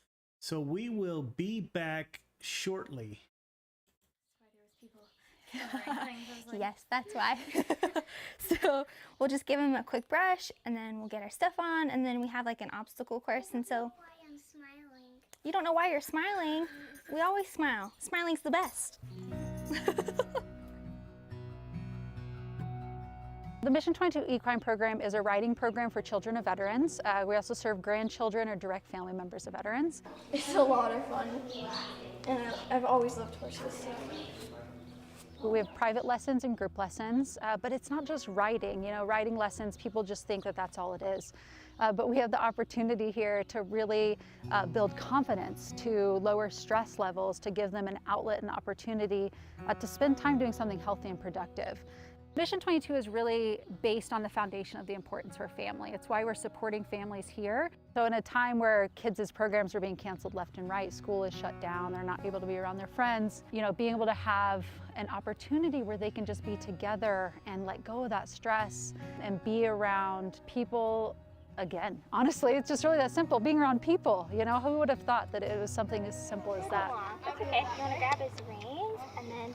Speaker 2: So we will be back shortly.
Speaker 7: Yes, that's why. So we'll just give him a quick brush, and then we'll get our stuff on, and then we have like an obstacle course. And so
Speaker 22: why I'm smiling.
Speaker 7: You don't know why you're smiling. We always smile. Smiling's the best.
Speaker 23: The Mission 22 Equine Program is a riding program for children of veterans. We also serve grandchildren or direct family members of veterans.
Speaker 4: It's a lot of fun, and I've always loved horses. So.
Speaker 23: We have private lessons and group lessons, but it's not just riding. Riding lessons, people just think that that's all it is. But we have the opportunity here to really build confidence, to lower stress levels, to give them an outlet and opportunity to spend time doing something healthy and productive. Mission 22 is really based on the foundation of the importance for family. It's why we're supporting families here. So in a time where kids' programs are being canceled left and right, school is shut down, they're not able to be around their friends, being able to have an opportunity where they can just be together and let go of that stress and be around people. Again, honestly, it's just really that simple, being around people. Who would have thought that it was something as simple as that?
Speaker 22: That's okay. You want to grab his reins, and then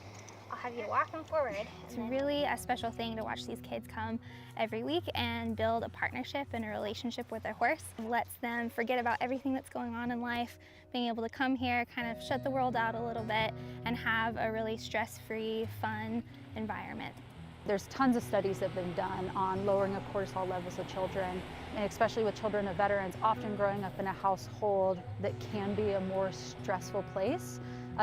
Speaker 22: I'll have you walk him forward.
Speaker 7: It's really a special thing to watch these kids come every week and build a partnership and a relationship with their horse. It lets them forget about everything that's going on in life, being able to come here, kind of shut the world out a little bit, and have a really stress-free, fun environment.
Speaker 23: There's tons of studies that have been done on lowering of cortisol levels of children, and especially with children of veterans, often growing up in a household that can be a more stressful place,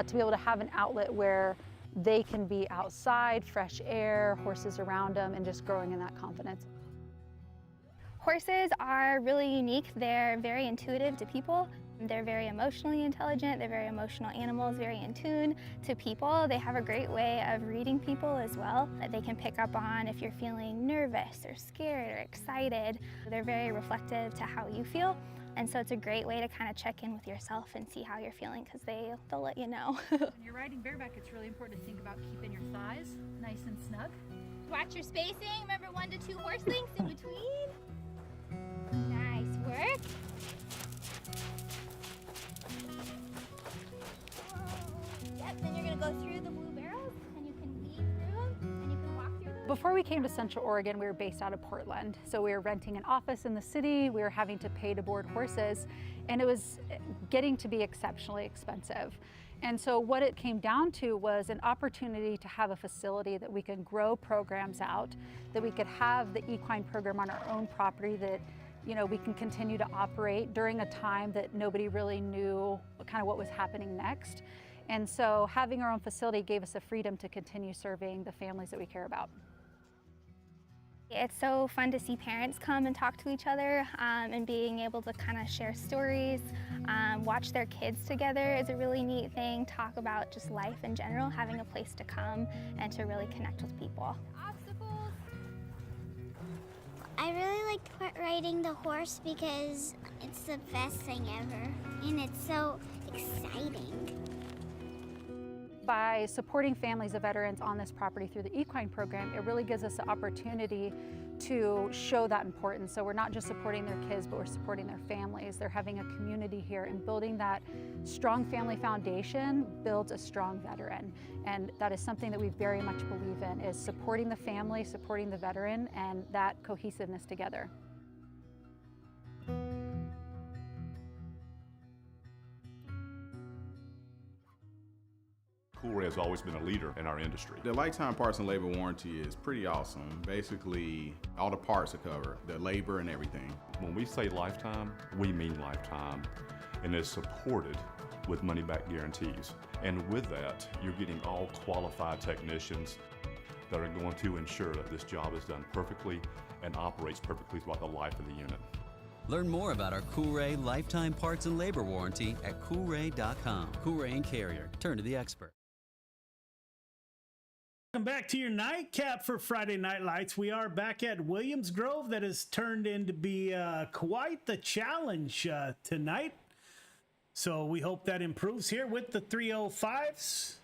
Speaker 23: to be able to have an outlet where they can be outside, fresh air, horses around them, and just growing in that confidence.
Speaker 7: Horses are really unique. They're very intuitive to people. They're very emotionally intelligent. They're very emotional animals, very in tune to people. They have a great way of reading people as well. They can pick up on if you're feeling nervous or scared or excited. They're very reflective to how you feel. And so it's a great way to kind of check in with yourself and see how you're feeling, because they'll let you know.
Speaker 3: When you're riding bareback, it's really important to think about keeping your thighs nice and snug.
Speaker 22: Watch your spacing. Remember 1 to 2 horse lengths in between. Nice work. Yep, then you're gonna go through the blue barrels and you can weave through them and you can walk through them.
Speaker 23: Before we came to Central Oregon, we were based out of Portland. So we were renting an office in the city, we were having to pay to board horses, and it was getting to be exceptionally expensive. And so what it came down to was an opportunity to have a facility that we can grow programs out, that we could have the equine program on our own property that we can continue to operate during a time that nobody really knew kind of what was happening next. And so having our own facility gave us the freedom to continue serving the families that we care about.
Speaker 7: It's so fun to see parents come and talk to each other, and being able to kind of share stories, watch their kids together is a really neat thing. Talk about just life in general, having a place to come and to really connect with people.
Speaker 22: Obstacles. I really like riding the horse because it's the best thing ever, and it's so exciting.
Speaker 23: By supporting families of veterans on this property through the equine program, it really gives us the opportunity to show that importance. So we're not just supporting their kids, but we're supporting their families. They're having a community here, and building that strong family foundation builds a strong veteran. And that is something that we very much believe in, is supporting the family, supporting the veteran, and that cohesiveness together.
Speaker 6: Coolray has always been a leader in our industry.
Speaker 8: The lifetime parts and labor warranty is pretty awesome. Basically, all the parts are covered, the labor and everything.
Speaker 6: When we say lifetime, we mean lifetime, and it's supported with money-back guarantees. And with that, you're getting all qualified technicians that are going to ensure that this job is done perfectly and operates perfectly throughout the life of the unit.
Speaker 24: Learn more about our Coolray lifetime parts and labor warranty at Coolray.com. Coolray and Carrier. Turn to the expert.
Speaker 2: Welcome back to your nightcap for Friday Night Lights. We are back at Williams Grove. That has turned into be quite the challenge tonight. So we hope that improves here with the 305s.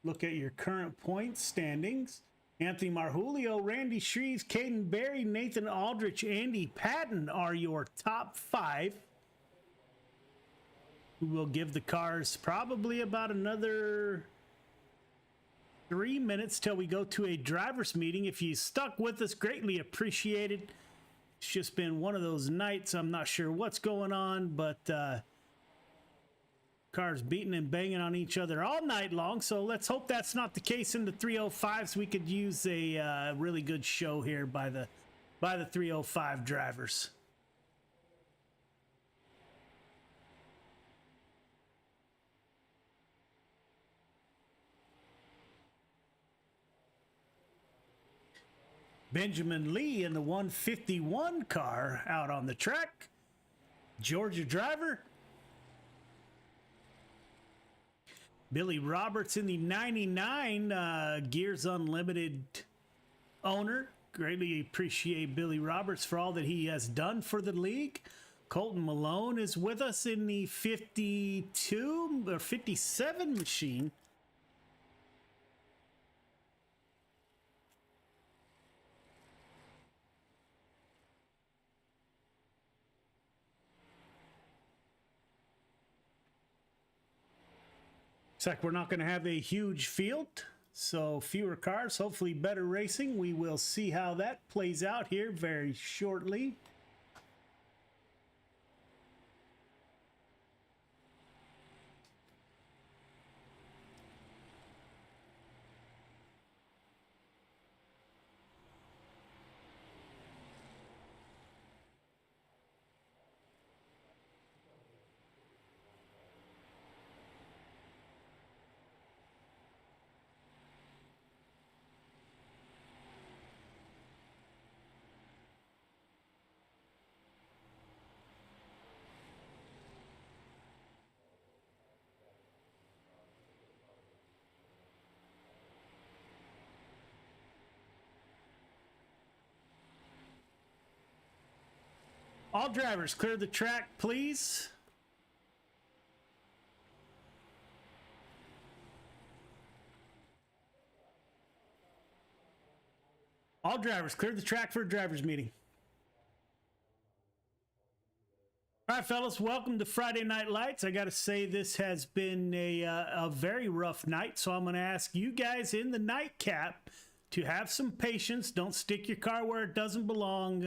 Speaker 2: Look at your current points standings. Anthony Marjulio, Randy Shreves, Caden Berry, Nathan Aldrich, Andy Patton are your top 5. We will give the cars probably about another 3 minutes till we go to a driver's meeting. If you stuck with us, greatly appreciated. It's just been one of those nights. I'm not sure what's going on, but cars beating and banging on each other all night long. So let's hope that's not the case in the 305s. We could use a really good show here by the 305 drivers. Benjamin Lee in the 151 car out on the track. Georgia driver. Billy Roberts in the 99 Gears Unlimited owner. Greatly appreciate Billy Roberts for all that he has done for the league. Colton Malone is with us in the 52 or 57 machine. Looks like we're not going to have a huge field, so fewer cars, hopefully better racing. We will see how that plays out here very shortly. All drivers, clear the track, please. All drivers, clear the track for a driver's meeting. All right, fellas, welcome to Friday Night Lights. I got to say this has been a very rough night, so I'm going to ask you guys in the nightcap to have some patience. Don't stick your car where it doesn't belong.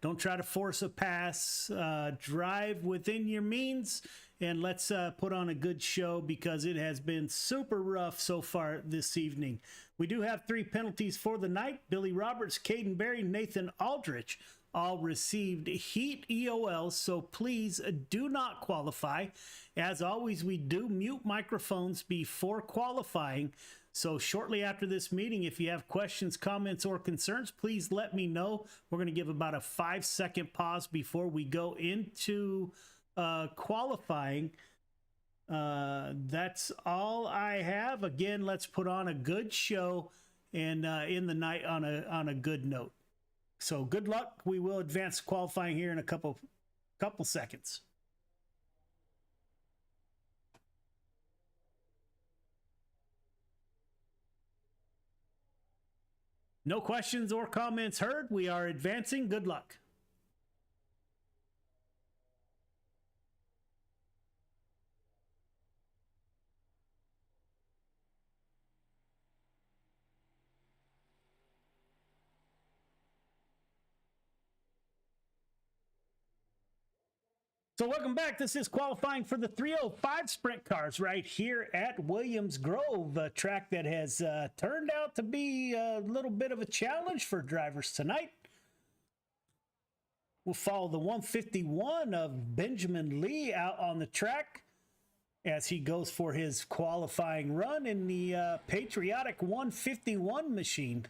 Speaker 2: Don't try to force a pass. Drive within your means, and let's put on a good show because it has been super rough so far this evening. We do have 3 penalties for the night. Billy Roberts, Caden Berry, Nathan Aldrich all received heat EOLs, so please do not qualify. As always, we do mute microphones before qualifying. So shortly after this meeting, if you have questions, comments, or concerns, please let me know. We're going to give about a 5-second pause before we go into qualifying. That's all I have. Again, let's put on a good show and end the night on a good note. So good luck. We will advance qualifying here in a couple seconds. No questions or comments heard. We are advancing. Good luck. So welcome back. This is qualifying for the 305 sprint cars right here at Williams Grove, a track that has turned out to be a little bit of a challenge for drivers tonight. We'll follow the 151 of Benjamin Lee out on the track as he goes for his qualifying run in the patriotic 151 machine.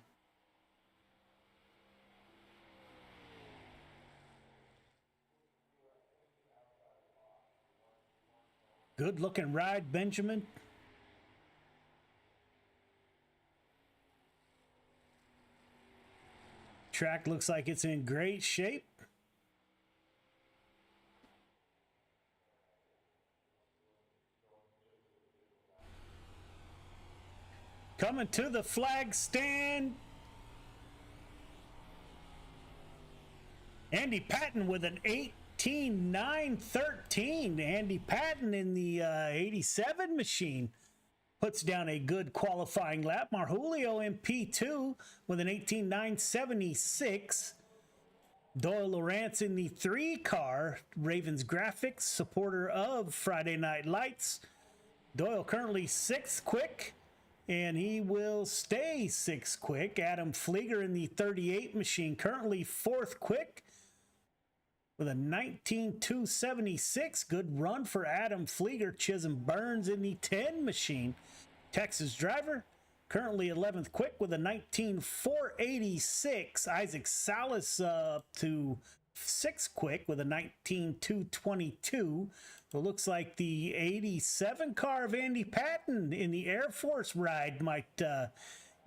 Speaker 2: Good looking ride, Benjamin. Track looks like it's in great shape. Coming to the flag stand. Andy Patton with an 18.913. Andy Patton in the 87 machine puts down a good qualifying lap. Marjulio in P2 with an 18.976. Doyle Lawrence in the 3 car, Ravens Graphics, supporter of Friday Night Lights. Doyle currently 6th quick, and he will stay 6th quick. Adam Flieger in the 38 machine, currently 4th quick with a 19.276. Good run for Adam Flieger. Chisholm Burns in the 10 machine. Texas driver, currently 11th quick with a 19.486. Isaac Salas to 6th quick with a 19.222. It looks like the 87 car of Andy Patton in the Air Force ride might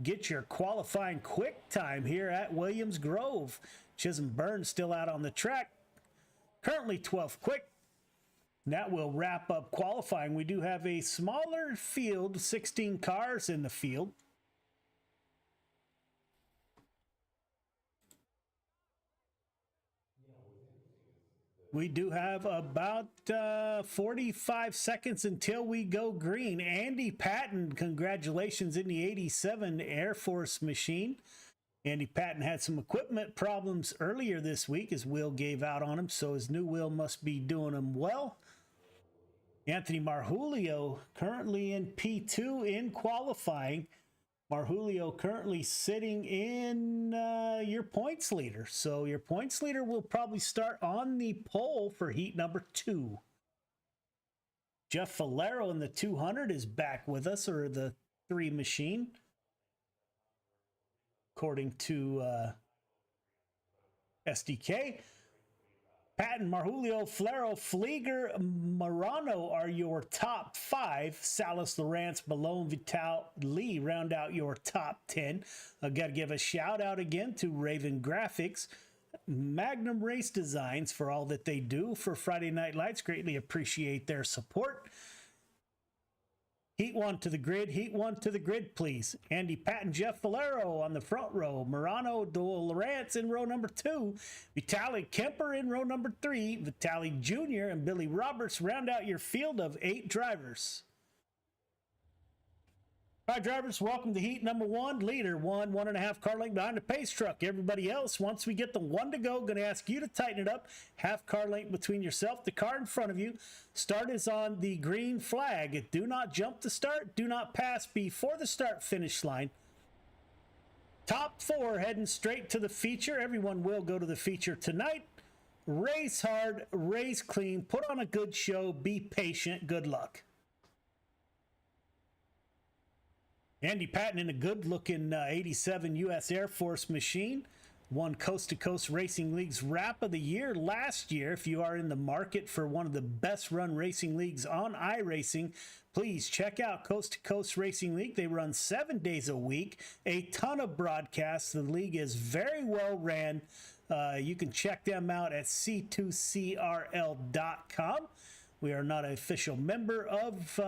Speaker 2: get your qualifying quick time here at Williams Grove. Chisholm Burns still out on the track, currently 12th quick. That will wrap up qualifying. We do have a smaller field, 16 cars in the field. We do have about 45 seconds until we go green. Andy Patton, congratulations, in the 87 Air Force machine. Andy Patton had some equipment problems earlier this week. His wheel gave out on him, so his new wheel must be doing him well. Anthony Marjulio currently in P2 in qualifying. Marjulio currently sitting in your points leader. So your points leader will probably start on the pole for heat number 2. Jeff Valero in the 200 is back with us, or the 3 machine, according to SDK. Patton, Marjulio, Flero, Flieger, Marano are your top 5. Salas, Lawrence, Malone, Vital, Lee round out your top 10. I've got to give a shout out again to Raven Graphics Magnum Race Designs for all that they do for Friday Night Lights. Greatly appreciate their support. Heat one to the grid. Heat one to the grid, please. Andy Patton, Jeff Valero on the front row. Morano Doyle Lawrence in row number 2. Vitaly Kemper in row number 3. Vitaly Jr. and Billy Roberts round out your field of 8 drivers. All right, drivers, welcome to heat number 1. Leader, 1.5 car length behind the pace truck. Everybody else, once we get the 1 to go, going to ask you to tighten it up. Half car length between yourself, the car in front of you. Start is on the green flag. Do not jump the start. Do not pass before the start-finish line. Top 4 heading straight to the feature. Everyone will go to the feature tonight. Race hard, race clean, put on a good show, be patient. Good luck. Andy Patton in a good-looking 87 U.S. Air Force machine. Won Coast to Coast Racing League's Wrap of the Year last year. If you are in the market for one of the best-run racing leagues on iRacing, please check out Coast to Coast Racing League. They run 7 days a week, a ton of broadcasts. The league is very well ran. You can check them out at c2crl.com. We are not an official member of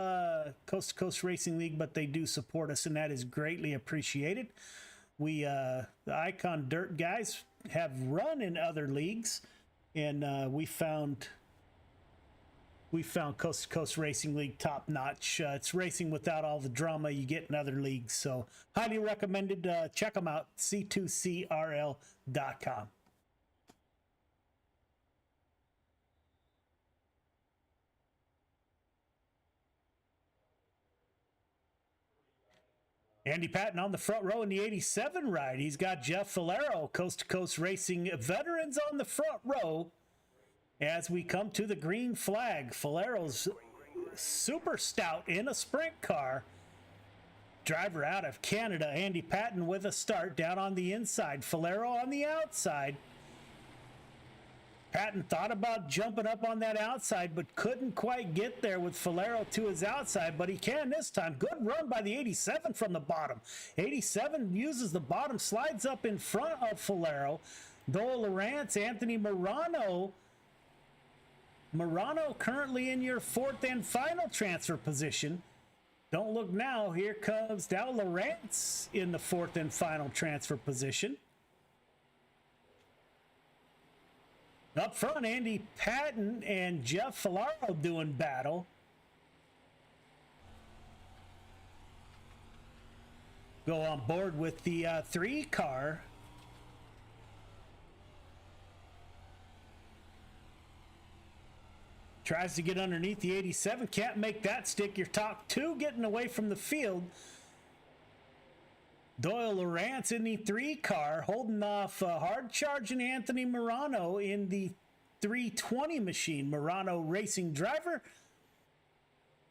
Speaker 2: Coast to Coast Racing League, but they do support us, and that is greatly appreciated. We, the Icon Dirt guys, have run in other leagues, and we found Coast to Coast Racing League top notch. It's racing without all the drama you get in other leagues, so highly recommended. Check them out, c2crl.com. Andy Patton on the front row in the 87 ride. He's got Jeff Valero, Coast to Coast Racing veterans on the front row. As we come to the green flag, Valero's super stout in a sprint car. Driver out of Canada, Andy Patton with a start down on the inside. Valero on the outside. Patton thought about jumping up on that outside, but couldn't quite get there with Valero to his outside, but he can this time. Good run by the 87 from the bottom. 87 uses the bottom, slides up in front of Valero. Doyle Lawrence, Anthony Morano. Morano currently in your 4th and final transfer position. Don't look now. Here comes Doyle Lawrence in the 4th and final transfer position. Up front, Andy Patton and Jeff Valero doing battle. Go on board with the 3 car. Tries to get underneath the 87. Can't make that stick. Your top 2 getting away from the field. Doyle Lawrence in the 3 car, holding off hard charging Anthony Morano in the 320 machine. Morano racing driver.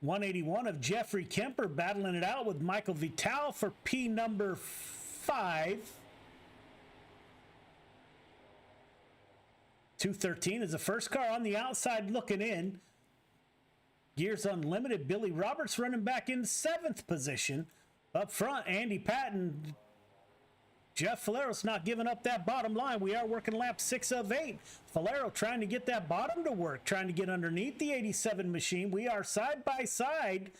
Speaker 2: 181 of Jeffrey Kemper battling it out with Michael Vital for P number 5. 213 is the first car on the outside looking in. Gears Unlimited, Billy Roberts running back in 7th position. Up front, Andy Patton. Jeff Valero's not giving up that bottom line. We are working lap 6 of 8. Valero trying to get that bottom to work, trying to get underneath the 87 machine. We are side by side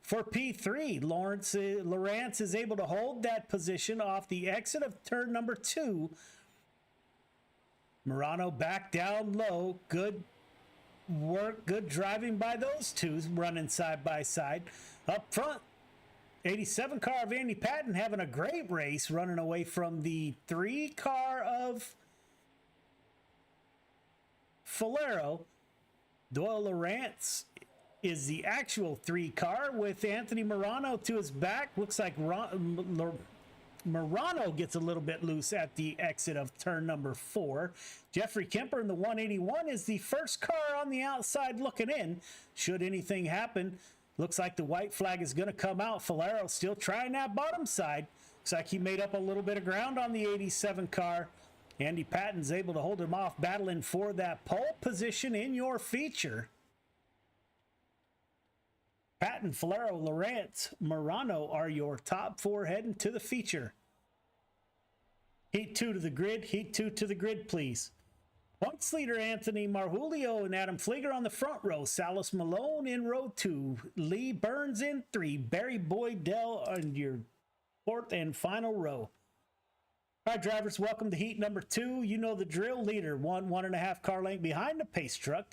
Speaker 2: for P3. Lawrence is able to hold that position off the exit of turn number 2. Morano back down low. Good work, good driving by those two, running side by side. Up front, 87 car of Andy Patton having a great race, running away from the 3 car of Valero. Doyle Lawrence is the actual 3 car with Anthony Morano to his back. Looks like Morano gets a little bit loose at the exit of turn number 4. Jeffrey Kemper in the 181 is the first car on the outside looking in. Should anything happen, looks like the white flag is going to come out. Valero still trying that bottom side. Looks like he made up a little bit of ground on the 87 car. Andy Patton's able to hold him off, battling for that pole position in your feature. Patton, Valero, Lawrence, Morano are your top 4 heading to the feature. Heat 2 to the grid. Heat 2 to the grid, please. Points leader Anthony Marjulio and Adam Flieger on the front row. Salas Malone in row 2. Lee Burns in 3. Barry Boydell on your fourth and final row. All right, drivers, welcome to heat number 2. You know the drill. Leader, 1.5 car length behind the pace truck.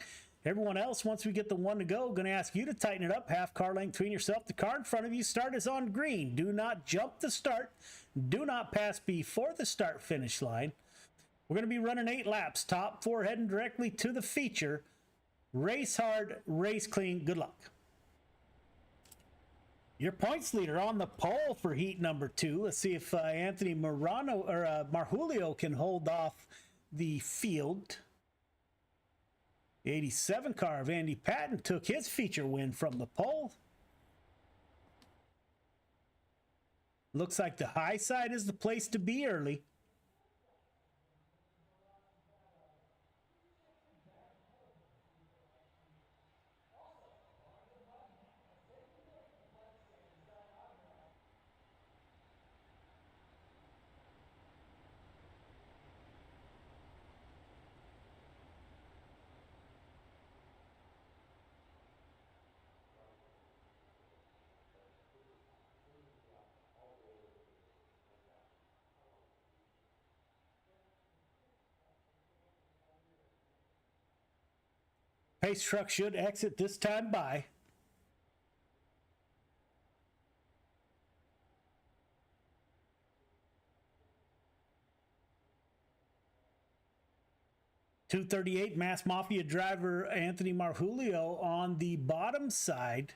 Speaker 2: Everyone else, once we get the 1 to go, going to ask you to tighten it up. Half car length between yourself, the car in front of you. Start is on green. Do not jump the start. Do not pass before the start finish line. We're going to be running 8 laps. Top 4 heading directly to the feature. Race hard, race clean. Good luck. Your points leader on the pole for heat number 2. Let's see if Anthony Marjulio can hold off the field. The 87 car of Andy Patton took his feature win from the pole. Looks like the high side is the place to be early. Pace truck should exit this time by. .238 Mass Mafia driver Anthony Marjulio on the bottom side.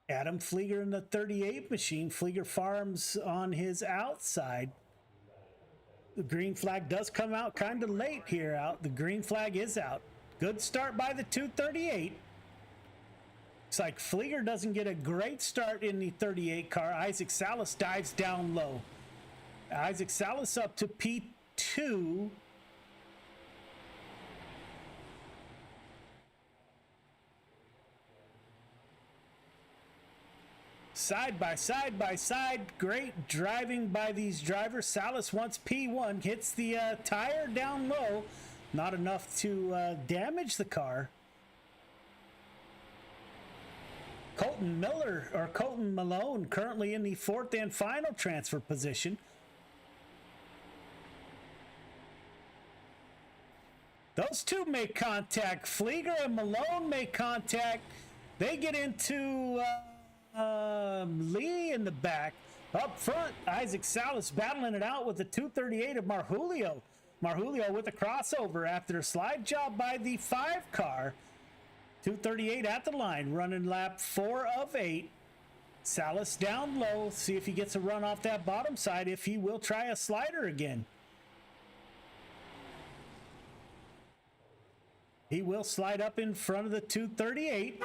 Speaker 2: Adam Flieger in the 38 machine. Flieger Farms on his outside. The green flag does come out kind of late here out. The green flag is out. Good start by the 238. Looks like Flieger doesn't get a great start in the 38 car. Isaac Salas dives down low. Isaac Salas up to P2. Side by side by side, great driving by these drivers. Salas wants P1, hits the tire down low, not enough to damage the car. Colton Malone currently in the 4th and final transfer position. Those two make contact. Flieger and Malone make contact. They get into Lee in the back. Up front, Isaac Salas battling it out with the 238 of Marjulio. Marjulio with a crossover after a slide job by the 5 car. 238 at the line, running lap 4 of 8. Salas down low, see if he gets a run off that bottom side, if he will try a slider again. He will slide up in front of the 238.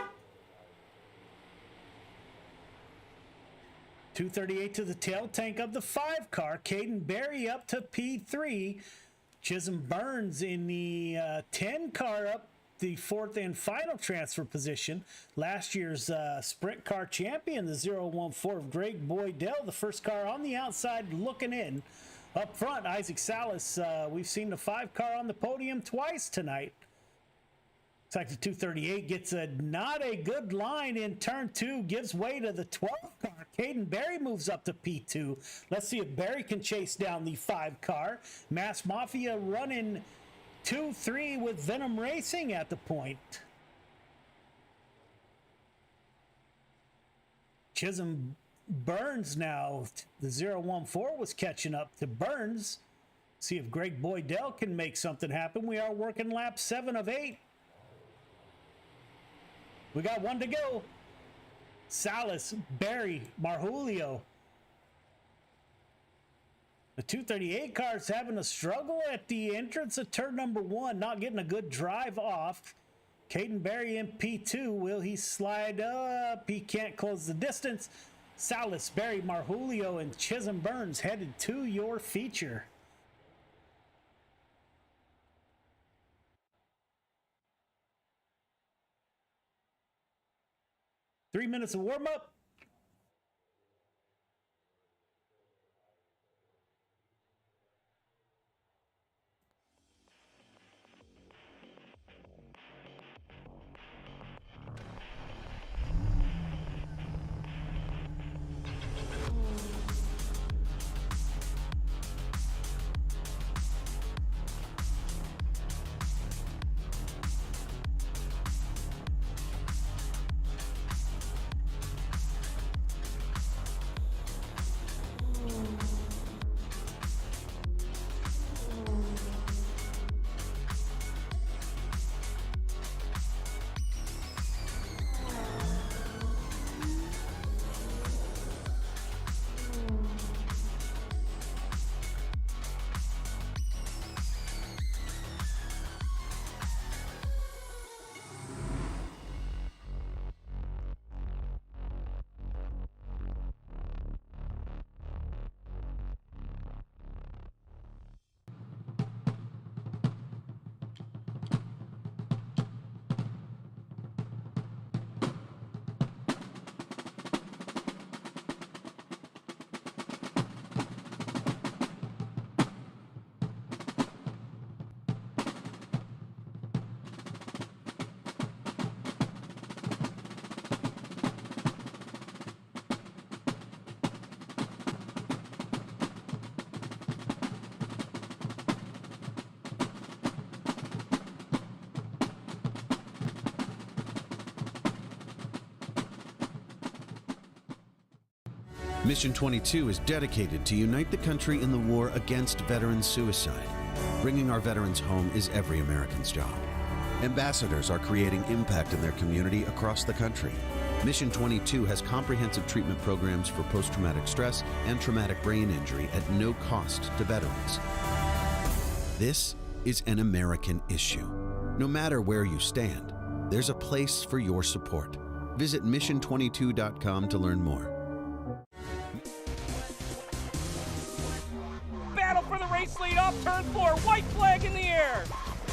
Speaker 2: 238 to the tail tank of the 5 car. Caden Berry up to P3. Chisholm Burns in the 10 car up the 4th and final transfer position. Last year's sprint car champion, the 014 of Greg Boydell, the first car on the outside looking in. Up front, Isaac Salas. We've seen the 5 car on the podium twice tonight. Looks like the 238 gets not a good line in turn 2, gives way to the 12 car. Caden Berry moves up to P2. Let's see if Berry can chase down the 5 car. Mass Mafia running 2-3 with Venom Racing at the point. Chisholm Burns now. The 014 was catching up to Burns. See if Greg Boydell can make something happen. We are working lap 7 of 8. We got 1 to go. Salas, Berry, Marjulio. The 238 car's having a struggle at the entrance of turn number 1, not getting a good drive off. Caden Berry in P2. Will he slide up? He can't close the distance. Salas, Berry, Marjulio, and Chisholm Burns headed to your feature. Three minutes of warm-up.
Speaker 9: Mission 22 is dedicated to unite the country in the war against veteran suicide. Bringing our veterans home is every American's job. Ambassadors are creating impact in their community across the country. Mission 22 has comprehensive treatment programs for post-traumatic stress and traumatic brain injury at no cost to veterans. This is an American issue. No matter where you stand, there's a place for your support. Visit mission22.com to learn more.
Speaker 10: Battle for the race lead off turn 4, white flag in the air.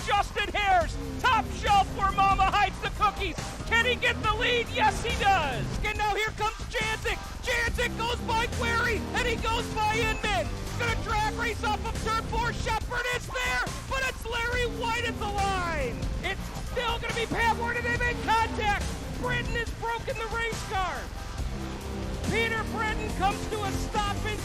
Speaker 10: Justin Hare's top shelf where Mama hides the cookies. Can he get the lead? Yes, he does. And now here comes Janzik. Janzik goes by Query, and he goes by Inman. Gonna drag race off of turn 4. Shepard is there, but it's Larry White at the line. It's still gonna be Pat Ward, and they make contact. Britton has broken the race car. Peter Britton comes to a stop in.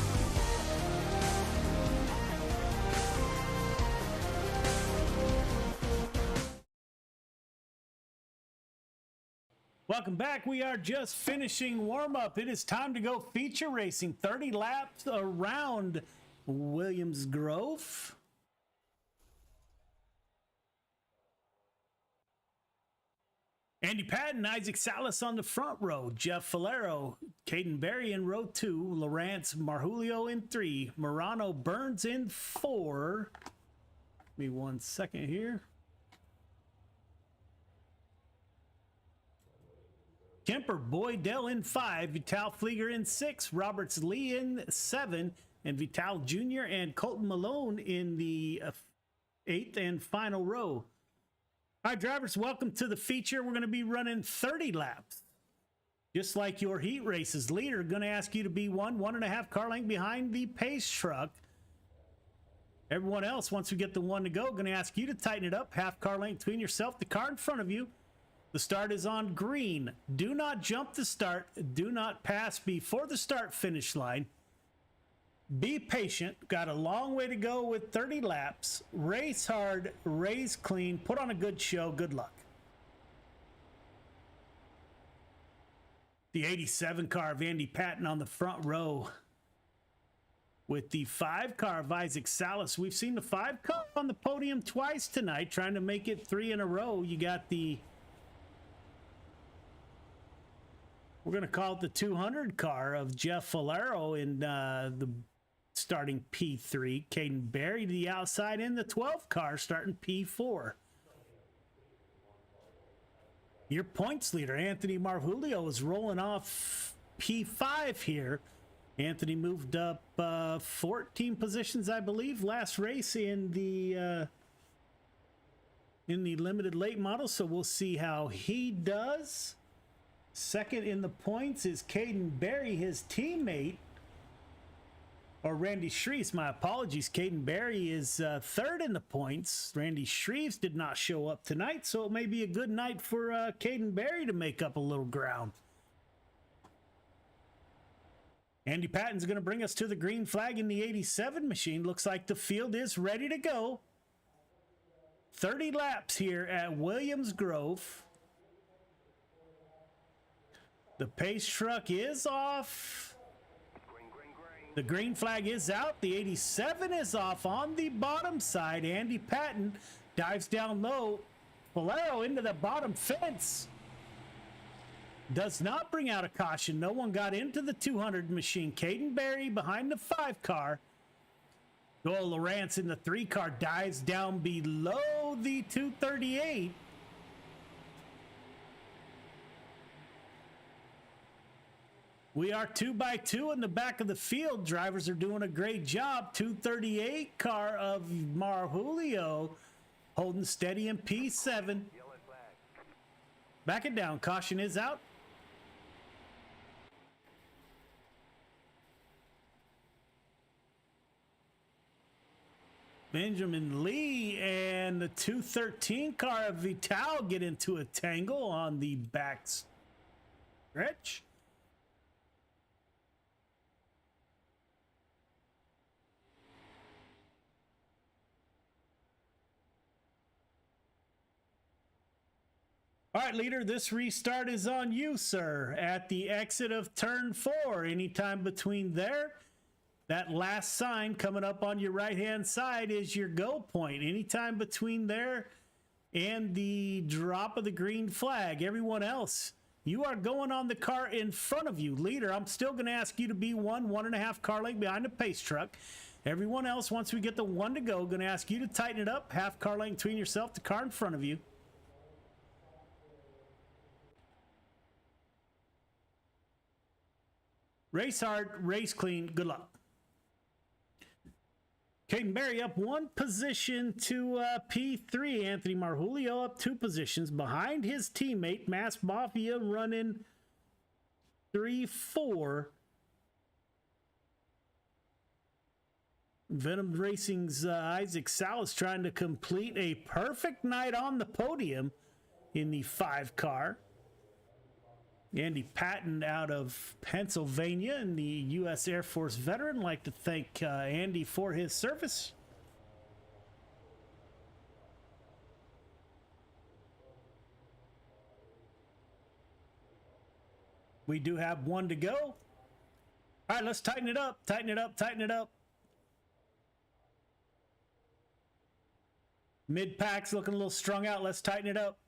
Speaker 2: Welcome back. We are just finishing warm-up. It is time to go feature racing. 30 laps around Williams Grove. Andy Patton, Isaac Salas on the front row. Jeff Falero, Caden Berry in row 2. Lawrence Marjulio in 3. Morano Burns in 4. Give me 1 second here. Kemper Boydell in 5, Vital Flieger in 6, Roberts Lee in 7, and Vital Jr. and Colton Malone in the 8th and final row. All right, drivers, welcome to the feature. We're going to be running 30 laps. Just like your heat races. Leader, going to ask you to be 1.5 car length behind the pace truck. Everyone else, once we get the 1 to go, going to ask you to tighten it up. Half car length between yourself, the car in front of you. The start is on green. Do not jump the start. Do not pass before the start finish line. Be patient. Got a long way to go with 30 laps. Race hard, race clean, put on a good show. Good luck. The 87 car of Andy Patton on the front row with the 5 car of Isaac Salas. We've seen the 5 car on the podium twice tonight, trying to make it 3 in a row. You got the, we're going to call it the 200 car of Jeff Falero in the starting P3. Caden Berry to the outside in the 12 car starting P4. Your points leader, Anthony Marjulio, is rolling off P5 here. Anthony moved up 14 positions, I believe, last race in the limited late model, so we'll see how he does. Second in the points is Caden Berry, his teammate, or Randy Shreves, my apologies. Caden Berry is third in the points. Randy Shreves did not show up tonight, so it may be a good night for Caden Berry to make up a little ground. Andy Patton's going to bring us to the green flag in the 87 machine. Looks like the field is ready to go. 30 laps here at Williams Grove. The pace truck is off. The green flag is out. The 87 is off on the bottom side. Andy Patton dives down low. Falero into the bottom fence. Does not bring out a caution. No one got into the 200 machine. Caden Berry behind the 5 car. Joel Lawrence in the 3 car dives down below the 238. We are 2x2 in the back of the field. Drivers are doing a great job. 238 car of Marjulio holding steady in P7. Back it down. Caution is out. Benjamin Lee and the 213 car of Vital get into a tangle on the back stretch. All right, leader, this restart is on you, sir. At the exit of turn 4, anytime between there, that last sign coming up on your right-hand side is your go point. Anytime between there and the drop of the green flag. Everyone else, you are going on the car in front of you. Leader, I'm still going to ask you to be 1.5 car length behind the pace truck. Everyone else, once we get the 1 to go, going to ask you to tighten it up. Half car length between yourself, the car in front of you. Race hard, race clean. Good luck. Caden Berry up 1 position to P3. Anthony Marjulio up 2 positions behind his teammate. Mass Mafia running 3-4. Venom Racing's Isaac Salas trying to complete a perfect night on the podium in the 5 car. Andy Patton out of Pennsylvania and the U.S. Air Force veteran. Like to thank Andy for his service. We do have 1 to go. All right, let's tighten it up, tighten it up, tighten it up. Mid-pack's looking a little strung out. Let's tighten it up.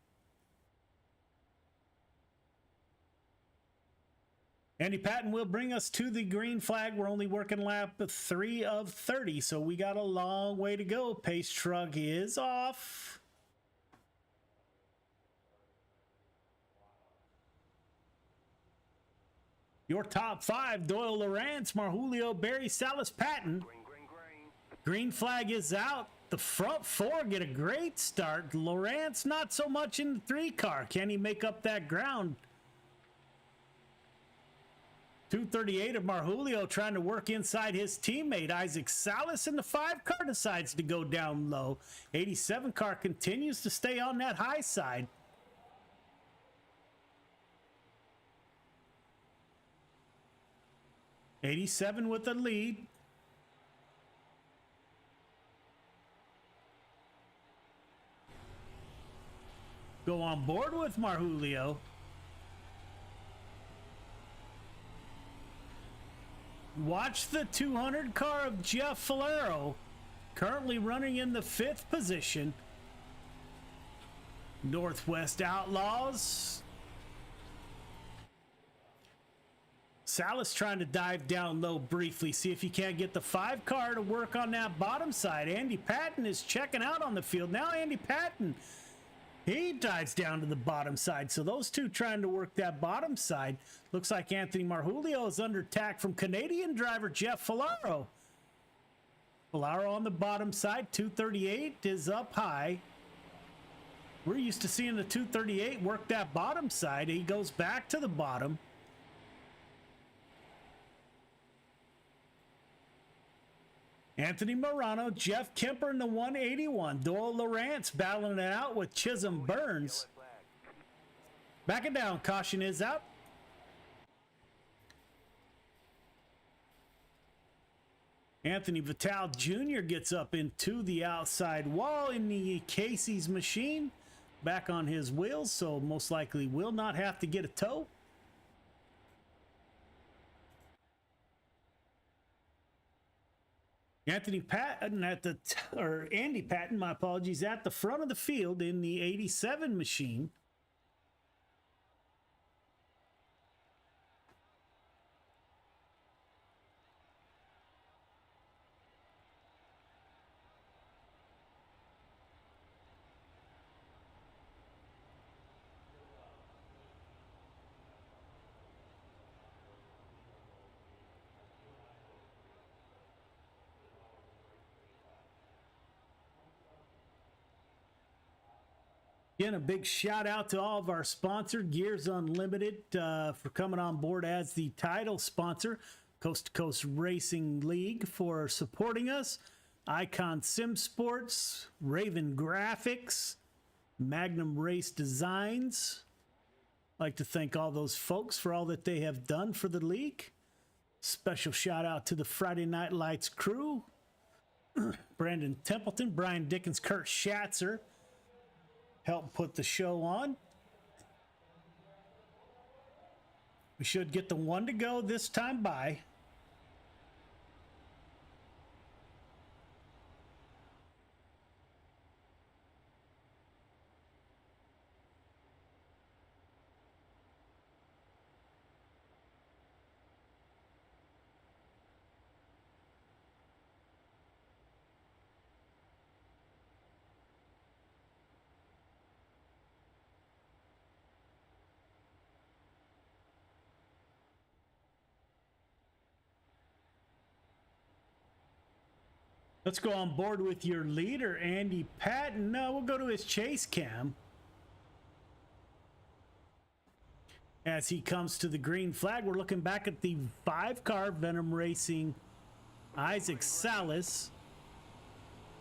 Speaker 2: Andy Patton will bring us to the green flag. We're only working lap 3 of 30, so we got a long way to go. Pace truck is off. Your top 5, Doyle Lawrence, Marjulio, Berry, Salas, Patton. Green flag is out. The front 4 get a great start. Lawrence not so much in the 3 car. Can he make up that ground? 238 of Marjulio trying to work inside his teammate. Isaac Salas in the 5 car decides to go down low. 87 car continues to stay on that high side. '87 with the lead. Go on board with Marjulio. Watch the 200 car of Jeff Falero, currently running in the 5th position. Northwest Outlaws. Salas trying to dive down low briefly, see if he can't get the 5 car to work on that bottom side. Andy Patton is checking out on the field. Now Andy Patton, he dives down to the bottom side. So those two trying to work that bottom side. Looks like Anthony Marjulio is under attack from Canadian driver Jeff Falaro. Falaro on the bottom side. 238 is up high. We're used to seeing the 238 work that bottom side. He goes back to the bottom. Anthony Morano, Jeff Kemper in the 181. Doyle Lawrence battling it out with Chisholm Burns. Back it down. Caution is out. Anthony Vital Jr. gets up into the outside wall in the Casey's machine. Back on his wheels, so most likely will not have to get a tow. Andy Patton, my apologies, at the front of the field in the 87 machine. Again, a big shout out to all of our sponsors, Gears Unlimited, for coming on board as the title sponsor, Coast to Coast Racing League for supporting us, Icon Sim Sports, Raven Graphics, Magnum Race Designs. I'd like to thank all those folks for all that they have done for the league. Special shout out to the Friday Night Lights crew, Brandon Templeton, Brian Dickens, Kurt Schatzer, help put the show on. We should get the one to go this time by. Let's go on board with your leader, Andy Patton. No, we'll go to his chase cam. As he comes to the green flag, we're looking back at the 5-car Venom Racing Isaac Salas.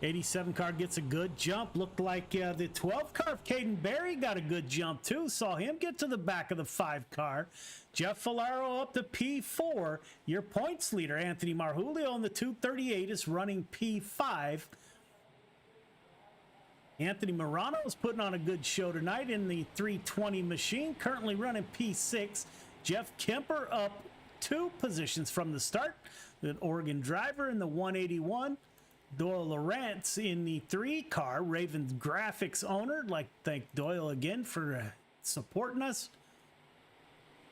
Speaker 2: 87 car gets a good jump. Looked like the 12 car of Caden Berry got a good jump too. Saw him get to the back of the 5 car. Jeff Falaro up to P4. Your points leader, Anthony Marjulio, on the 238 is running P5. Anthony Morano is putting on a good show tonight in the 320 machine, currently running P6. Jeff Kemper up 2 positions from the start. The Oregon driver in the 181. Doyle Lawrence in the 3 car. Ravens Graphics owner. I'd like to thank Doyle again for supporting us.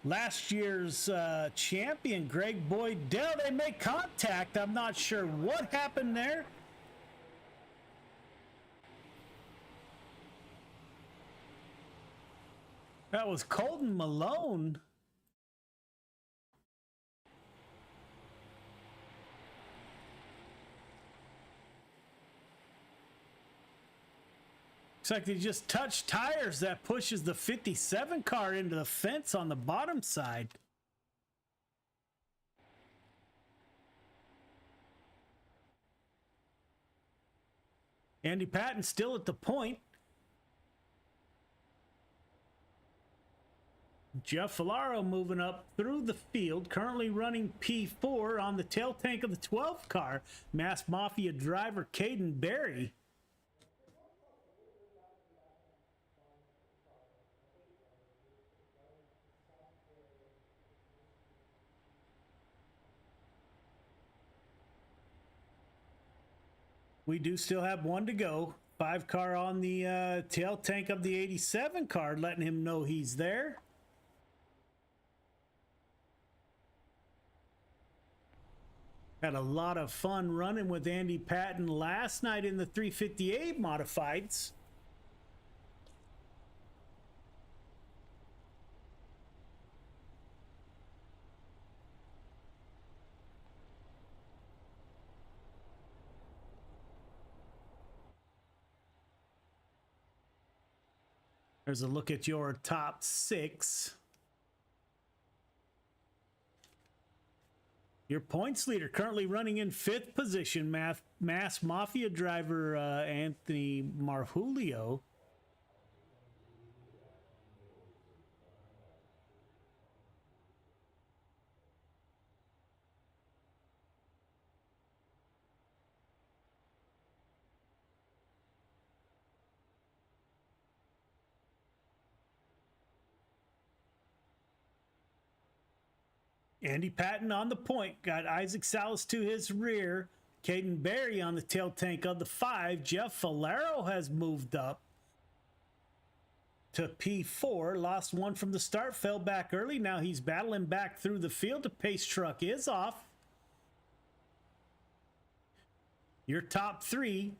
Speaker 2: Last year's champion, Greg Boyd Dell. They make contact. I'm not sure what happened there. That was Colton Malone. Looks like they just touched tires. That pushes the 57 car into the fence on the bottom side. Andy Patton still at the point. Jeff Falaro moving up through the field, currently running P4 on the tail tank of the 12 car. Mass Mafia driver Caden Berry. We do still have one to go. 5 car on the tail tank of the 87 car, letting him know he's there. Had a lot of fun running with Andy Patton last night in the 358 modifieds. There's a look at your top 6. Your points leader currently running in 5th position, Mass Mafia driver Anthony Marjulio. Andy Patton on the point. Got Isaac Salas to his rear. Caden Berry on the tail tank of the 5. Jeff Falaro has moved up to P4. Lost one from the start. Fell back early. Now he's battling back through the field. The pace truck is off. Your top 3.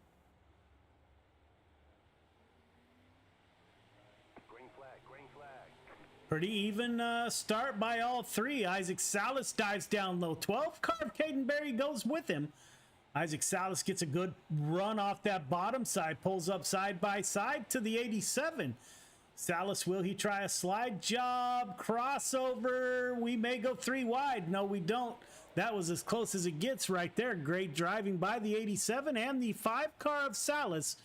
Speaker 2: Pretty even start by all 3. Isaac Salas dives down low. 12 car of Caden Berry goes with him. Isaac Salas gets a good run off that bottom side. Pulls up side by side to the 87. Salas, will he try a slide job? Crossover. We may go 3 wide. No, we don't. That was as close as it gets right there. Great driving by the 87 and the 5 car of Salas.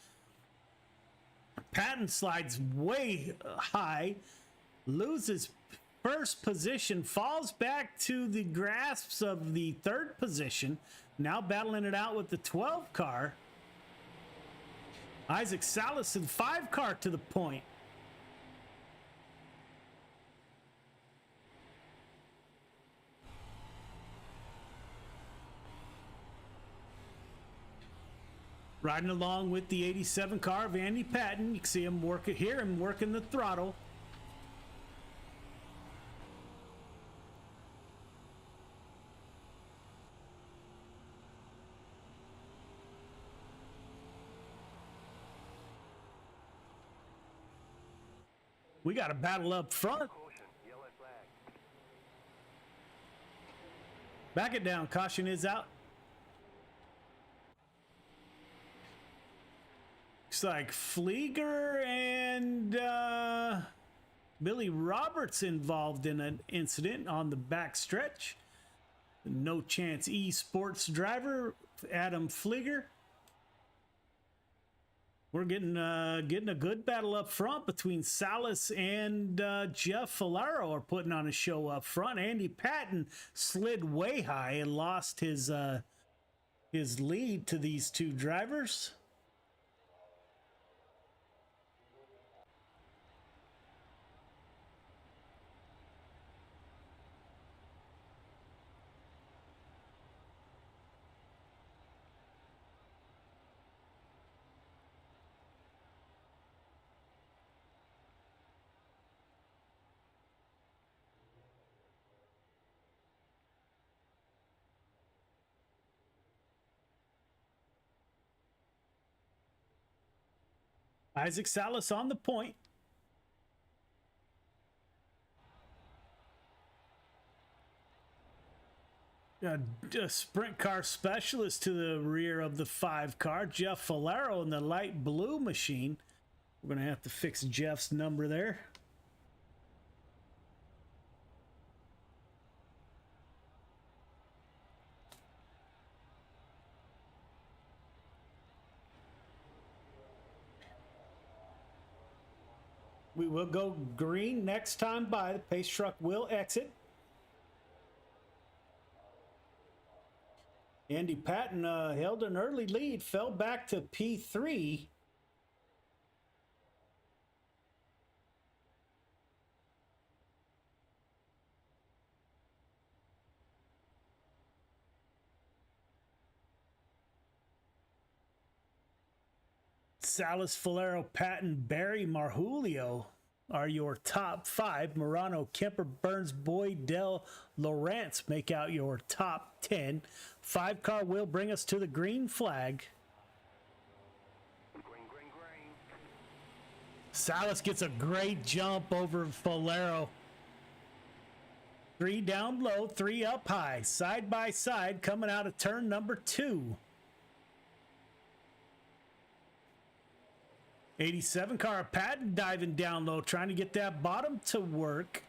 Speaker 2: Patton slides way high. Loses first position, falls back to the grasps of the 3rd position. Now battling it out with the 12 car. Isaac Salas in 5 car to the point. Riding along with the 87 car of Andy Patton. You can see him working the throttle. We got a battle up front. Back it down. Caution is out. Looks like Flieger and Billy Roberts involved in an incident on the back stretch. No Chance Esports driver Adam Flieger. We're getting a good battle up front between Salas and Jeff Falaro are putting on a show up front. Andy Patton slid way high and lost his lead to these two drivers. Isaac Salas on the point. A sprint car specialist to the rear of the 5 car, Jeff Falaro in the light blue machine. We're going to have to fix Jeff's number there. We will go green next time by. The pace truck will exit. Andy Patton held an early lead, fell back to P3. Salas, Falero, Patton, Barry, Marjulio are your top 5. Morano, Kemper, Burns, Boyd, Dell, Lawrence make out your top 10. 5 car will bring us to the green flag. Salas gets a great jump over Falero. 3 down low, 3 up high, side by side, coming out of turn number 2. 87 car of Patton diving down low, trying to get that bottom to work.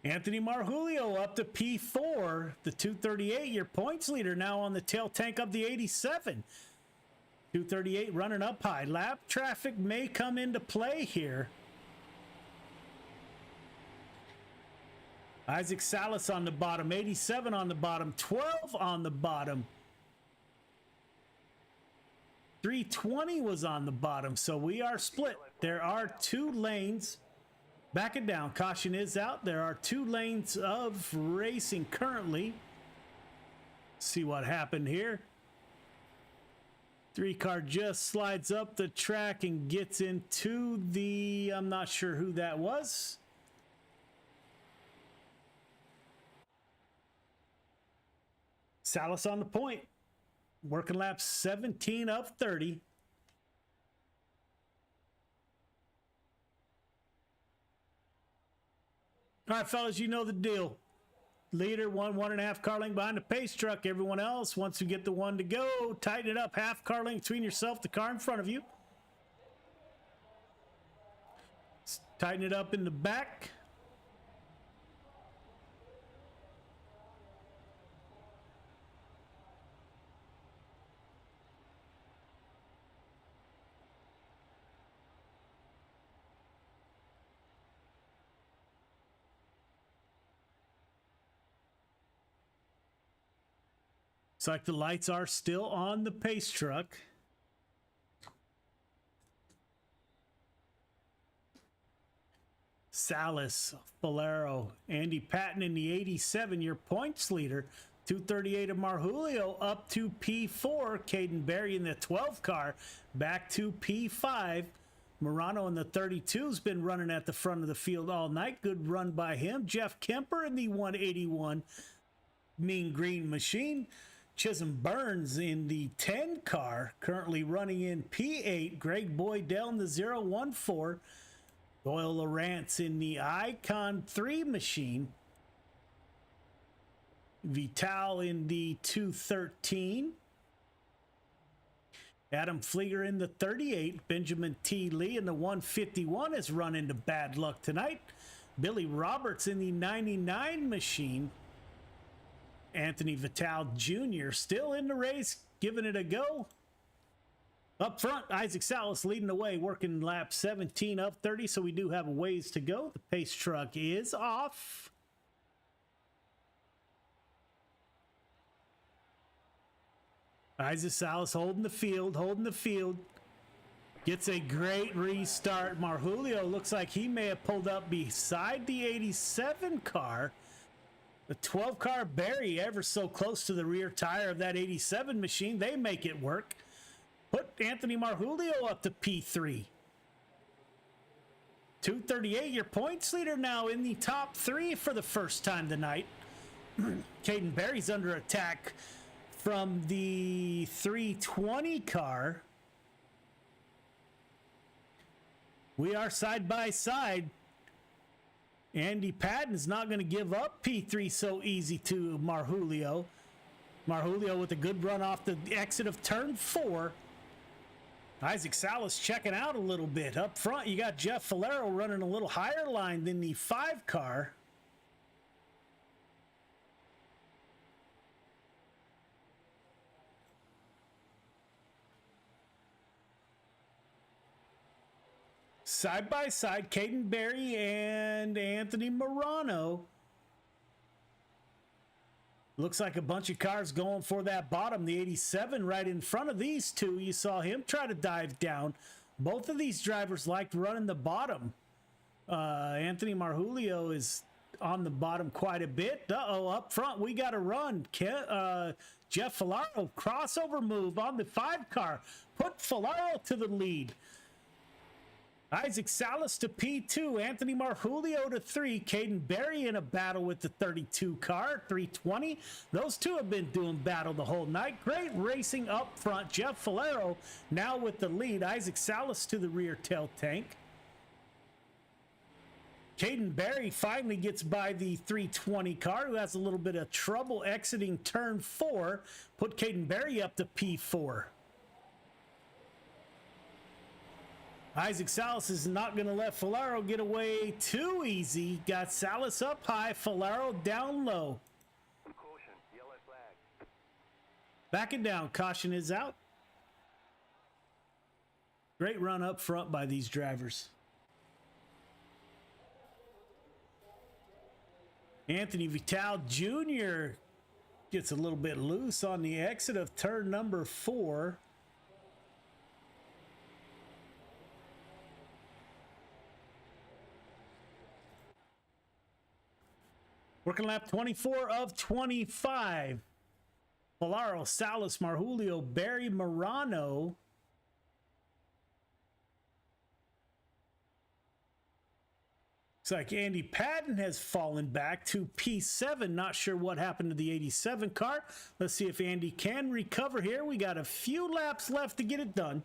Speaker 2: Anthony Marjulio up to P4, the 238, your points leader now on the tail tank of the 87. 238 running up high. Lap traffic may come into play here. Isaac Salas on the bottom, 87 on the bottom, 12 on the bottom. 320 was on the bottom, so we are split. There are 2 lanes. Back it down. Caution is out. There are 2 lanes of racing currently. See what happened here. 3 car just slides up the track and gets into the... I'm not sure who that was. Salas on the point. Working lap 17 of 30. All right, fellas, you know the deal. Leader, 1.5 car length behind the pace truck. Everyone else, once you get the one to go, tighten it up. Half car length between yourself, the car in front of you. Tighten it up in the back. It's like the lights are still on the pace truck. Salas, Valero, Andy Patton in the 87, your points leader. 238 of Marjulio up to P4. Caden Berry in the 12 car back to P5. Morano in the 32 has been running at the front of the field all night. Good run by him. Jeff Kemper in the 181 Mean Green Machine. Chisholm Burns in the 10 car currently running in P8. Greg Boydell in the 014. Doyle Lawrence in the Icon 3 machine. Vital in the 213. Adam Flieger in the 38. Benjamin T. Lee in the 151 has run into bad luck tonight. Billy Roberts in the 99 machine. Anthony Vital Jr. still in the race, giving it a go. Up front, Isaac Salas leading the way, working lap 17 of 30, so we do have a ways to go. The pace truck is off. Isaac Salas holding the field. Gets a great restart. Marjulio looks like he may have pulled up beside the 87 car. The 12 car Barry ever so close to the rear tire of that 87 machine. They make it work. Put Anthony Marjulio up to P3. 238, your points leader now in the top 3 for the first time tonight. Caden Berry's under attack from the 320 car. We are side by side. Andy Patton's not going to give up P3 so easy to Marjulio. Marjulio with a good run off the exit of turn 4. Isaac Salas checking out a little bit. Up front, you got Jeff Valero running a little higher line than the 5 car. Side by side, Caden Berry and Anthony Morano. Looks like a bunch of cars going for that bottom. The 87 right in front of these two. You saw him try to dive down. Both of these drivers liked running the bottom. Anthony Marjulio is on the bottom quite a bit. Uh-oh, up front, we got to run. Jeff Falaro, crossover move on the 5 car. Put Falaro to the lead. Isaac Salas to P2, Anthony Marjulio to 3, Caden Berry in a battle with the 32 car, 320. Those two have been doing battle the whole night. Great racing up front. Jeff Falero now with the lead. Isaac Salas to the rear tail tank. Caden Berry finally gets by the 320 car, who has a little bit of trouble exiting turn 4. Put Caden Berry up to P4. Isaac Salas is not going to let Falaro get away too easy. Got Salas up high, Falaro down low.
Speaker 11: Caution, yellow flag.
Speaker 2: Backing down, caution is out. Great run up front by these drivers. Anthony Vital Jr. gets a little bit loose on the exit of turn number 4. Working lap 24 of 25. Falaro, Salas, Marjulio, Berry, Morano. Looks like Andy Patton has fallen back to P7. Not sure what happened to the 87 car. Let's see if Andy can recover here. We got a few laps left to get it done.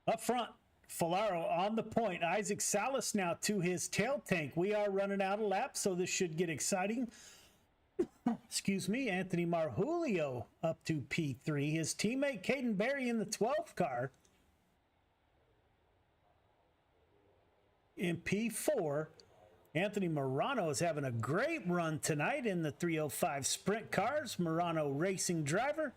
Speaker 2: Up front, Falaro on the point. Isaac Salas now to his tail tank. We are running out of laps, so this should get exciting. Excuse me. Anthony Marjulio up to P3. His teammate Caden Berry in the 12 car in P4. Anthony Morano is having a great run tonight in the 305 sprint cars. Morano racing driver.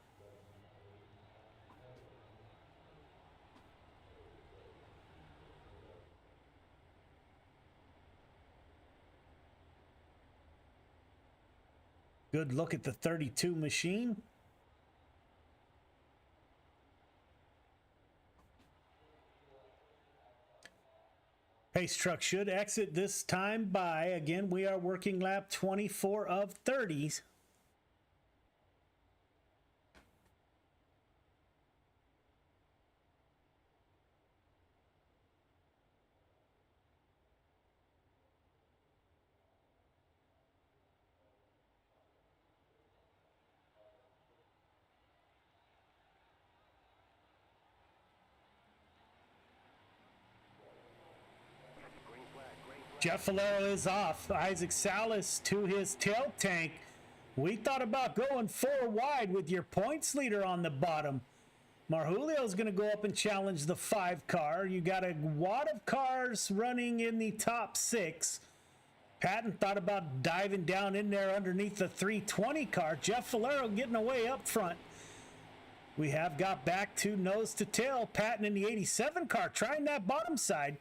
Speaker 2: Good look at the 32 machine. Pace truck should exit this time by, again, we are working lap 24 of 30s. Jeff Valero is off. Isaac Salas to his tail tank. We thought about going 4 wide with your points leader on the bottom. Marjulio's going to go up and challenge the 5 car. You got a wad of cars running in the top 6. Patton thought about diving down in there underneath the 320 car. Jeff Valero getting away up front. We have got back to nose to tail. Patton in the 87 car trying that bottom side.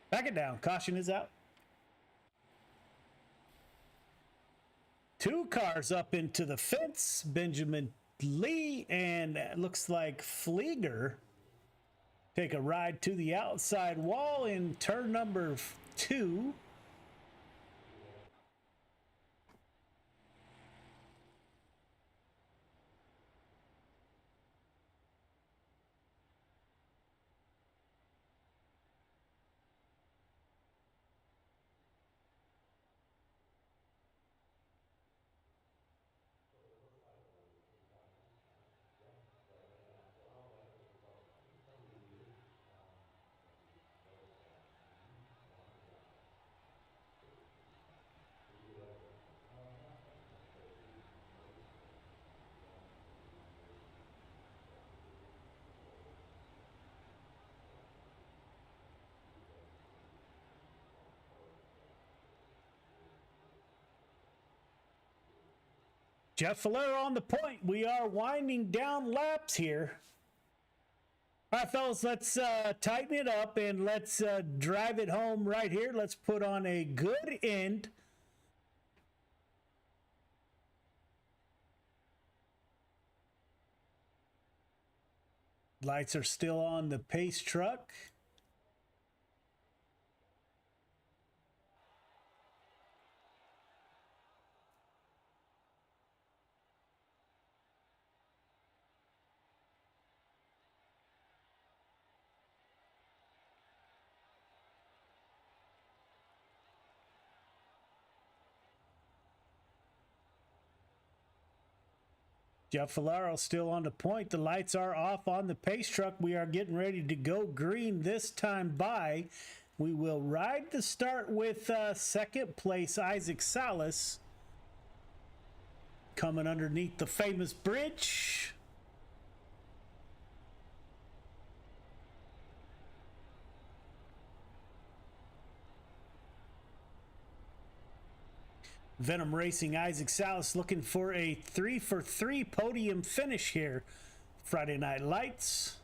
Speaker 2: Back it down. Caution is out. 2 cars up into the fence. Benjamin Lee and it looks like Flieger take a ride to the outside wall in turn number 2. Jeff Valero on the point. We are winding down laps here. All right, fellas, let's tighten it up and let's drive it home right here. Let's put on a good end. Lights are still on the pace truck. Jeff Valero still on the point. The lights are off on the pace truck. We are getting ready to go green this time by. We will ride the start with second place Isaac Salas. Coming underneath the famous bridge. Venom Racing, Isaac Salas looking for a 3-for-3 podium finish here. Friday Night Lights.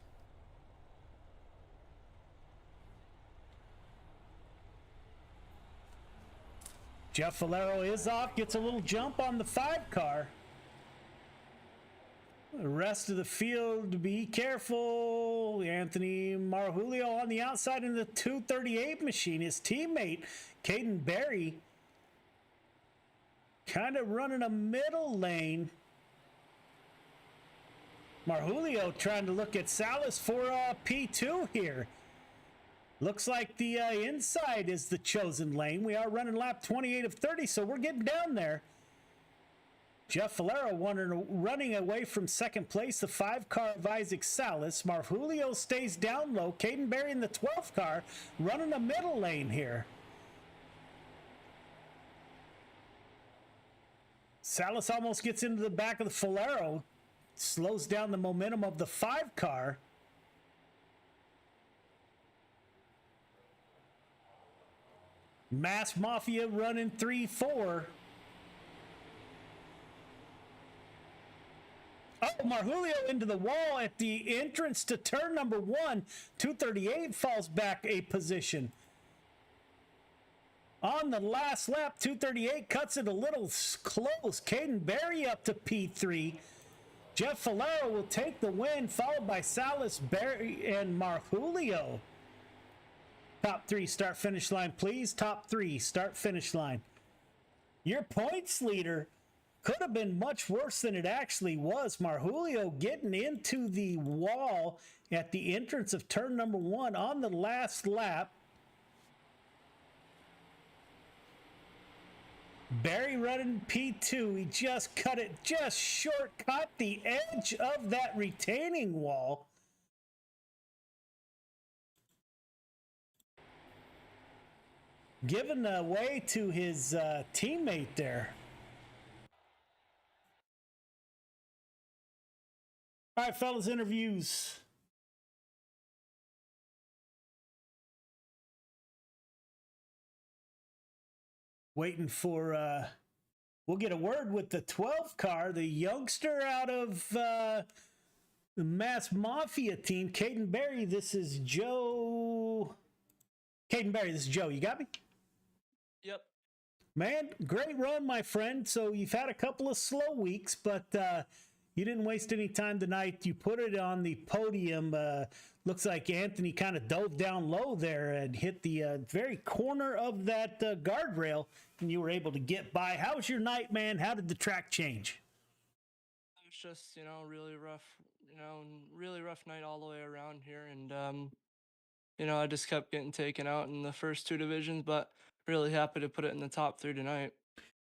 Speaker 2: Jeff Valero is off, gets a little jump on the 5 car. The rest of the field, be careful. Anthony Marjulio on the outside in the 238 machine. His teammate, Caden Berry, kind of running a middle lane. Marjulio trying to look at Salas for P2 here. Looks like the inside is the chosen lane. We are running lap 28 of 30, so we're getting down there. Jeff Valero running away from second place, the 5 car of Isaac Salas. Marjulio stays down low. Caden Berry in the 12th car running a middle lane here. Salas almost gets into the back of the Valero, slows down the momentum of the 5 car. Mass Mafia running 3-4. Oh, Marjulio into the wall at the entrance to turn number 1. 238 falls back a position. On the last lap, 238 cuts it a little close. Caden Berry up to P3. Jeff Falero will take the win, followed by Salas, Berry, and Marjulio. Top 3 start finish line, please. Top 3 start finish line. Your points leader could have been much worse than it actually was. Marjulio getting into the wall at the entrance of turn number 1 on the last lap. Barry running P2. He just cut it, just shortcut the edge of that retaining wall. Giving away to his teammate there. All right, fellas, interviews. Waiting for, we'll get a word with the 12 car, the youngster out of the Mass Mafia team, Caden Berry. This is Joe. Caden Berry, this is Joe. You got me?
Speaker 13: Yep.
Speaker 2: Man, great run, my friend. So you've had a couple of slow weeks, but you didn't waste any time tonight. You put it on the podium. Looks like Anthony kind of dove down low there and hit the very corner of that guardrail, and you were able to get by. How was your night, man? How did the track change?
Speaker 13: It was just, really rough night all the way around here. And, I just kept getting taken out in the first 2 divisions, but really happy to put it in the top 3 tonight.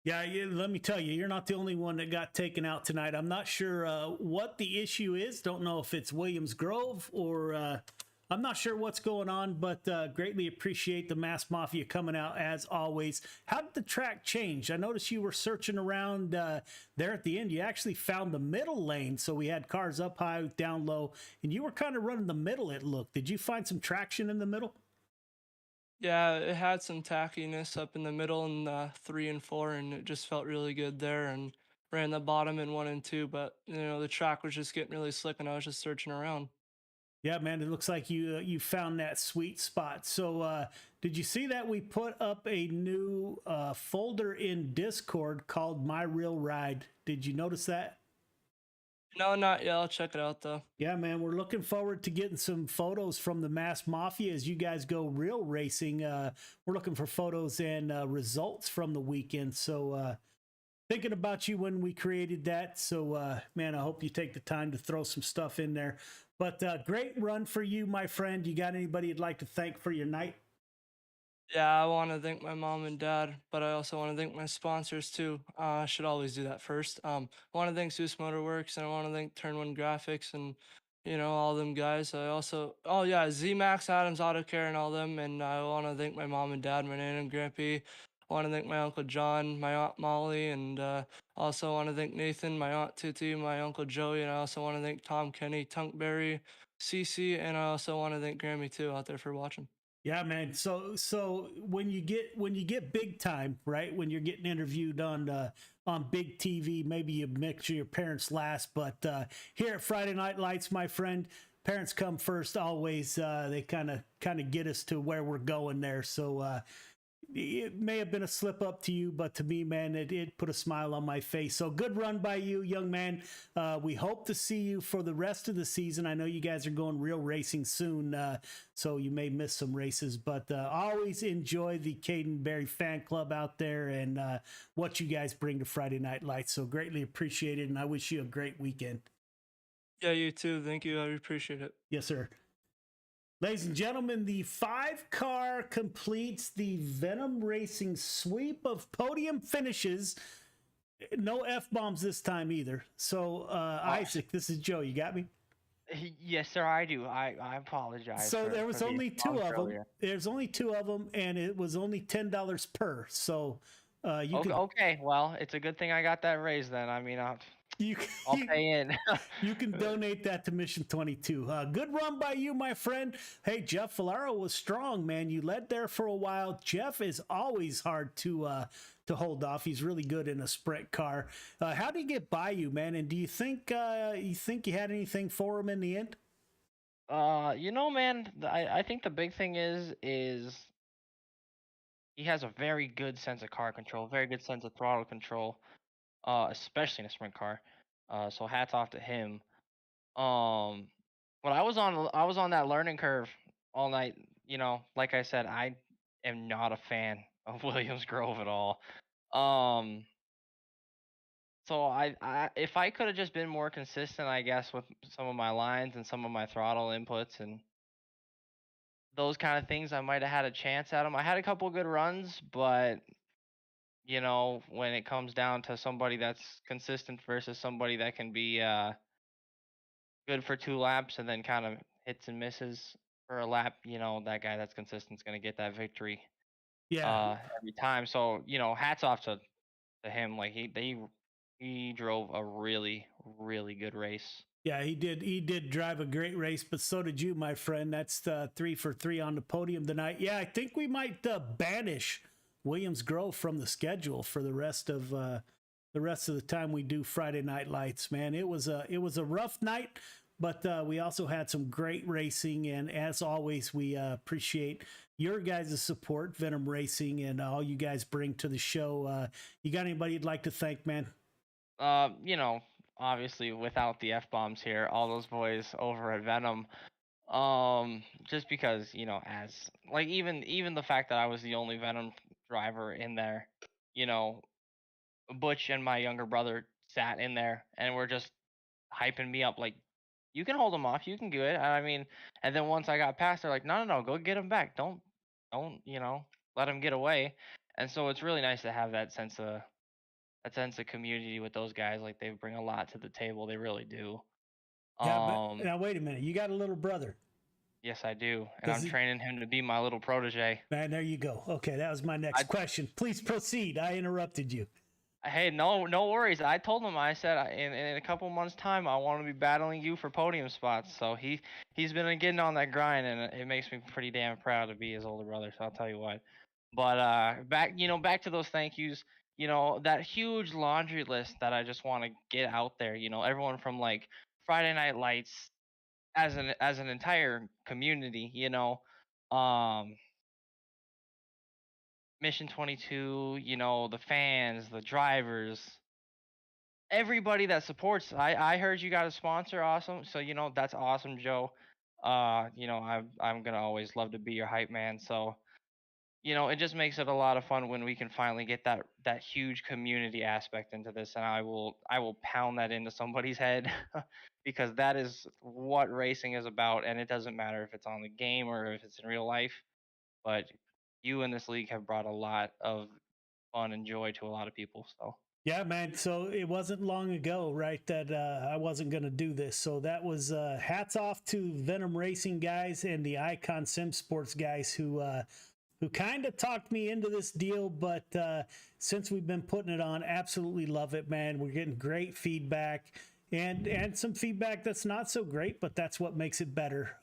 Speaker 2: Yeah, let me tell you, you're not the only one that got taken out tonight. I'm not sure what the issue is. Don't know if it's Williams Grove or I'm not sure what's going on, but greatly appreciate the Mass Mafia coming out as always. How did the track change? I noticed you were searching around there at the end. You actually found the middle lane, so we had cars up high, down low, and you were kind of running the middle, it looked. Did you find some traction in the middle?
Speaker 13: Yeah, it had some tackiness up in the middle in 3 and 4, and it just felt really good there. And ran the bottom in 1 and 2, but the track was just getting really slick, and I was just searching around.
Speaker 2: Yeah, man, it looks like you found that sweet spot. So did you see that we put up a new folder in Discord called My Real Ride? Did you notice that?
Speaker 13: No, not yet. I'll check it out, though.
Speaker 2: Yeah, man, we're looking forward to getting some photos from the Mass Mafia as you guys go real racing. We're looking for photos and results from the weekend. So thinking about you when we created that. So, man, I hope you take the time to throw some stuff in there. But great run for you, my friend. You got anybody you'd like to thank for your night?
Speaker 13: Yeah, I want to thank my mom and dad, but I also want to thank my sponsors too. I should always do that first. I want to thank Zeus Motorworks, and I want to thank Turn 1 Graphics and, all them guys. I also, Z-Max, Adams Auto Care and all them. And I want to thank my mom and dad, my nan and grandpa. I want to thank my Uncle John, my Aunt Molly, and also want to thank Nathan, my Aunt Tutti, my Uncle Joey, and I also want to thank Tom Kenny, Tunkberry, Cece, and I also want to thank Grammy too out there for watching.
Speaker 2: Yeah, man. So when you get big time, right? When you're getting interviewed on big TV, maybe you make sure your parents last. But here at Friday Night Lights, my friend, parents come first always. They kind of get us to where we're going there. So it may have been a slip up to you, but to me, man, it put a smile on my face. So good run by you, young man. We hope to see you for the rest of the season. I know you guys are going real racing soon, so you may miss some races, but always enjoy the Caden Berry fan club out there and what you guys bring to Friday Night Lights. So greatly appreciate it, and I wish you a great weekend.
Speaker 13: Yeah, you too. Thank you. I appreciate it.
Speaker 2: Yes, sir. Ladies and gentlemen, the 5-car completes the Venom Racing sweep of podium finishes. No F-bombs this time either. So, Isaac, this is Joe. You got me?
Speaker 12: Yes, sir, I do. I apologize.
Speaker 2: So there was only 2 of them. There's only 2 of them, and it was only $10 per. So you can...
Speaker 12: Okay, well, it's a good thing I got that raise then. I mean, I'll pay in.
Speaker 2: You can donate that to Mission 22. Good run by you, my friend. Hey, Jeff Valero was strong, man. You led there for a while. Jeff is always hard to hold off. He's really good in a sprint car. How did he get by you, man? And do you think you had anything for him in the end?
Speaker 12: Man, I think the big thing is he has a very good sense of car control, very good sense of throttle control, especially in a sprint car. So hats off to him. But I was on that learning curve all night. Like I said, I am not a fan of Williams Grove at all. So I if I could have just been more consistent, I guess, with some of my lines and some of my throttle inputs and those kind of things, I might have had a chance at him. I had a couple good runs, but when it comes down to somebody that's consistent versus somebody that can be good for 2 laps and then kind of hits and misses for a lap, that guy that's consistent is going to get that victory.
Speaker 2: Yeah.
Speaker 12: Every time. So hats off to him. Like he drove a really, really good race.
Speaker 2: Yeah, he did. He did drive a great race, but so did you, my friend. That's 3 for 3 on the podium tonight. Yeah, I think we might banish Williams Grove from the schedule for the rest of the time we do Friday Night Lights. Man, it was a rough night, but we also had some great racing. And as always, we appreciate your guys' support, Venom Racing, and all you guys bring to the show. You got anybody you'd like to thank, man?
Speaker 12: Obviously without the F-bombs here, all those boys over at Venom, just because, as like even the fact that I was the only Venom driver in there, Butch and my younger brother sat in there and were just hyping me up like, you can hold him off, you can do it. And then once I got past, they're like, no, go get him back. Don't let him get away. And so it's really nice to have that sense of community with those guys. Like, they bring a lot to the table. They really do.
Speaker 2: Yeah, but now wait a minute. You got a little brother.
Speaker 12: Yes, I do. And I'm training him to be my little protege.
Speaker 2: Man, there you go. Okay, that was my next question. Please proceed. I interrupted you.
Speaker 12: Hey, no worries. I told him, I said, in a couple months' time, I want to be battling you for podium spots. So he's been getting on that grind, and it makes me pretty damn proud to be his older brother. So I'll tell you what. But back to those thank yous. That huge laundry list that I just want to get out there. Everyone from like Friday Night Lights, as an entire community. Mission 22, the fans, the drivers, everybody that supports. I heard you got a sponsor, awesome. So that's awesome, Joe. I'm gonna always love to be your hype man. So it just makes it a lot of fun when we can finally get that huge community aspect into this, and I will pound that into somebody's head because that is what racing is about, and it doesn't matter if it's on the game or if it's in real life, but you in this league have brought a lot of fun and joy to a lot of people. So
Speaker 2: yeah, man. So it wasn't long ago, right, that I wasn't going to do this. So that was hats off to Venom Racing guys and the Icon Sim Sports guys who kind of talked me into this deal, but since we've been putting it on, absolutely love it, man. We're getting great feedback and some feedback that's not so great, but that's what makes it better.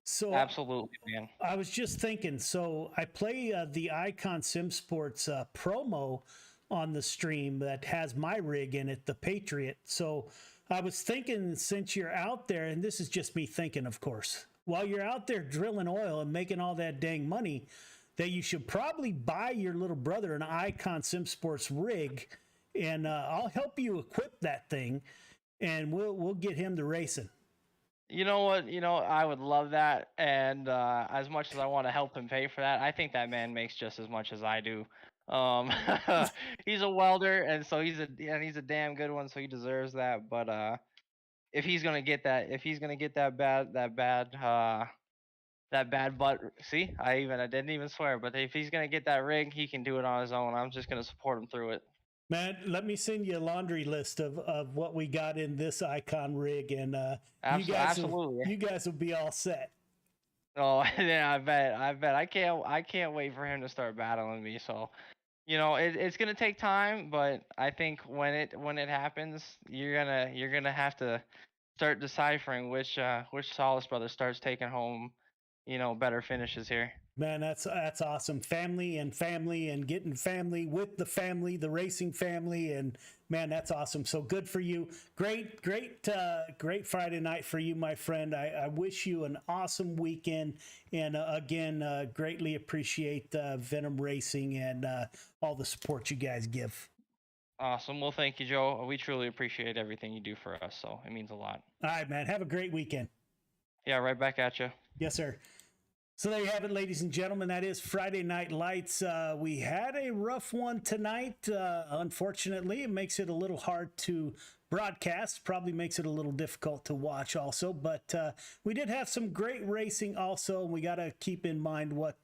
Speaker 2: So
Speaker 12: absolutely, man.
Speaker 2: I was just thinking, so I play the Icon Sim Sports promo on the stream that has my rig in it, the Patriot. So I was thinking, since you're out there, and this is just me thinking, of course, while you're out there drilling oil and making all that dang money, that you should probably buy your little brother an Icon Sim Sports rig, and I'll help you equip that thing, and we'll get him to racing.
Speaker 12: You know what? I would love that, and as much as I want to help him pay for that, I think that man makes just as much as I do. He's a welder, and so he's a damn good one, so he deserves that. But if he's gonna get that bad butt, see, I didn't even swear, but if he's gonna get that rig, he can do it on his own. I'm just gonna support him through it.
Speaker 2: Man, let me send you a laundry list of what we got in this Icon rig, and you guys will be all set.
Speaker 12: Oh yeah, I bet. I can't wait for him to start battling me. So you know, it's gonna take time, but I think when it happens, you're gonna have to start deciphering which Solis brother starts taking home, you know, better finishes here.
Speaker 2: Man, that's awesome. Family and getting family with the family, the racing family, and man, that's awesome. So good for you. Great Friday night for you, my friend. I wish you an awesome weekend, and again, greatly appreciate Venom Racing and all the support you guys give.
Speaker 12: Awesome. Well, thank you, Joe. We truly appreciate everything you do for us, so it means a lot.
Speaker 2: All right, man. Have a great weekend.
Speaker 12: Yeah, right back at you.
Speaker 2: Yes, sir. So there you have it, ladies and gentlemen. That is Friday Night Lights. We had a rough one tonight. Unfortunately, it makes it a little hard to broadcast. Probably makes it a little difficult to watch also. But we did have some great racing also. And we got to keep in mind what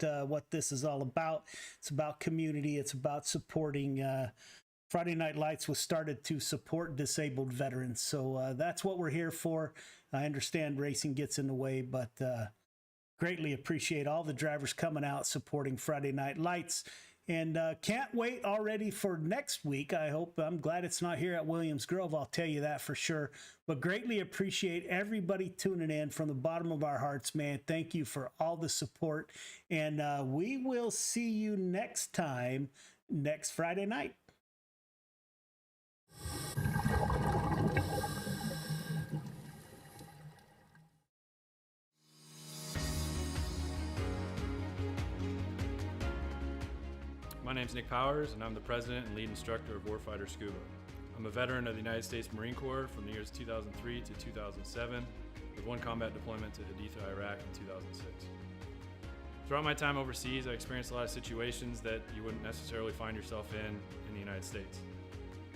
Speaker 2: this is all about. It's about community. It's about supporting. Friday Night Lights was started to support disabled veterans. So that's what we're here for. I understand racing gets in the way, but greatly appreciate all the drivers coming out supporting Friday Night Lights, and can't wait already for next week. I'm glad it's not here at Williams Grove, I'll tell you that for sure, but greatly appreciate everybody tuning in from the bottom of our hearts, man. Thank you for all the support, and we will see you next time, next Friday night.
Speaker 14: My name's Nick Powers, and I'm the president and lead instructor of Warfighter Scuba. I'm a veteran of the United States Marine Corps from the years 2003 to 2007, with one combat deployment to Haditha, Iraq in 2006. Throughout my time overseas, I experienced a lot of situations that you wouldn't necessarily find yourself in the United States.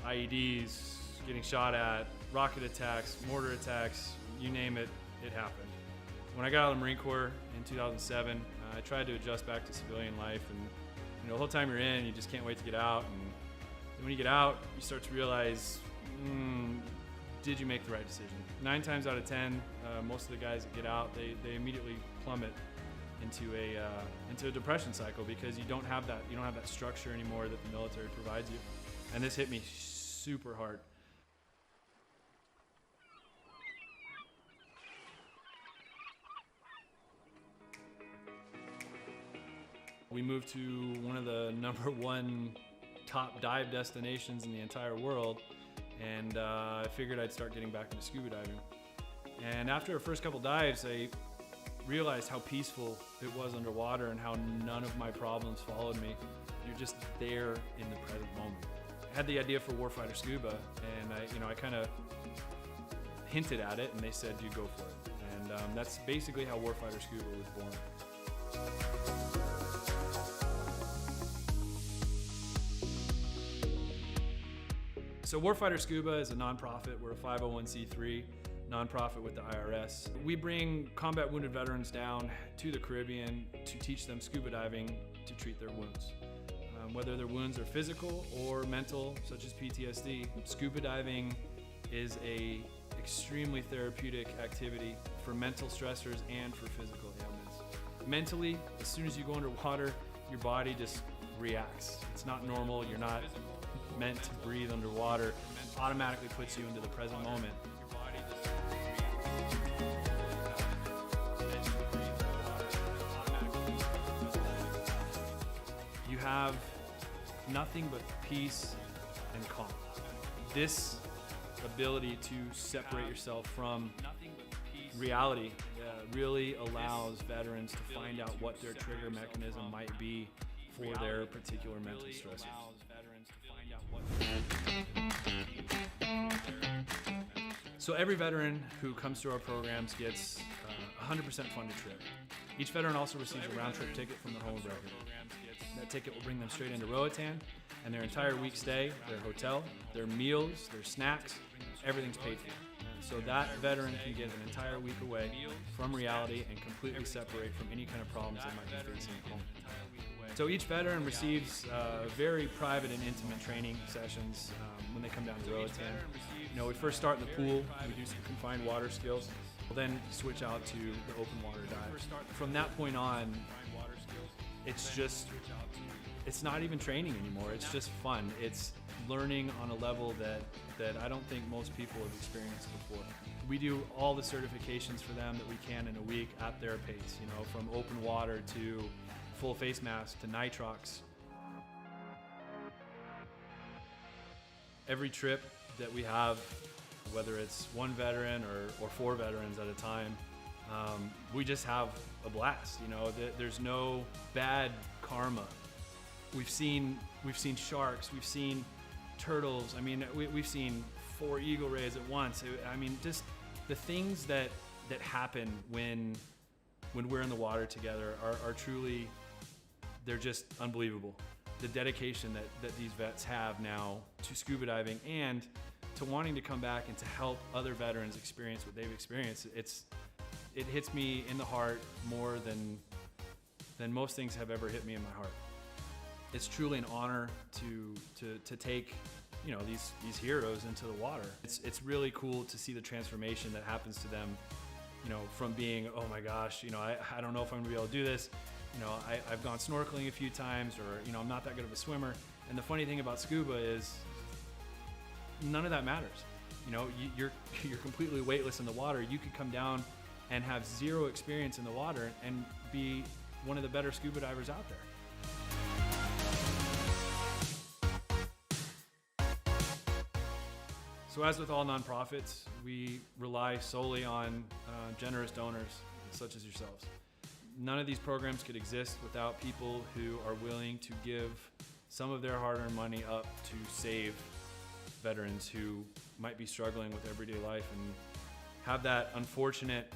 Speaker 14: IEDs, getting shot at, rocket attacks, mortar attacks, you name it, it happened. When I got out of the Marine Corps in 2007, I tried to adjust back to civilian life, and you know, the whole time you're in, you just can't wait to get out. And when you get out, you start to realize, did you make the right decision? 9 times out of 10, most of the guys that get out, they immediately plummet into a depression cycle because you don't have that structure anymore that the military provides you. And this hit me super hard. We moved to one of the #1 top dive destinations in the entire world, and I figured I'd start getting back into scuba diving. And after our first couple dives, I realized how peaceful it was underwater and how none of my problems followed me. You're just there in the present moment. I had the idea for Warfighter Scuba, and I kind of hinted at it, and they said, "You go for it." And that's basically how Warfighter Scuba was born. So Warfighter Scuba is a nonprofit. We're a 501c3 nonprofit with the IRS. We bring combat wounded veterans down to the Caribbean to teach them scuba diving to treat their wounds. Whether their wounds are physical or mental, such as PTSD, scuba diving is a extremely therapeutic activity for mental stressors and for physical ailments. Mentally, as soon as you go underwater, your body just reacts. It's not normal. You're not meant to breathe underwater. It automatically puts you into the present moment. You have nothing but peace and calm. This ability to separate yourself from reality really allows veterans to find out what their trigger mechanism might be for their particular mental stressors. So every veteran who comes through our programs gets a 100% funded trip. Each veteran also receives a round-trip ticket from their home of record. That ticket will bring them straight into Roatan, and their entire week stay, their hotel, their meals, their snacks, everything's paid for. So that veteran can get an entire week away from reality and completely separate from any kind of problems they might be facing at home. So each veteran receives very private and intimate training sessions when they come down to Roatan. You know, we first start in the pool, we do some confined water skills. We'll then switch out to the open water dive. From that point on, it's just it's not even training anymore. It's just fun. It's learning on a level that I don't think most people have experienced before. We do all the certifications for them that we can in a week at their pace, you know, from open water to full face mask to nitrox. Every trip that we have, whether it's one veteran or 4 veterans at a time, we just have a blast. You know, there's no bad karma. We've seen sharks, we've seen turtles. I mean, we've seen 4 eagle rays at once. I mean, just the things that happen when we're in the water together are truly, they're just unbelievable. The dedication that these vets have now to scuba diving and to wanting to come back and to help other veterans experience what they've experienced, it hits me in the heart more than most things have ever hit me in my heart. It's truly an honor to take, you know, these heroes into the water. It's really cool to see the transformation that happens to them, you know, from being, oh my gosh, you know, I don't know if I'm gonna be able to do this. You know, I've gone snorkeling a few times, or, you know, I'm not that good of a swimmer. And the funny thing about scuba is none of that matters. You know, you're completely weightless in the water. You could come down and have 0 experience in the water and be one of the better scuba divers out there. So as with all nonprofits, we rely solely on generous donors such as yourselves. None of these programs could exist without people who are willing to give some of their hard-earned money up to save veterans who might be struggling with everyday life and have that unfortunate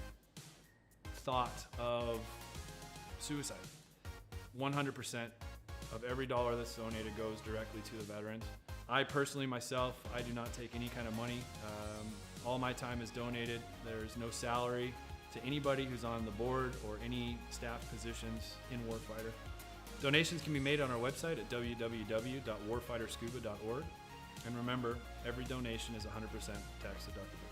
Speaker 14: thought of suicide. 100% of every dollar that's donated goes directly to the veterans. I personally, myself, I do not take any kind of money. All my time is donated. There's no salary to anybody who's on the board or any staff positions in Warfighter. Donations can be made on our website at www.warfighterscuba.org. And remember, every donation is 100% tax deductible.